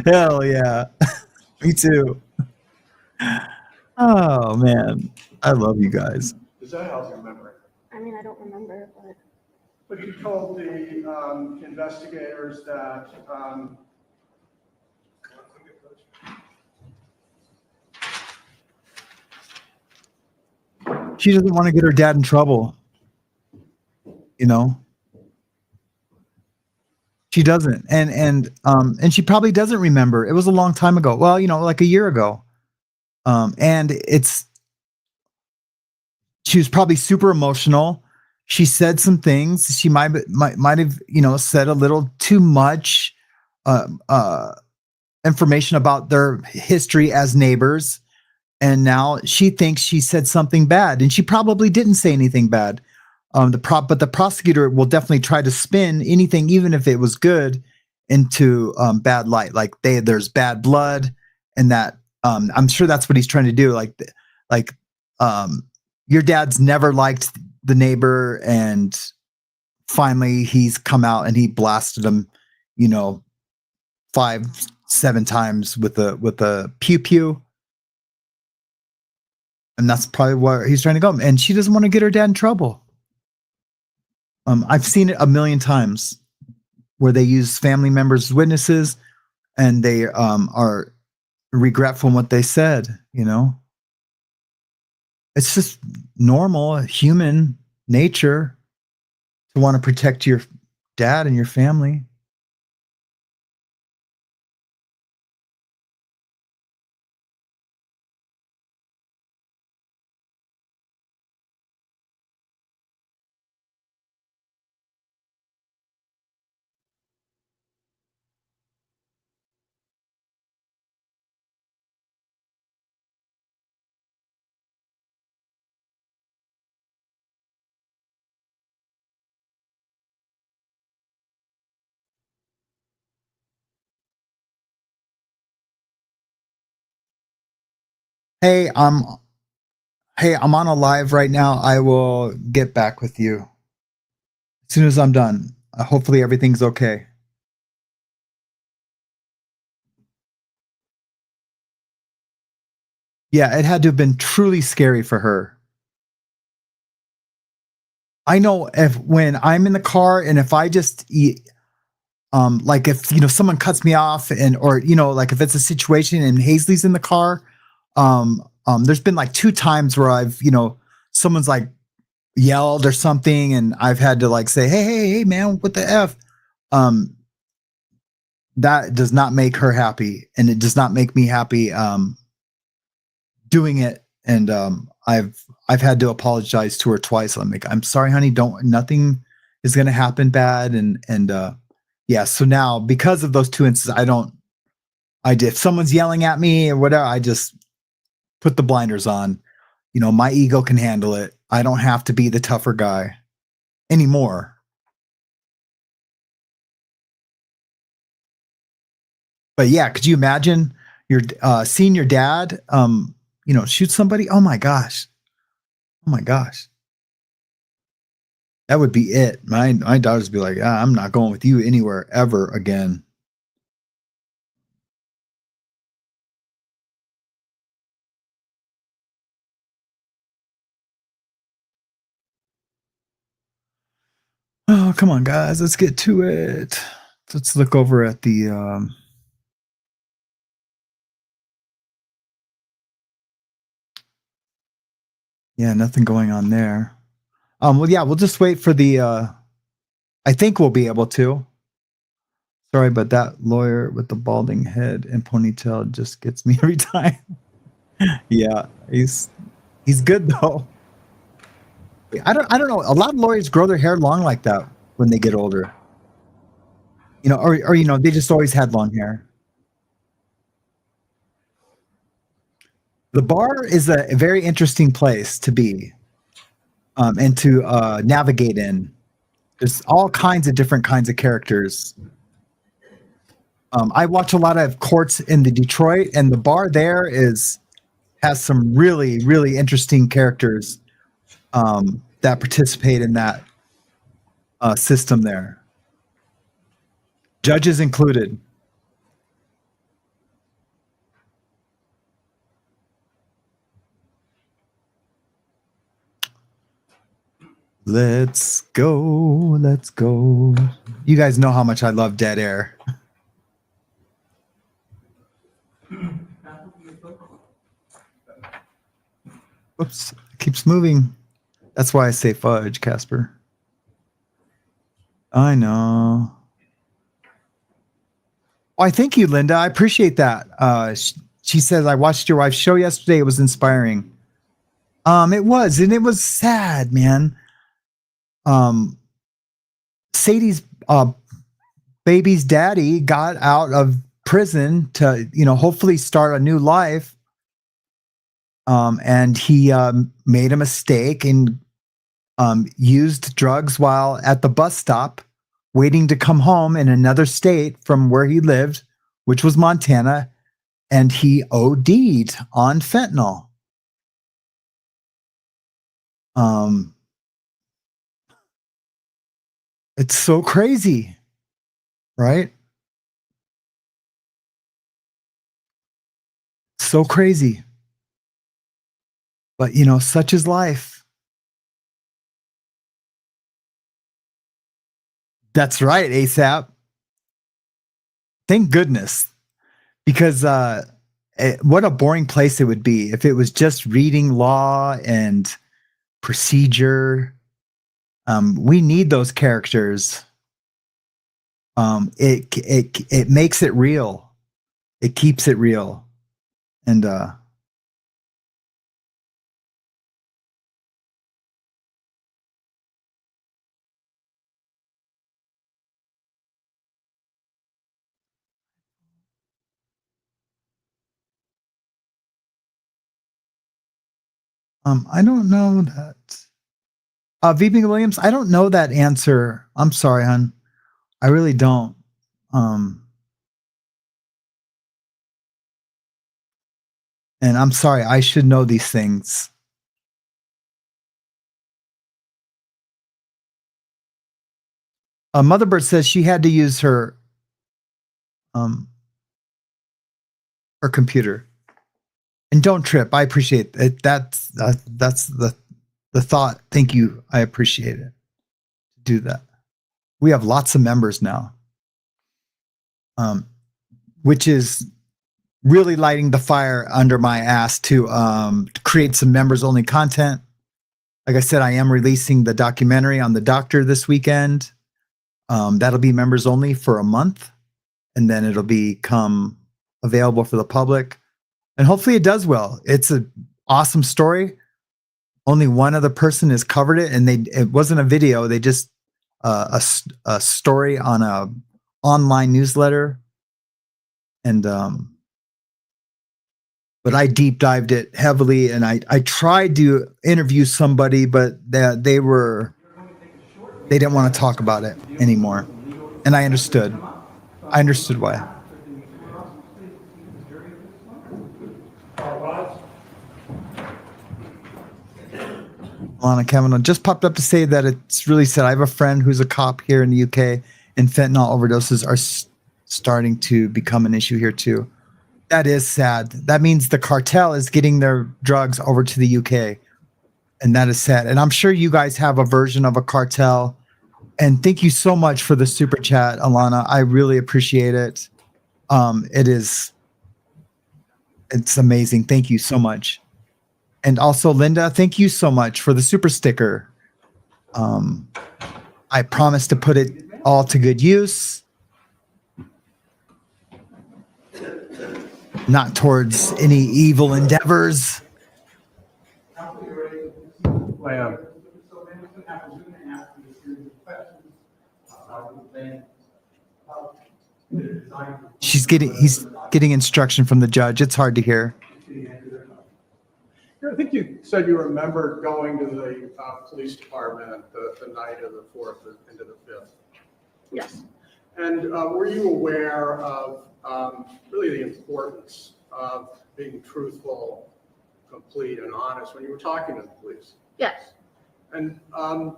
Hell yeah. Me too. Oh man, I love you guys. Does that help your memory? I mean, I don't remember, but. But you told the investigators that, She doesn't want to get her dad in trouble. You know, she doesn't, and she probably doesn't remember. It was a long time ago. Well, you know, like a year ago. And she was probably super emotional. She said some things. She might have, you know, said a little too much information about their history as neighbors. And now she thinks she said something bad, and she probably didn't say anything bad. But the prosecutor will definitely try to spin anything, even if it was good, into bad light. Like there's bad blood, and that I'm sure that's what he's trying to do. Like your dad's never liked the neighbor, and finally he's come out and he blasted him, you know, 5-7 times with a pew pew. And that's probably where he's trying to go. And she doesn't want to get her dad in trouble. I've seen it a million times where they use family members as witnesses, and they are regretful in what they said. You know, it's just normal human nature to want to protect your dad and your family. Hey, I'm on a live right now. I will get back with you as soon as I'm done. Hopefully everything's okay. Yeah, it had to have been truly scary for her. I know when I'm in the car and if I just like if you know someone cuts me off or you know like if it's a situation and Hazley's in the car, there's been like 2 times where I've you know someone's like yelled or something and I've had to like say hey man, what the F. That does not make her happy, and it does not make me happy doing it. And I've had to apologize to her twice. I'm sorry, honey. Nothing is going to happen bad. And yeah. So now because of those 2 instances, if someone's yelling at me or whatever, I just put the blinders on. You know, my ego can handle it. I don't have to be the tougher guy anymore. But yeah, could you imagine your seeing your dad, you know, shoot somebody? Oh my gosh. Oh my gosh. That would be it. My daughters would be like, I'm not going with you anywhere ever again. Oh, come on, guys. Let's get to it. Let's look over at the yeah, nothing going on there. Well, yeah, we'll just wait for the I think we'll be able to. Sorry, but that lawyer with the balding head and ponytail just gets me every time. Yeah, he's good though. I don't know. A lot of lawyers grow their hair long like that when they get older. You know, or you know, they just always had long hair. The bar is a very interesting place to be and to navigate in. There's all kinds of different kinds of characters. I watch a lot of courts in the Detroit, and the bar there has some really, really interesting characters that participate in that system there. Judges included. Let's go. Let's go. You guys know how much I love dead air. Whoops. It keeps moving. That's why I say fudge, Casper. I know. Oh, I thank you, Linda. I appreciate that. She says, I watched your wife's show yesterday. It was inspiring. It was, and it was sad, man. Sadie's baby's daddy got out of prison to, hopefully start a new life. And he made a mistake and used drugs while at the bus stop, waiting to come home in another state from where he lived, which was Montana, and he OD'd on fentanyl. It's so crazy, right? So crazy. But, such is life. That's right, ASAP. Thank goodness. Because what a boring place it would be if it was just reading law and procedure. We need those characters. It makes it real. It keeps it real. And I don't know that. VB Williams, I don't know that answer. I'm sorry, hon. I really don't. And I'm sorry, I should know these things. Motherbird says she had to use her computer. And don't trip. I appreciate it. That's the thought. Thank you. I appreciate it. Do that. We have lots of members now, which is really lighting the fire under my ass to create some members only content. Like I said, I am releasing the documentary on the doctor this weekend. That'll be members only for a month, and then it'll become available for the public. And hopefully it does well. It's an awesome story. Only one other person has covered it, and it wasn't a video. They just a story on a online newsletter. And but I deep dived it heavily, and I tried to interview somebody, but they didn't want to talk about it anymore. And I understood. I understood why. Alana Kavanaugh just popped up to say that it's really sad. I have a friend who's a cop here in the UK, and fentanyl overdoses are starting to become an issue here too. That is sad. That means the cartel is getting their drugs over to the UK, and that is sad. And I'm sure you guys have a version of a cartel. And thank you so much for the super chat, Alana. I really appreciate it. It's amazing. Thank you so much. And also, Linda, thank you so much for the super sticker. I promise to put it all to good use. Not towards any evil endeavors. I am. He's getting instruction from the judge. It's hard to hear. I think you said you remember going to the police department the night of the 4th into the 5th. Yes. And were you aware of really the importance of being truthful, complete, and honest when you were talking to the police? Yes. And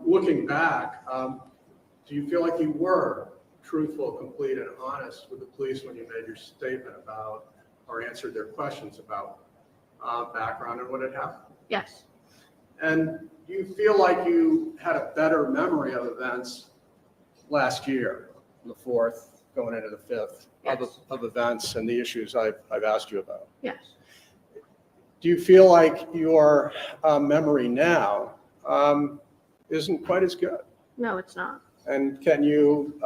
looking back, do you feel like you were truthful, complete, and honest with the police when you made your statement about or answered their questions about background and what had happened? Yes. And do you feel like you had a better memory of events last year, the 4th, going into the 5th, of events and the issues I've asked you about? Yes. Do you feel like your memory now isn't quite as good? No, it's not. And can you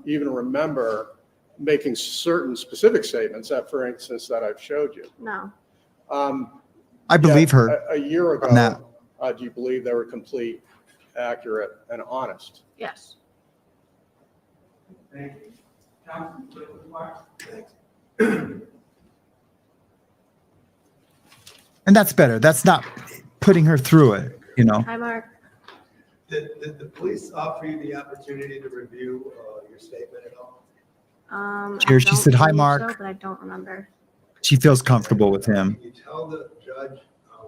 even remember making certain specific statements that, for instance, that I've showed you? No. I believe her. A year ago, on that. do you believe they were complete, accurate, and honest? Yes. Thank you. Council, clerk with the clerk. Thanks. And that's better. That's not putting her through it, you know. Hi, Mark. Did the police offer you the opportunity to review your statement at all? Here, she I don't said, "Hi, believe Mark." so, but I don't remember. She feels comfortable with him. Can you tell the judge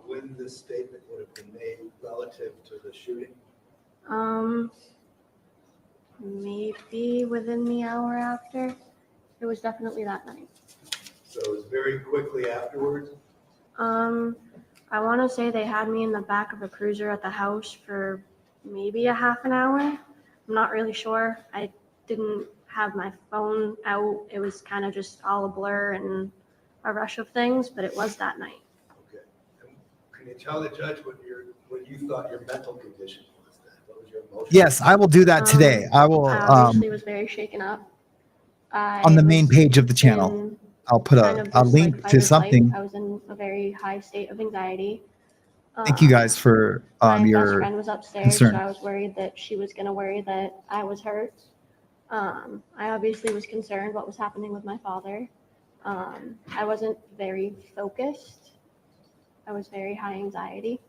when this statement would have been made relative to the shooting? Maybe within the hour after. It was definitely that night. So it was very quickly afterwards? I want to say they had me in the back of a cruiser at the house for maybe a half an hour. I'm not really sure. I didn't have my phone out. It was kind of just all a blur and a rush of things, but it was that night. Okay. And can you tell the judge what you thought your mental condition was then? What was your emotion? Yes, I will do that today. I will I obviously was very shaken up. on the main page of the channel. I'll put a link to something. I was in a very high state of anxiety. Thank you guys for My best your friend was upstairs, concern. so I was worried that she was going to worry that I was hurt. I obviously was concerned what was happening with my father. I wasn't very focused. I was very high anxiety.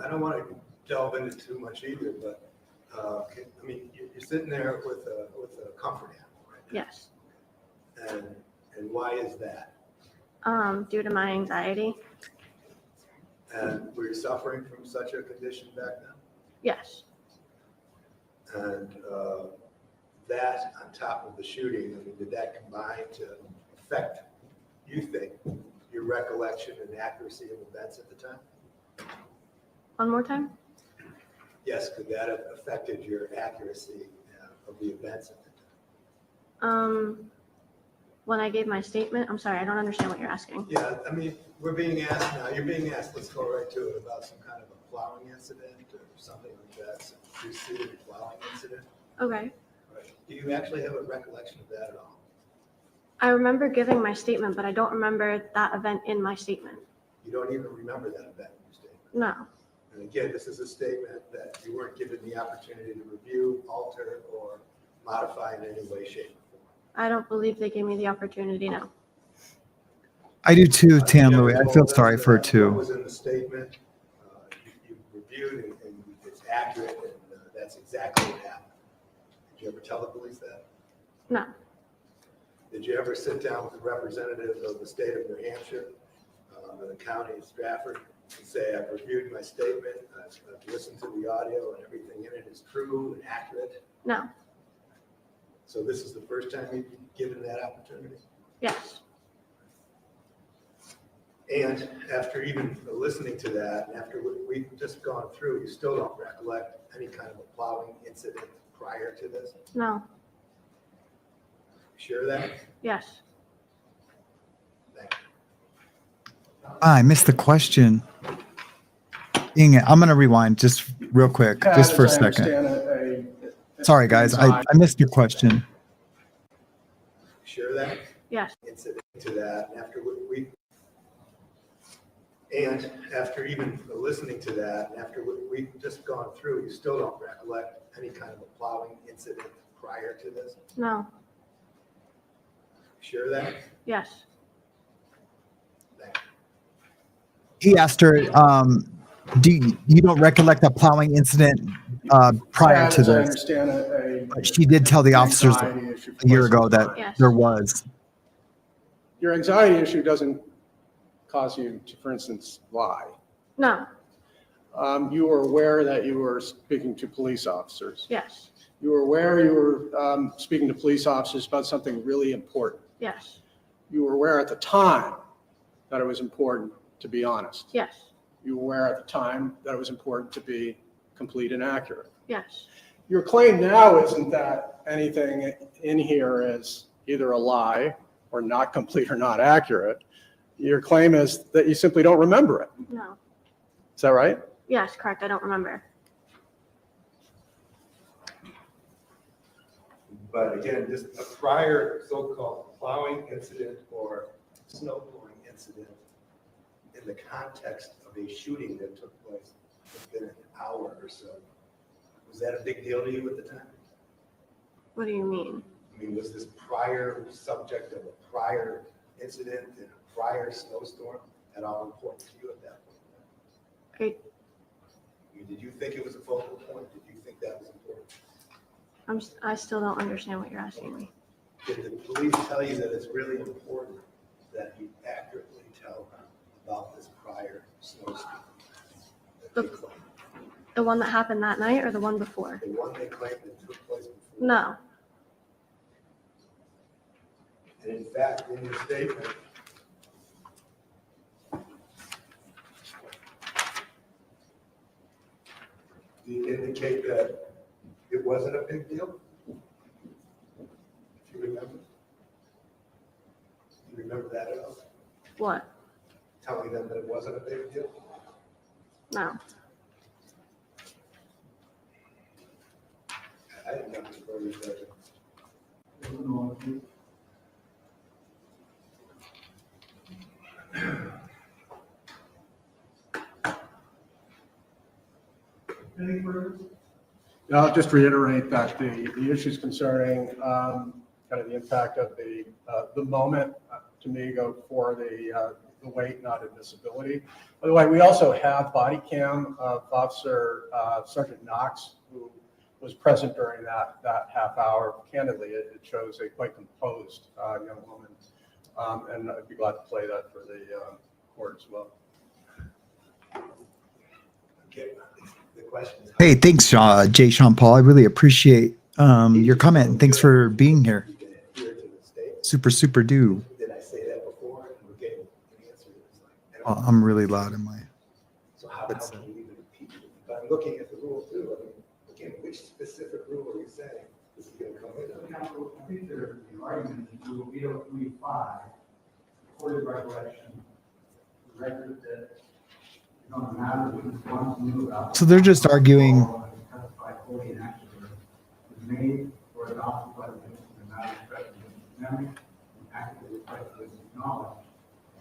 I don't want to delve into too much either, but I mean, you're sitting there with a comfort animal, right? Yes. And why is that? Due to my anxiety. And were you suffering from such a condition back then? Yes. And that on top of the shooting, I mean, did that combine to affect, you think, your recollection and accuracy of events at the time? One more time? Yes, could that have affected your accuracy of the events at the Um, when I gave my statement, I'm sorry, I don't understand what you're asking. Yeah, I mean, we're being asked now, you're being asked, let's go right to it, about some kind of a plowing incident or something like that, some preceding plowing incident. Okay. Right. Do you actually have a recollection of that at all? I remember giving my statement, but I don't remember that event in my statement. You don't even remember that event in your statement? No. And again, this is a statement that you weren't given the opportunity to review, alter, or modify in any way, shape, or form. I don't believe they gave me the opportunity, no. I do too, Tam Louie. I feel Told sorry us for her that too. What was in the statement, you reviewed and it's accurate, and that's exactly what happened. Did you ever tell the police that? No. Did you ever sit down with the representative of the state of New Hampshire, the county of Stratford, and say, I've reviewed my statement, I've listened to the audio, and everything in it is true and accurate? No. So this is the first time you've been given that opportunity? Yes. And after even listening to that, and after we've just gone through, you still don't recollect any kind of a plowing incident prior to this? No. Sure of that? Yes. Thank you. I missed the question. Dang it. I'm going to rewind just real quick, just for a second. Sorry, guys. I missed your question. Sure of that? Yes. Incident to that, and after even listening to that, and after we've just gone through, you still don't recollect any kind of a plowing incident prior to this? No. Sure of that? Yes. Thank you. He asked her, you don't recollect a plowing incident prior to I this? understand But she did tell the officers anxiety issue a year ago that Yes. there was. Your anxiety issue doesn't cause you to, for instance, lie. No. You were aware that you were speaking to police officers. Yes. You were aware you were speaking to police officers about something really important. Yes. You were aware at the time that it was important, to be honest. Yes. you were aware at the time that it was important to be complete and accurate. Yes. Your claim now isn't that anything in here is either a lie or not complete or not accurate. Your claim is that you simply don't remember it. No. Is that right? Yes, correct. I don't remember. But again, just a prior so-called plowing incident or snow blowing incident in the context of a shooting that took place within an hour or so. Was that a big deal to you at the time? What do you mean? I mean, was this prior subject of a prior incident in a prior snowstorm at all important to you at that point? I mean, did you think it was a focal point? Did you think that was important? I still don't understand what you're asking me. Did the police tell you that it's really important that you accurately tell about this prior snowstorm? The one that happened that night or the one before? The one they claimed that took place before? No. And in fact, in your statement, you indicate that it wasn't a big deal? If you remember? Do you remember that at all? What? Telling them that it wasn't a big deal? No. I didn't know before you said it. Any further? I'll just reiterate that the issues concerning kind of the impact of the moment to me go for the weight, not admissibility. By the way, we also have body cam of Officer Sergeant Knox, who was present during that half hour. Candidly, it shows a quite composed young woman, and I'd be glad to play that for the court as well. Okay. The question is, Hey, thanks, Jay Sean Paul. I really appreciate your comment. And thanks for being here. you can adhere to the state. Super do. Did I say that before? And we're getting an answer that's like, Oh, I'm really loud in my. so how can you even repeat it? But I'm looking at the rule too. I mean, again, which specific rule are you saying this is going to come in? Counsel, I think there's the argument that Rule 803.5, recorded recollection, the record that is on the matter that was once knew about. So they're just arguing. Testified fully and accurately, was made or adopted by the witness in the matter expressed in memory, and accurately expressed in knowledge.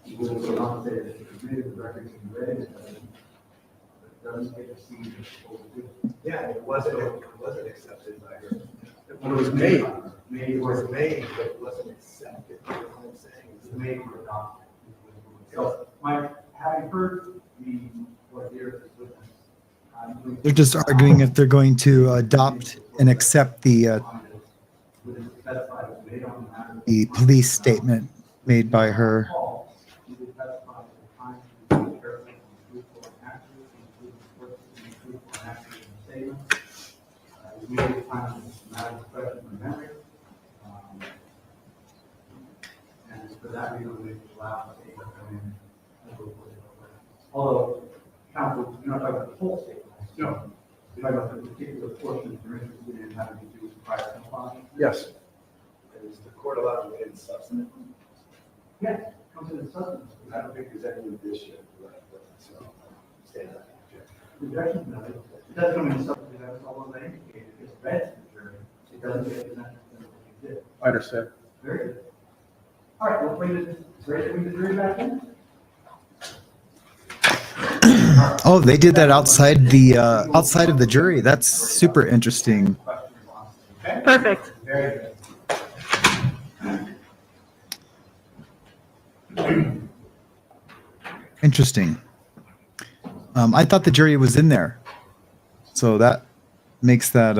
He will go on to say that it was made, the record can be read, it doesn't get to see the full picture. Yeah, it wasn't accepted by her. When it was made. It was made, but it wasn't accepted. You know what I'm saying? It's made or adopted. So, Mike, having heard what here is witness, They're just arguing if they're going to adopt and accept the police statement made by her. And for that reason, we allow the state to come in. Although, counsel, you're not talking about the whole statement. No. You're talking about the particular portion you're interested in having to do with prior compliance. Yes. Is the court allowed to get in substance? Yes, comes in the substance. I don't think there's any addition. So, stand up. Rejection of it. It does come in the substance, that's all they indicated. It's read to the jury. It doesn't get presented to what you did. I understand. Very good. All right, we'll bring the jury back in. Oh, they did that outside of the jury. That's super interesting. Perfect. Very good. Interesting. I thought the jury was in there, so that makes that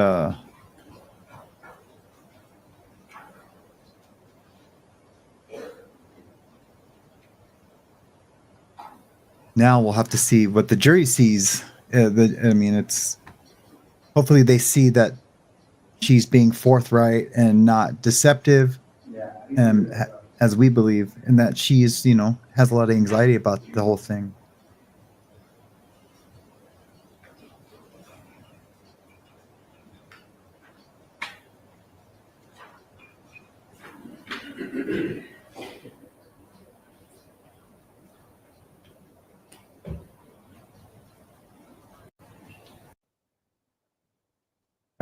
now we'll have to see what the jury sees. I mean, it's hopefully they see that she's being forthright and not deceptive, as we believe, and that she's, has a lot of anxiety about the whole thing. I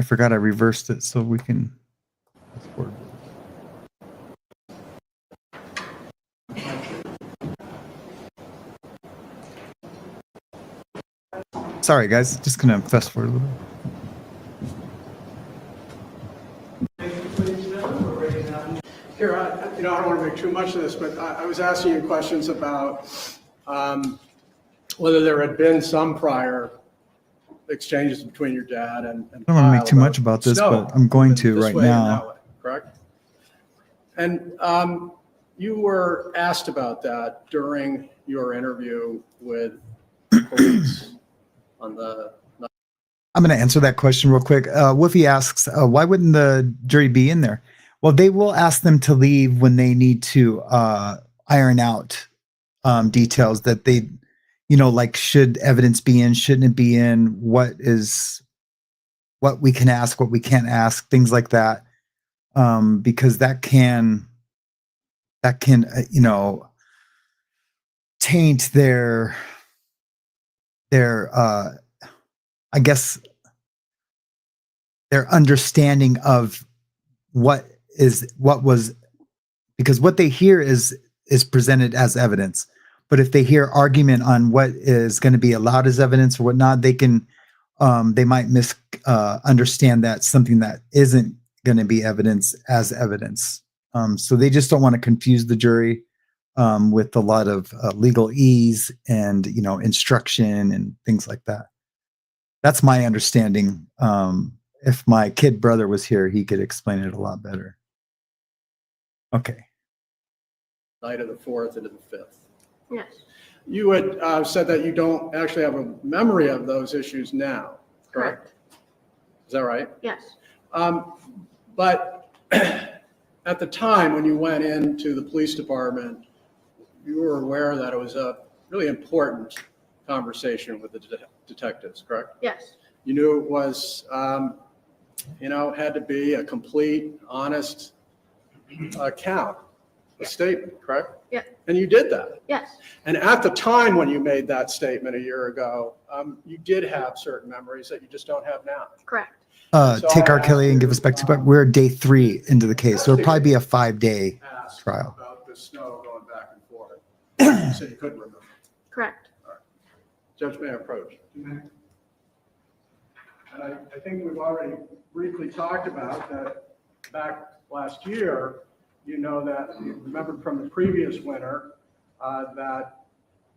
forgot I reversed it so we can fast forward. Sorry, guys. Just gonna fast forward a little bit. Here, I don't want to make too much of this, but I was asking you questions about whether there had been some prior exchanges between your dad and I don't want to make too much about this, snow, but I'm going to this right way and now. that way, correct? And you were asked about that during your interview with police on the. I'm going to answer that question real quick. Woofy asks, why wouldn't the jury be in there? Well, they will ask them to leave when they need to iron out details that they, like should evidence be in, shouldn't it be in, what we can ask, what we can't ask, things like that. Because that can taint their I guess their understanding of what was, because what they hear is presented as evidence. But if they hear argument on what is going to be allowed as evidence or whatnot, they can they might understand that something that isn't going to be evidence as evidence. So they just don't want to confuse the jury with a lot of legalese and instruction and things like that. That's my understanding. If my kid brother was here, he could explain it a lot better. Okay. Night of the 4th into the 5th. Yes. You had said that you don't actually have a memory of those issues now, correct? Is that right? Yes. But at the time when you went into the police department, you were aware that it was a really important conversation with the detectives, correct? Yes. You knew it was, had to be a complete, honest account, a statement, correct? Yeah. And you did that. Yes. And at the time when you made that statement a year ago, you did have certain memories that you just don't have now. Correct. Take R. Kelly and give us back to, but we're day 3 into the case. So it'll probably be a 5-day trial. About the snow going back and forth. You said you couldn't remember. Correct. All right. Judge may approach. And I think we've already briefly talked about that back last year. That you remembered from the previous winter that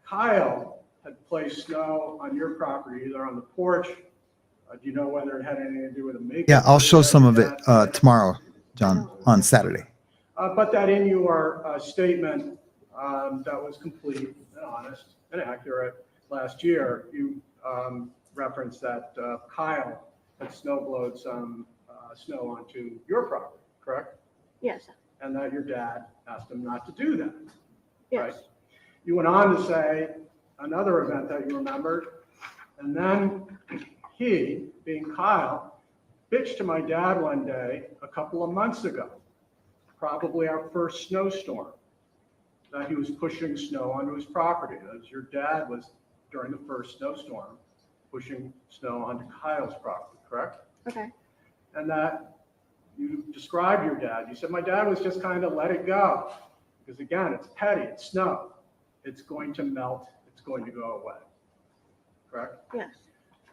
Kyle had placed snow on your property, either on the porch. Do you know whether it had anything to do with a makeup? Yeah, I'll show some of it tomorrow, John, on Saturday. But that in your statement that was complete and honest and accurate last year, you referenced that Kyle had snowblowed some snow onto your property, correct? Yes. And that your dad asked him not to do that. Yes. Right? You went on to say another event that you remembered, and then he, being Kyle, bitched to my dad one day a couple of months ago, probably our first snowstorm, that he was pushing snow onto his property. As your dad was, during the first snowstorm, pushing snow onto Kyle's property, correct? Okay. And that you described your dad. You said, my dad was just kind of let it go. Because again, it's petty, it's snow. It's going to melt, it's going to go away. Correct? Yes.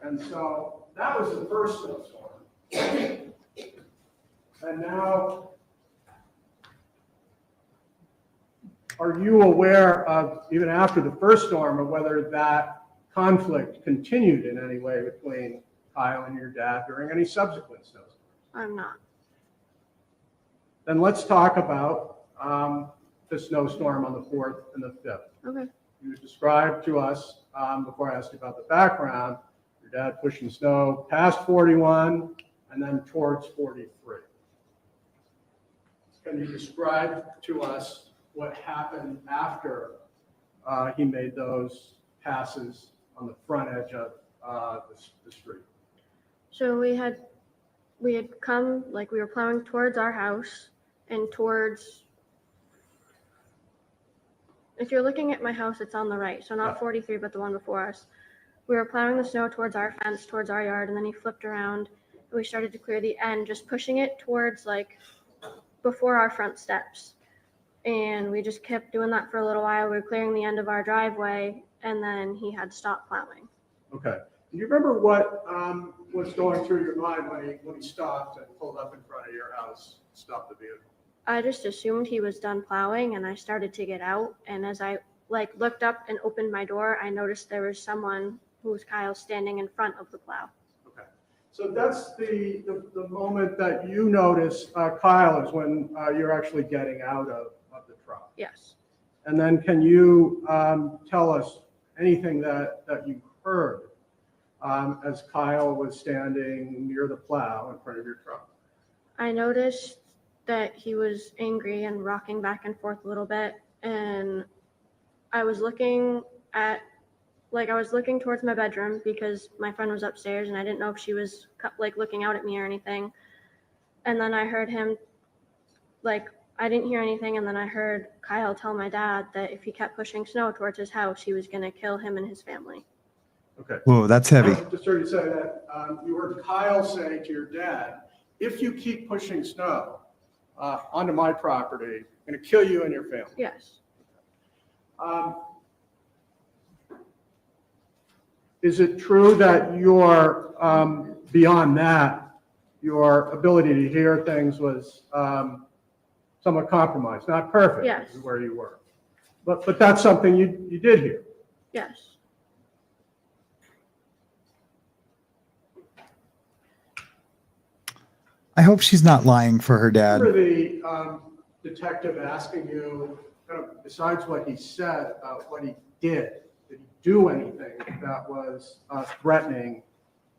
And so that was the first snowstorm. And now, are you aware of, even after the first storm, of whether that conflict continued in any way between Kyle and your dad during any subsequent snowstorms? I'm not. Then let's talk about the snowstorm on the 4th and the 5th. Okay. You described to us, before I asked you about the background, your dad pushing snow past 41 and then towards 43. Can you describe to us what happened after he made those passes on the front edge of the street? So we had come, like we were plowing towards our house and towards If you're looking at my house, it's on the right. So not 43, but the one before us. We were plowing the snow towards our fence, towards our yard, and then he flipped around. And we started to clear the end, just pushing it towards like before our front steps. And we just kept doing that for a little while. We were clearing the end of our driveway, and then he had stopped plowing. Okay. Do you remember what was going through your mind when he stopped and pulled up in front of your house, stopped the vehicle? I just assumed he was done plowing, and I started to get out. And as I like looked up and opened my door, I noticed there was someone who was Kyle standing in front of the plow. Okay. So that's the moment that you notice Kyle is when you're actually getting out of the truck. Yes. And then can you tell us anything that you heard as Kyle was standing near the plow in front of your truck? I noticed that he was angry and rocking back and forth a little bit. And I was looking towards my bedroom because my friend was upstairs and I didn't know if she was like looking out at me or anything. And then I heard him, like, I didn't hear anything. And then I heard Kyle tell my dad that if he kept pushing snow towards his house, he was going to kill him and his family. Okay. Whoa, that's heavy. I just heard you say that you heard Kyle say to your dad, if you keep pushing snow onto my property, I'm going to kill you and your family. Yes. Is it true that your, beyond that, your ability to hear things was somewhat compromised? Not perfect. Yes. This is where you were. But that's something you did hear. Yes. I hope she's not lying for her dad. Remember the detective asking you, kind of, besides what he said about what he did he do anything that was threatening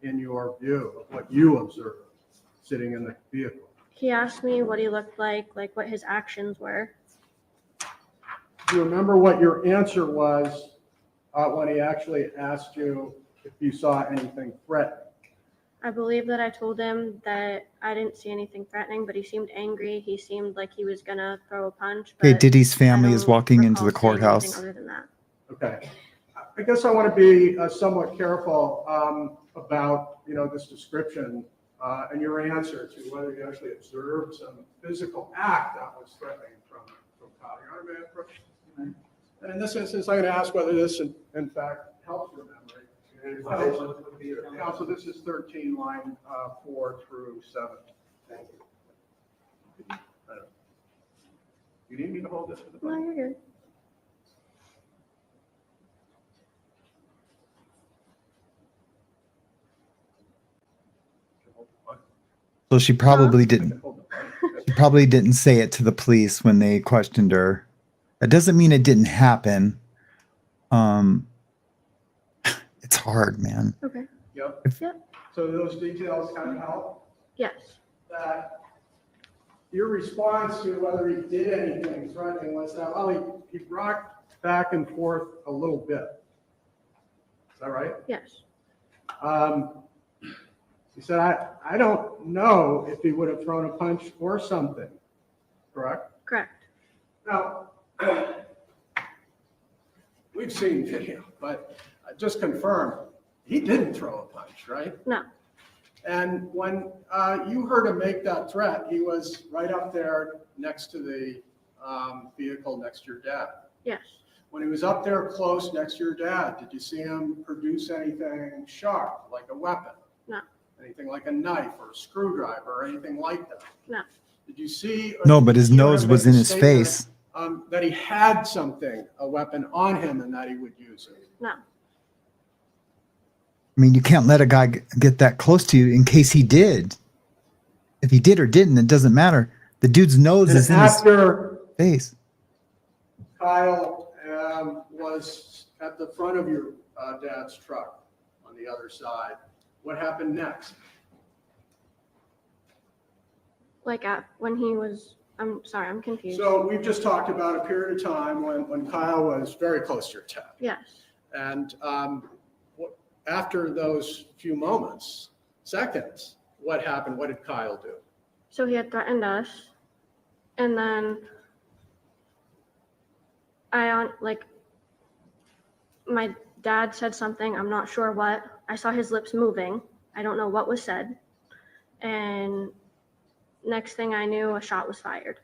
in your view of what you observed sitting in the vehicle? He asked me what he looked like what his actions were. Do you remember what your answer was when he actually asked you if you saw anything threatening? I believe that I told him that I didn't see anything threatening, but he seemed angry. He seemed like he was gonna throw a punch. Okay, but Diddy's family I is don't walking into the recall saying anything courthouse. Other than that. Okay. I guess I want to be somewhat careful about, this description and your answer to whether you actually observed some physical act that was threatening from Kyle. And in this instance, I'm going to ask whether this, in fact, helps your memory. Counsel, this is 13, line 4 through 7. Thank you. You need me to hold this for the No, you're good. So she probably didn't. She probably didn't say it to the police when they questioned her. That doesn't mean it didn't happen. It's hard, man. Okay. Yep. Yep. So those details kind of help. Yes. That your response to whether he did anything threatening was that, well, he rocked back and forth a little bit. Is that right? Yes. He said, I don't know if he would have thrown a punch or something. Correct? Correct. Now, we've seen video, but just confirm, he didn't throw a punch, right? No. And when you heard him make that threat, he was right up there next to the vehicle next to your dad. Yes. When he was up there close next to your dad, did you see him produce anything sharp, like a weapon? No. Anything like a knife or a screwdriver or anything like that? No. Did you see? No, but his hear nose him was make in a his statement, face. that he had something, a weapon on him, and that he would use it? No. I mean, you can't let a guy get that close to you in case he did. If he did or didn't, it doesn't matter. The dude's nose And is in his after face. Kyle was at the front of your dad's truck on the other side, what happened next? Like when he was, I'm sorry, I'm confused. So we've just talked about a period of time when Kyle was very close to your dad. Yes. And after those few moments, seconds, what happened? What did Kyle do? So he had threatened us, and then like, my dad said something, I'm not sure what. I saw his lips moving. I don't know what was said. And next thing I knew, a shot was fired.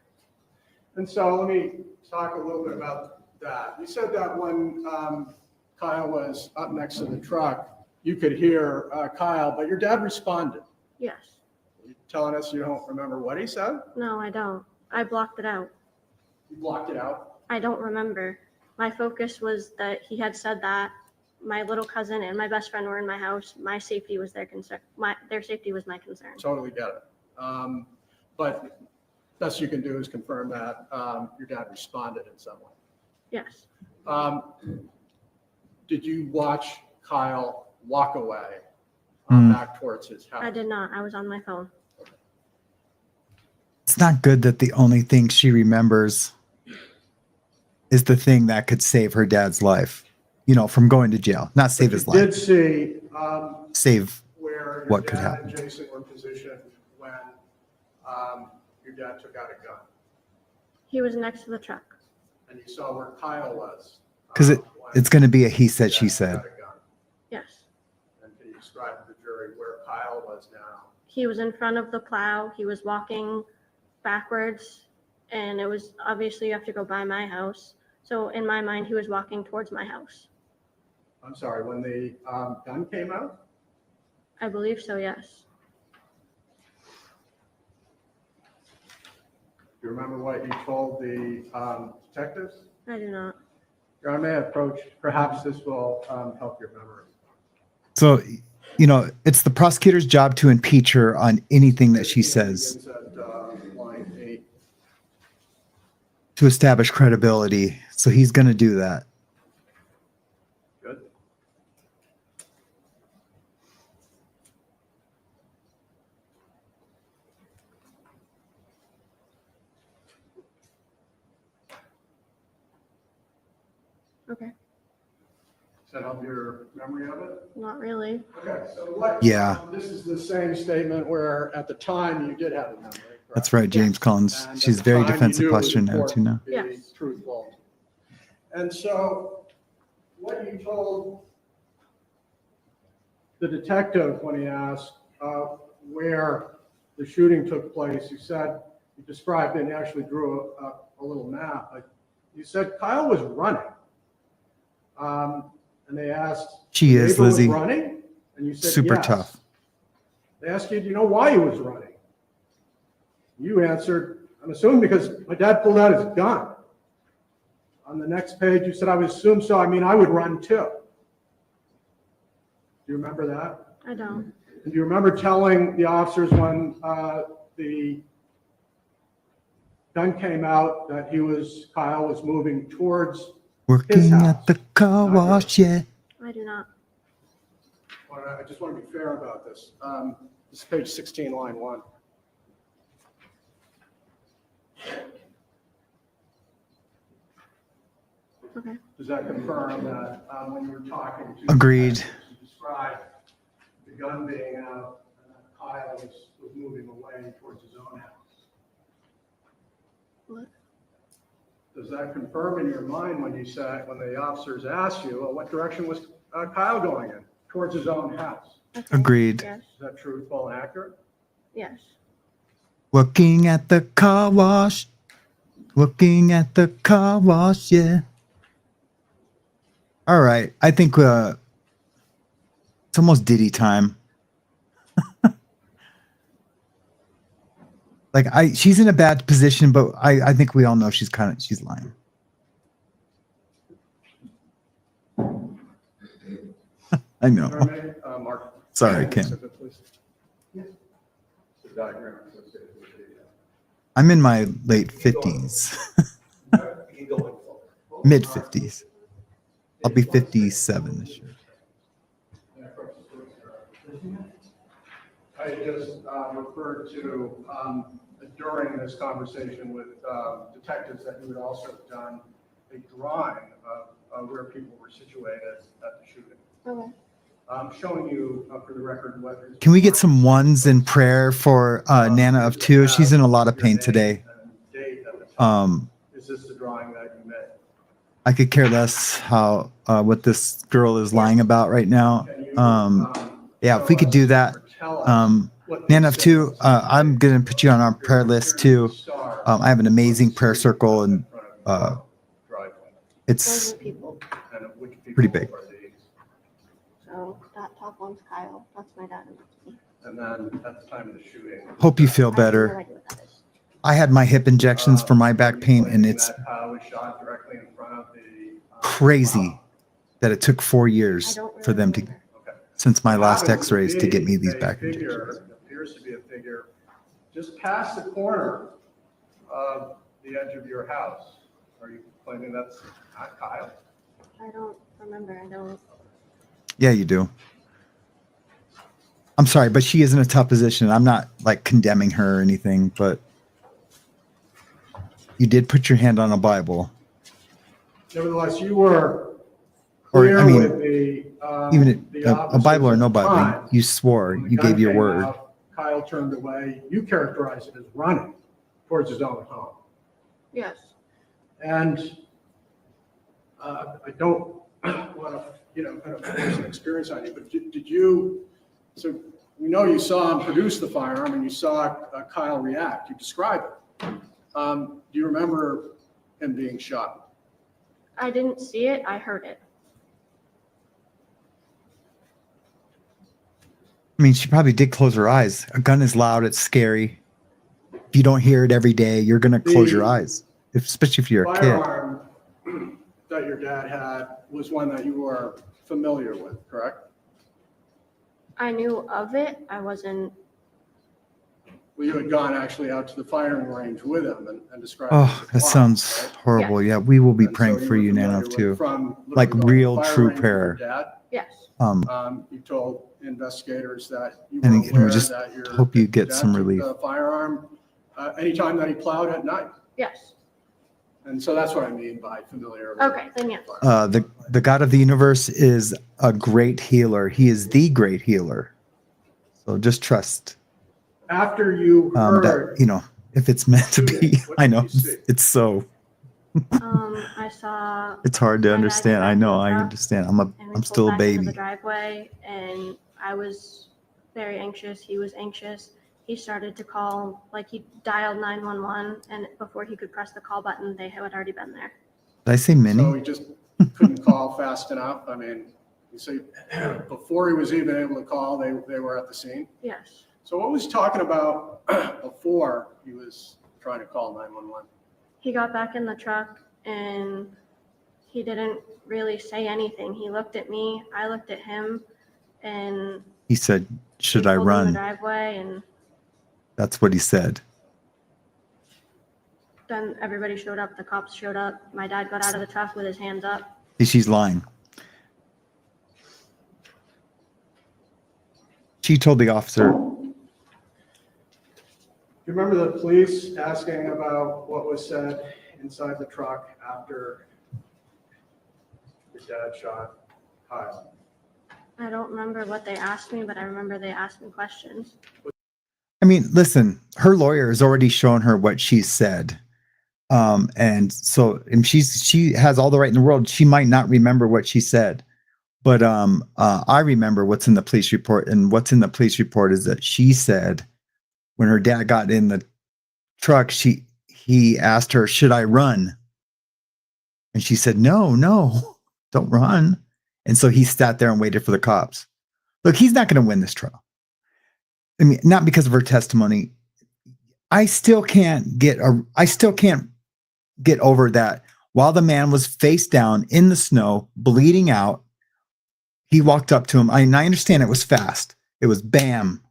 And so let me talk a little bit about that. You said that when Kyle was up next to the truck, you could hear Kyle, but your dad responded. Yes. You're telling us you don't remember what he said? No, I don't. I blocked it out. You blocked it out? I don't remember. My focus was that he had said that my little cousin and my best friend were in my house. My safety was their concern. Their safety was my concern. Totally get it. But best you can do is confirm that your dad responded in some way. Yes. Did you watch Kyle walk away back towards his house? I did not. I was on my phone. It's not good that the only thing she remembers is the thing that could save her dad's life, you know, from going to jail. Not save his life. Did see Save where your what could dad happen. and Jason were positioned when your dad took out a gun, He was next to the truck. and you saw where Kyle was. Because when it's going to be a he said, your she dad said. took out a gun. Yes. And can you describe to the jury where Kyle was now? He was in front of the plow. He was walking backwards, and it was obviously you have to go by my house. So in my mind, he was walking towards my house. I'm sorry, when the gun came out? I believe so, yes. Do you remember what you told the detectives? I do not. Your Honor, may I approach? Perhaps this will help your memory. So, you know, it's the prosecutor's job to impeach her on anything that she says Begins at line 8. to establish credibility. So he's going to do that. Good. Okay. Does that help your memory of it? Not really. Okay, so what? Yeah. This is the same statement where at the time you did have a memory. correct? That's right, James Collins. And She's at the very time, you defensive knew it was posture now, too, now. important to be Yes. truthful. And so what you told the detective when he asked where the shooting took place, you said, you described it and actually drew a little map. But you said Kyle was running. And they asked, She "The is, neighbor was Lizzie. running?" And you said, Super yes. tough. They asked you, do you know why he was running? You answered, I'm assuming because my dad pulled out his gun. On the next page, you said, I would assume so. I mean, I would run too. Do you remember that? I don't. And do you remember telling the officers when the gun came out that Kyle was moving towards? Working house. at the car wash, yeah. I do not. I just want to be fair about this. This is page 16, line 1. Okay. Does that confirm that when you were talking to? Agreed. You described the gun being out and that Kyle was moving away towards his own house. What? Does that confirm in your mind when the officers asked you, well, what direction was Kyle going in? Towards his own house. Okay. Agreed. Yes. Is that truthful and accurate? Yes. Working at the car wash. Working at the car wash, yeah. All right. I think it's almost Diddy time. She's in a bad position, but I think we all know she's lying. I know. Mark. Sorry, Kim. Yes. The diagram associated with the, I'm in my late 50s, mid 50s. I'll be 57 this year. I just referred to during this conversation with detectives that you had also done a drawing of where people were situated at the shooting. Okay. Showing you for the record what. Can we get some ones in prayer for Nana of 2? She's in a lot of pain today. Date at the time. Is this the drawing that you made? I could care less how what this girl is lying about right now. Yeah, if we could do that. Nanof too, I'm gonna put you on our prayer list too. I have an amazing prayer circle, and it's pretty big. So that top one's Kyle. That's my dad. And then at the time of the shooting. Hope you feel better. I had my hip injections for my back pain, and it's crazy that it took 4 years for them to, since my last x-rays, to get me these back injections. Appears to be a figure just past the corner of the edge of your house. Are you claiming that's not Kyle? I don't remember. I don't. Yeah, you do. I'm sorry, but she is in a tough position. I'm not like condemning her or anything, but you did put your hand on a Bible. Nevertheless, you were clear with the even the a Bible or no Bible, time. you swore, When the you gun gave your came word. out, Kyle turned away. You characterized it as running towards his own home. Yes. And I don't want to, kind of force an experience on you, but did you, so we know you saw him produce the firearm and you saw Kyle react. You described it. Do you remember him being shot? I didn't see it. I heard it. I mean, she probably did close her eyes. A gun is loud. It's scary. If you don't hear it every day, you're going to close your eyes, especially if you're a kid. Firearm that your dad had was one that you were familiar with, correct? I knew of it. I wasn't. Well, you had gone actually out to the firing range with him and described. Oh, that sounds horrible. Yeah, we will be praying for you, Nano, too. Like real true prayer. Yes. You told investigators that you And were aware just that your hope you get dad some took relief. the firearm anytime that he plowed at night. Yes. And so that's what I mean by familiar. with Okay, then yes. The God of the universe is a great healer. He is the great healer. So just trust After you heard, that, if it's meant to be. what I did know you see? it's so, I saw. it's hard to my dad understand. get I back know. in the I truck, understand. and we I'm pulled still a back into baby. the driveway, and I was very anxious. He was anxious. He started to call, like he dialed 911, and before he could press the call button, they had already been there. Did I say mini? So he just couldn't call fast enough. I mean, you say before he was even able to call, they were at the scene. Yes. So what was he talking about before he was trying to call 911? He got back in the truck and he didn't really say anything. He looked at me, I looked at him, and He said, should we I pulled in the run? driveway, and That's what he said. then everybody showed up. The cops showed up. My dad got out of the truck with his hands up. She's lying. She told the officer, Do you remember the police asking about what was said inside the truck after your dad shot Kyle? I don't remember what they asked me, but I remember they asked me questions. I mean, listen, her lawyer has already shown her what she said. And she has all the right in the world. She might not remember what she said, but I remember what's in the police report. And what's in the police report is that she said when her dad got in the truck, he asked her, should I run? And she said, no, don't run. And so he sat there and waited for the cops. Look, he's not going to win this trial. I mean, not because of her testimony. I still can't get over that. While the man was face down in the snow, bleeding out, he walked up to him. I understand it was fast. It was bam,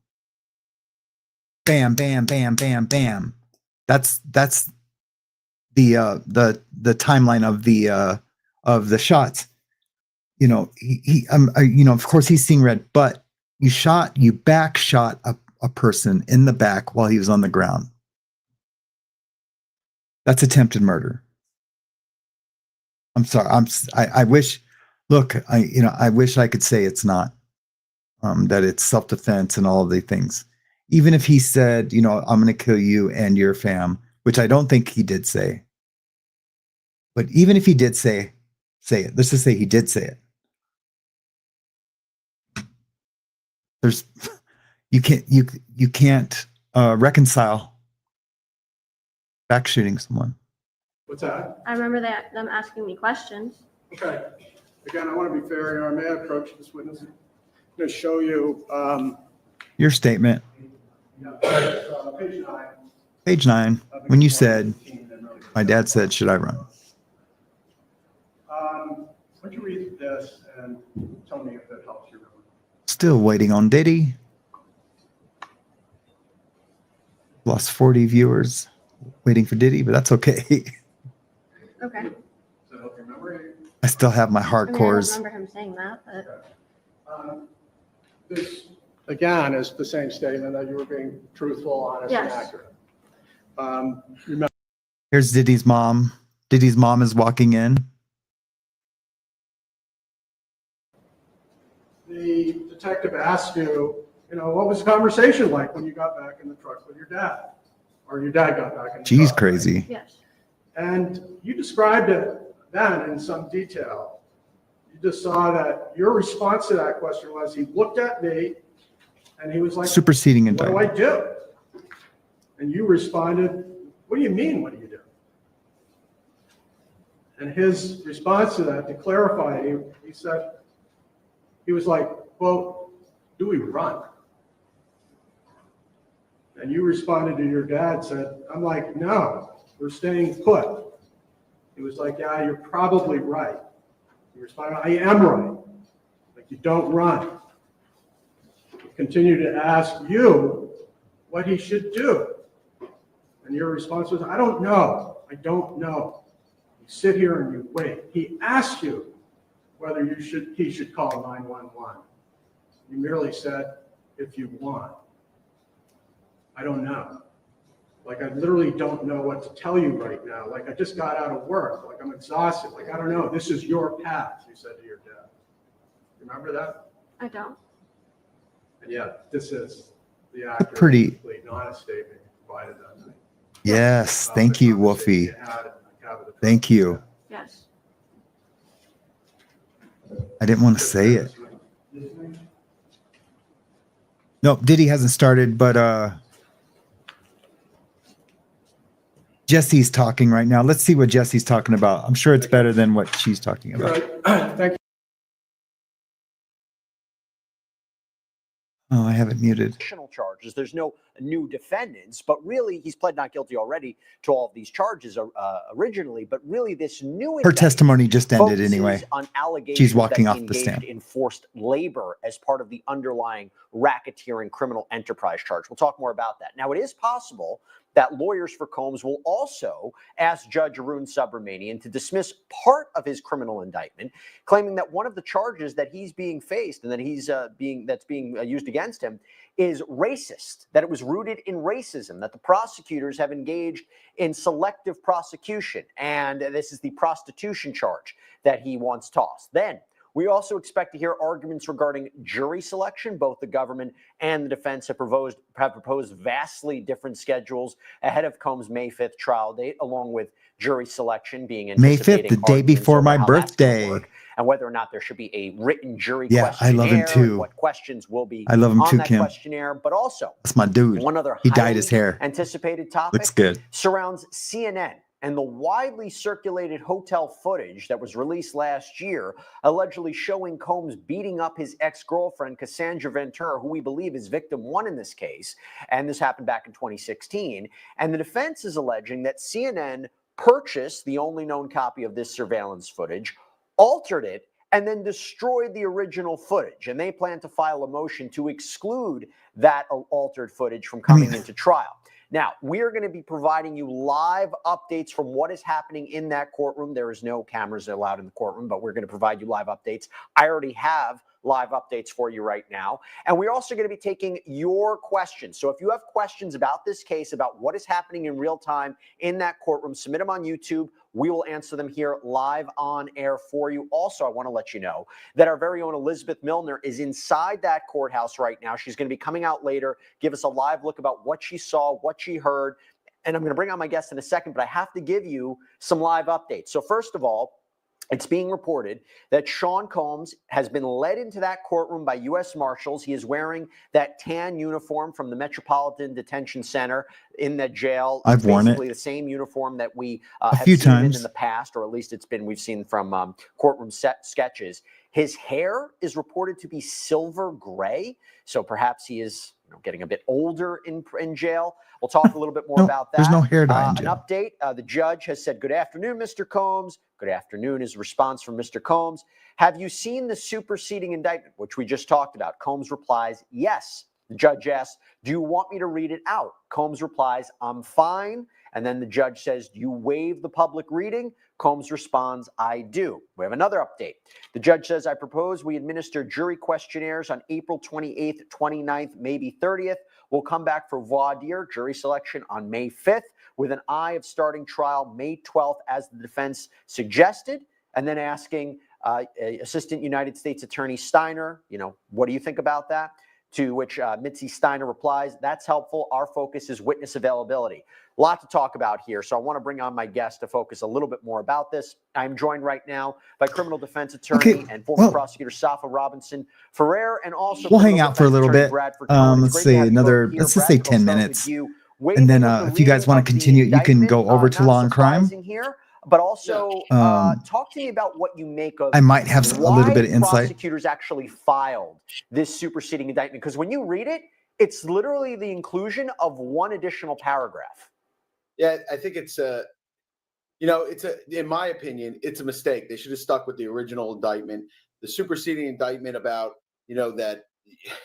bam, bam, bam, bam, bam. That's the timeline of the shots. Of course he's seeing red, but you back shot a person in the back while he was on the ground. That's attempted murder. I'm sorry. I wish I could say it's not, that it's self-defense and all of the things. Even if he said, I'm going to kill you and your fam, which I don't think he did say. But even if he did say, say it. Let's just say he did say it. You can't reconcile back shooting someone. What's that? I remember them asking me questions. Okay. Again, I want to be fair here. I may approach this witness. I'm going to show you Your statement, page 9. page 9, when you said, my dad said, should I run? Why don't you read this and tell me if that helps you? Still waiting on Diddy. Lost 40 viewers waiting for Diddy, but that's okay. Okay. Does that help your memory? I still have my I mean, I don't hardcores. remember him saying that, but This, again, is the same statement that you were being truthful, honest, and Yes. accurate. Remember, Here's Diddy's mom. Diddy's mom is walking in. the detective asked you, what was the conversation like when you got back in the truck with your dad? Or your dad got back in the She's truck, crazy. yes. And you described it then in some detail. You just saw that your response to that question was, he looked at me and he was like, Superseding what do I indictment. do? And you responded, what do you mean, what do you do? And his response to that, to clarify, he said, he was like, well, do we run? And you responded to your dad, said, I'm like, no, we're staying put. He was like, yeah, you're probably right. You responded, I am right. Like, you don't run. He continued to ask you what he should do. And your response was, I don't know. I don't know. You sit here and you wait. He asked you whether he should call 911. You merely said, if you want. I don't know. Like, I literally don't know what to tell you right now. Like, I just got out of work. Like, I'm exhausted. Like, I don't know. This is your path, you said to your dad. Remember that? I don't. And yet, this is the accurate, Pretty- complete, and honest statement you provided that night. Yes. Thank you, Wolfie. Thank you. Yes. I didn't want to say it. No, Diddy hasn't started, but Jesse's talking right now. Let's see what Jesse's talking about. I'm sure it's better than what she's talking about. Thank you. Oh, I have it muted. Additional charges. There's no new defendants, but really he's pled not guilty already to all of these charges originally. But really, this new Her indictment testimony just ended focuses anyway. on allegations She's walking that off he the stand. engaged in forced labor as part of the underlying racketeering criminal enterprise charge. We'll talk more about that. Now, it is possible that lawyers for Combs will also ask Judge Arun Subramanian to dismiss part of his criminal indictment, claiming that one of the charges that he's being faced and that that's being used against him is racist, that it was rooted in racism, that the prosecutors have engaged in selective prosecution, and this is the prostitution charge that he wants tossed. Then we also expect to hear arguments regarding jury selection. Both the government and the defense have proposed vastly different schedules ahead of Combs' May 5th trial date, along with jury selection being May 5th, anticipated the day before my birthday. and whether or not there should be a written jury Yeah, I questionnaire. love him and too. what questions will be I love him on too, that Kim. questionnaire, but also That's my dude. one other He dyed his highly hair. anticipated topic Looks good. surrounds CNN and the widely circulated hotel footage that was released last year, allegedly showing Combs beating up his ex-girlfriend, Cassandra Ventura, who we believe is victim one in this case. And this happened back in 2016. And the defense is alleging that CNN purchased the only known copy of this surveillance footage, altered it, and then destroyed the original footage. And they plan to file a motion to exclude that altered footage from coming into trial. Now, we are going to be providing you live updates from what is happening in that courtroom. There is no cameras allowed in the courtroom, but we're going to provide you live updates. I already have live updates for you right now. And we're also going to be taking your questions. So if you have questions about this case, about what is happening in real time in that courtroom, submit them on YouTube. We will answer them here live on air for you. Also, I want to let you know that our very own Elizabeth Milner is inside that courthouse right now. She's going to be coming out later, give us a live look about what she saw, what she heard. And I'm going to bring on my guest in a second, but I have to give you some live updates. So first of all, It's being reported that Sean Combs has been led into that courtroom by U.S. Marshals. He is wearing that tan uniform from the Metropolitan Detention Center in that jail. I've worn it. Basically the same uniform that we A have few seen him times. in the past, or at least we've seen from courtroom sketches. His hair is reported to be silver gray, so perhaps he is getting a bit older in jail. We'll talk a little bit more about that. There's no hair dye in An jail. update, the judge has said, "Good afternoon, Mr. Combs." Good afternoon is a response from Mr. Combs. "Have you seen the superseding indictment," which we just talked about? Combs replies, "Yes." The judge asks, "Do you want me to read it out?" Combs replies, "I'm fine." And then the judge says, "Do you waive the public reading?" Combs responds, "I do." We have another update. The judge says, "I propose we administer jury questionnaires on April 28th, 29th, maybe 30th. We'll come back for voir dire, jury selection on May 5th, with an eye of starting trial May 12th, as the defense suggested." And then asking Assistant United States Attorney Steiner, what do you think about that? To which Mitzi Steiner replies, "That's helpful. Our focus is witness availability." A lot to talk about here, so I want to bring on my guest to focus a little bit more about this. I'm joined right now by criminal defense attorney and former prosecutor Safa Robinson Ferrer, and also we'll hang out for a little bit. Let's say let's just say 10 minutes. And then if you guys want to continue, you can go over to Law and Crime. But also talk to me about what you make of I might have a little bit of insight. Prosecutors actually filed this superseding indictment, because when you read it, it's literally the inclusion of one additional paragraph. Yeah, I think it's in my opinion, it's a mistake. They should have stuck with the original indictment. The superseding indictment about, that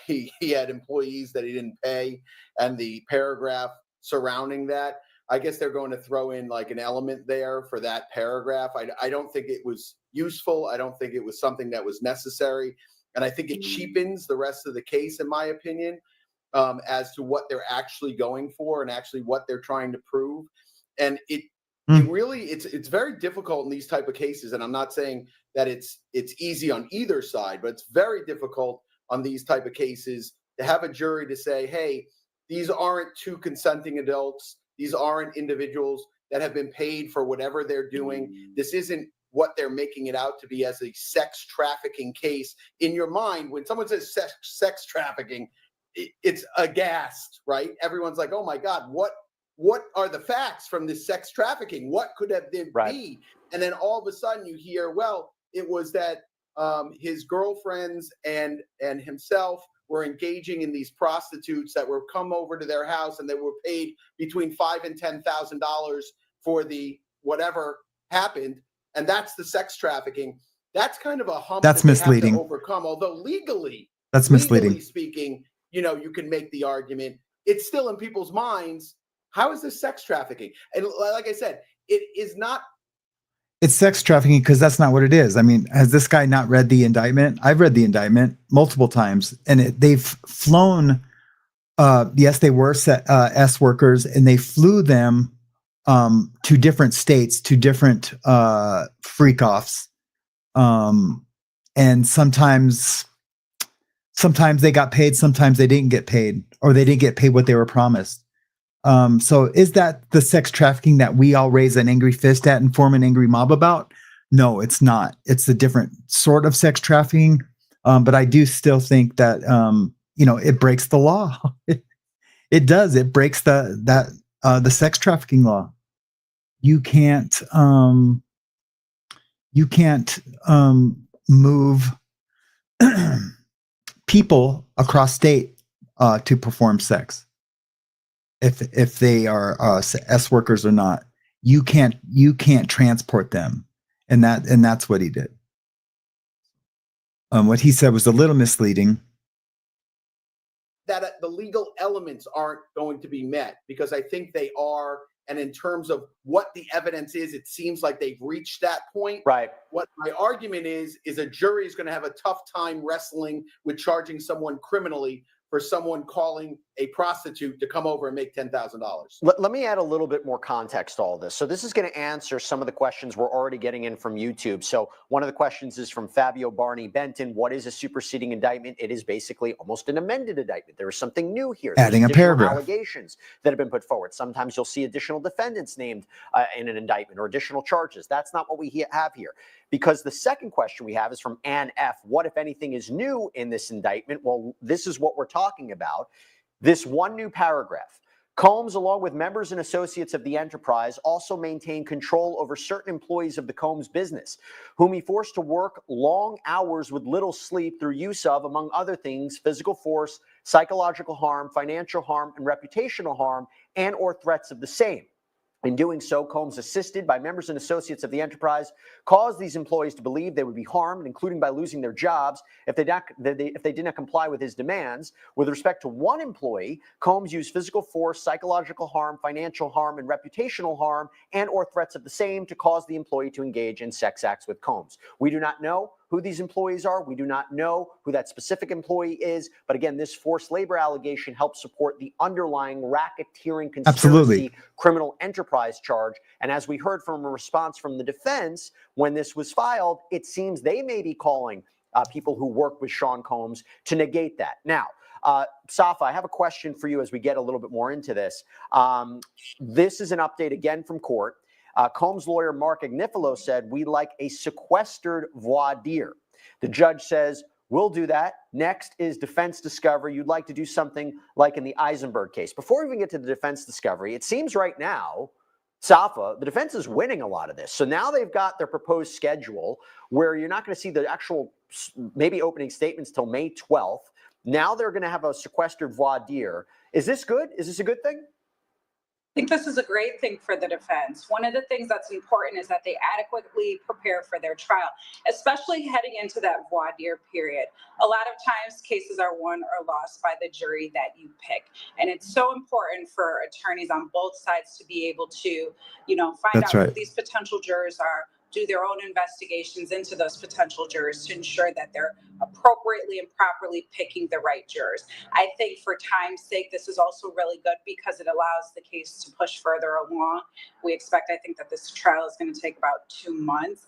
he had employees that he didn't pay, and the paragraph surrounding that, I guess they're going to throw in like an element there for that paragraph. I don't think it was useful. I don't think it was something that was necessary. And I think it cheapens the rest of the case, in my opinion, as to what they're actually going for and actually what they're trying to prove. And it really, it's very difficult in these type of cases. And I'm not saying that it's easy on either side, but it's very difficult on these type of cases to have a jury to say, hey, these aren't two consenting adults. These aren't individuals that have been paid for whatever they're doing. This isn't what they're making it out to be as a sex trafficking case. In your mind, when someone says sex trafficking, it's aghast, right? Everyone's like, oh my God, what are the facts from this sex trafficking? What could have been be? And then all of a sudden you hear, well, it was that his girlfriends and himself were engaging in these prostitutes that were come over to their house, and they were paid between $5,000 and $10,000 for the whatever happened. And that's the sex trafficking. That's kind of a hump that's that misleading. They have to overcome. Although legally speaking, you can make the argument. It's still in people's minds. How is this sex trafficking? And like I said, it is not. It's sex trafficking because that's not what it is. I mean, has this guy not read the indictment? I've read the indictment multiple times, and they've flown. Yes, they were S workers, and they flew them to different states, to different freak-offs. And sometimes they got paid, sometimes they didn't get paid, or they didn't get paid what they were promised. So is that the sex trafficking that we all raise an angry fist at and form an angry mob about? No, it's not. It's a different sort of sex trafficking. But I do still think that, it breaks the law. It does. It breaks the sex trafficking law. You can't move people across state to perform sex. If they are S workers or not, you can't transport them, and that's what he did. What he said was a little misleading. That the legal elements aren't going to be met, because I think they are. And in terms of what the evidence is, it seems like they've reached that point. Right. What my argument is a jury is going to have a tough time wrestling with charging someone criminally for someone calling a prostitute to come over and make $10,000. Let me add a little bit more context to all this. So this is going to answer some of the questions we're already getting in from YouTube. So one of the questions is from Fabio Barney Benton. What is a superseding indictment? It is basically almost an amended indictment. There is something new here. Adding a paragraph. Allegations that have been put forward. Sometimes you'll see additional defendants named in an indictment or additional charges. That's not what we have here. because the second question we have is from Ann F. What, if anything, is new in this indictment? Well, this is what we're talking about. This one new paragraph. Combs, along with members and associates of the enterprise, also maintain control over certain employees of the Combs business, whom he forced to work long hours with little sleep through use of, among other things, physical force, psychological harm, financial harm, and reputational harm, and or threats of the same. In doing so, Combs, assisted by members and associates of the enterprise, caused these employees to believe they would be harmed, including by losing their jobs if they did not comply with his demands. With respect to one employee, Combs used physical force, psychological harm, financial harm, and reputational harm, and or threats of the same to cause the employee to engage in sex acts with Combs. We do not know who these employees are. We do not know who that specific employee is. But again, this forced labor allegation helps support the underlying racketeering conspiracy criminal enterprise charge. And as we heard from a response from the defense, when this was filed, it seems they may be calling people who work with Sean Combs to negate that. Now, Safa, I have a question for you as we get a little bit more into this. This is an update again from court. Combs' lawyer, Mark Agnifilo, said, "We'd like a sequestered voir dire." The judge says, "We'll do that. Next is defense discovery. You'd like to do something like in the Eisenberg case." Before we even get to the defense discovery, it seems right now, Safa, the defense is winning a lot of this. So now they've got their proposed schedule where you're not going to see the actual maybe opening statements till May 12th. Now they're going to have a sequestered voir dire. Is this good? Is this a good thing? I think this is a great thing for the defense. One of the things that's important is that they adequately prepare for their trial, especially heading into that voir dire period. A lot of times cases are won or lost by the jury that you pick. And it's so important for attorneys on both sides to be able to, find out who these potential jurors are, do their own investigations into those potential jurors to ensure that they're appropriately and properly picking the right jurors. I think for time's sake, this is also really good because it allows the case to push further along. I think that this trial is going to take about 2 months,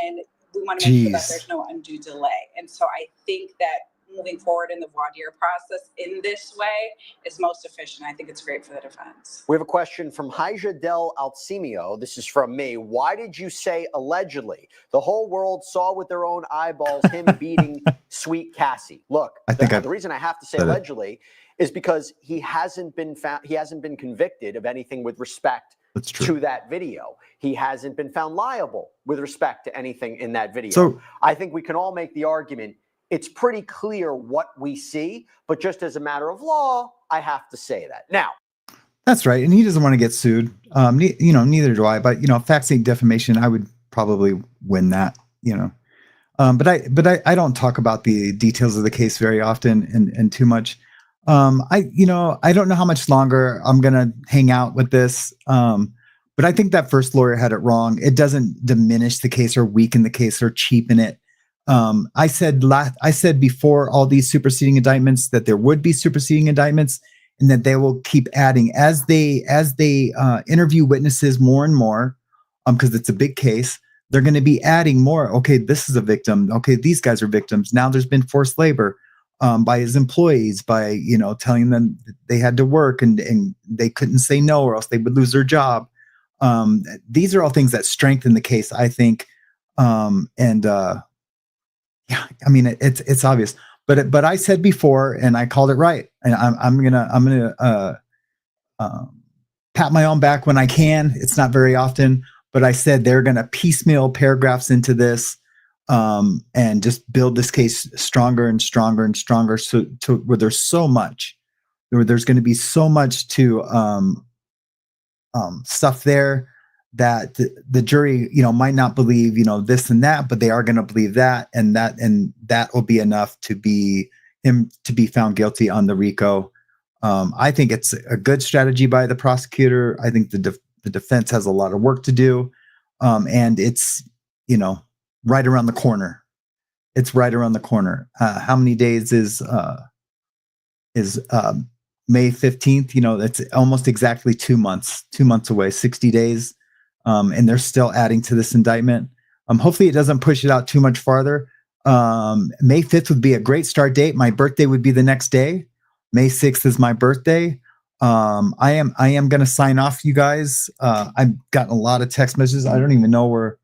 and we want to make sure that there's no undue delay. And so I think that moving forward in the voir dire process in this way is most efficient. I think it's great for the defense. We have a question from Haija Del Alcimio. This is from me. Why did you say allegedly? The whole world saw with their own eyeballs him beating sweet Cassie. Look, the reason I have to say allegedly is because he hasn't been found, he hasn't been convicted of anything with respect to that video. He hasn't been found liable with respect to anything in that video. So I think we can all make the argument it's pretty clear what we see, but just as a matter of law, I have to say that. Now, that's right. And he doesn't want to get sued. Neither do I, but fact-sake defamation, I would probably win that, but I don't talk about the details of the case very often and too much. I don't know how much longer I'm going to hang out with this. But I think that first lawyer had it wrong. It doesn't diminish the case or weaken the case or cheapen it. I said before all these superseding indictments that there would be superseding indictments and that they will keep adding as they interview witnesses more and more, because it's a big case. They're going to be adding more. Okay, this is a victim. Okay, these guys are victims. Now there's been forced labor by his employees, by telling them they had to work and they couldn't say no or else they would lose their job. These are all things that strengthen the case, I think. Yeah, I mean, it's obvious, but I said before, and I called it right, and I'm gonna pat my own back when I can. It's not very often, but I said they're gonna piecemeal paragraphs into this, and just build this case stronger and stronger and stronger. So to where there's so much, there's going to be so much to stuff there that the jury, might not believe, this and that, but they are going to believe that, and that will be enough to be him to be found guilty on the RICO. I think it's a good strategy by the prosecutor. I think the defense has a lot of work to do, and it's right around the corner. It's right around the corner. How many days is May 15th? That's almost exactly 2 months. 2 months away. 60 days. And they're still adding to this indictment. Hopefully it doesn't push it out too much farther. May 5th would be a great start date. My birthday would be the next day. May 6th is my birthday. I am going to sign off, you guys. I've gotten a lot of text messages. I don't even know where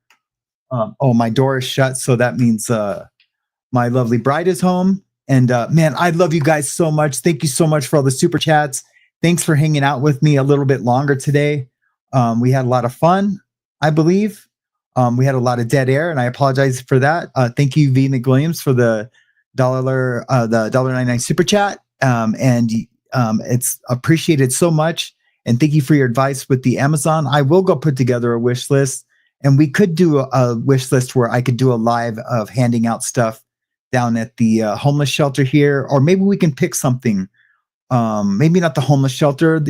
Oh, my door is shut, so that means my lovely bride is home. And man, I love you guys so much. Thank you so much for all the super chats. Thanks for hanging out with me a little bit longer today. We had a lot of fun, I believe. We had a lot of dead air, and I apologize for that. Thank you, V. McWilliams, for the $1.99 super chat. And it's appreciated so much. And thank you for your advice with the Amazon. I will go put together a wish list, and we could do a wish list where I could do a live of handing out stuff down at the homeless shelter here, or maybe we can pick something. Maybe not the homeless shelter,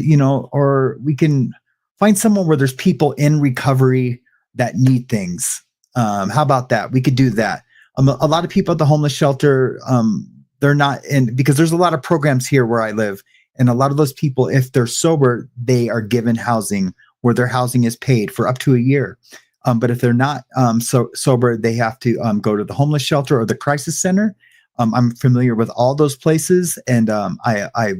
or we can find somewhere where there's people in recovery that need things. How about that? We could do that. A lot of people at the homeless shelter, they're not in, because there's a lot of programs here where I live. And a lot of those people, if they're sober, they are given housing where their housing is paid for up to a year. But if they're not sober, they have to go to the homeless shelter or the crisis center. I'm familiar with all those places, and I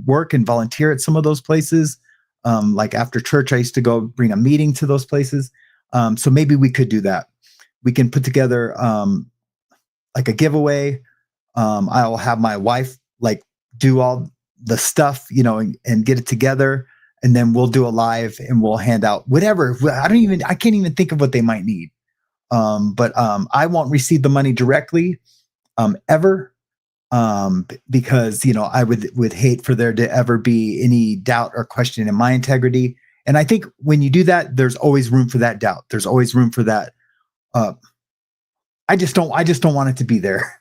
work and volunteer at some of those places. Like after church, I used to go bring a meeting to those places. So maybe we could do that. We can put together like a giveaway. I'll have my wife do all the stuff, and get it together. And then we'll do a live and we'll hand out whatever. I can't even think of what they might need. But I won't receive the money directly ever. Because, I would hate for there to ever be any doubt or question in my integrity. And I think when you do that, there's always room for that doubt. There's always room for that. I just don't want it to be there,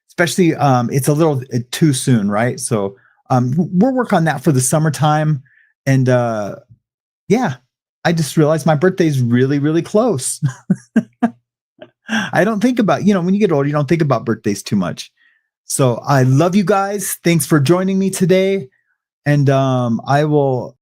especially, it's a little too soon. Right. So, we'll work on that for the summertime. And, yeah, I just realized my birthday is really, really close. I don't think about, when you get older, you don't think about birthdays too much. So I love you guys. Thanks for joining me today. And I will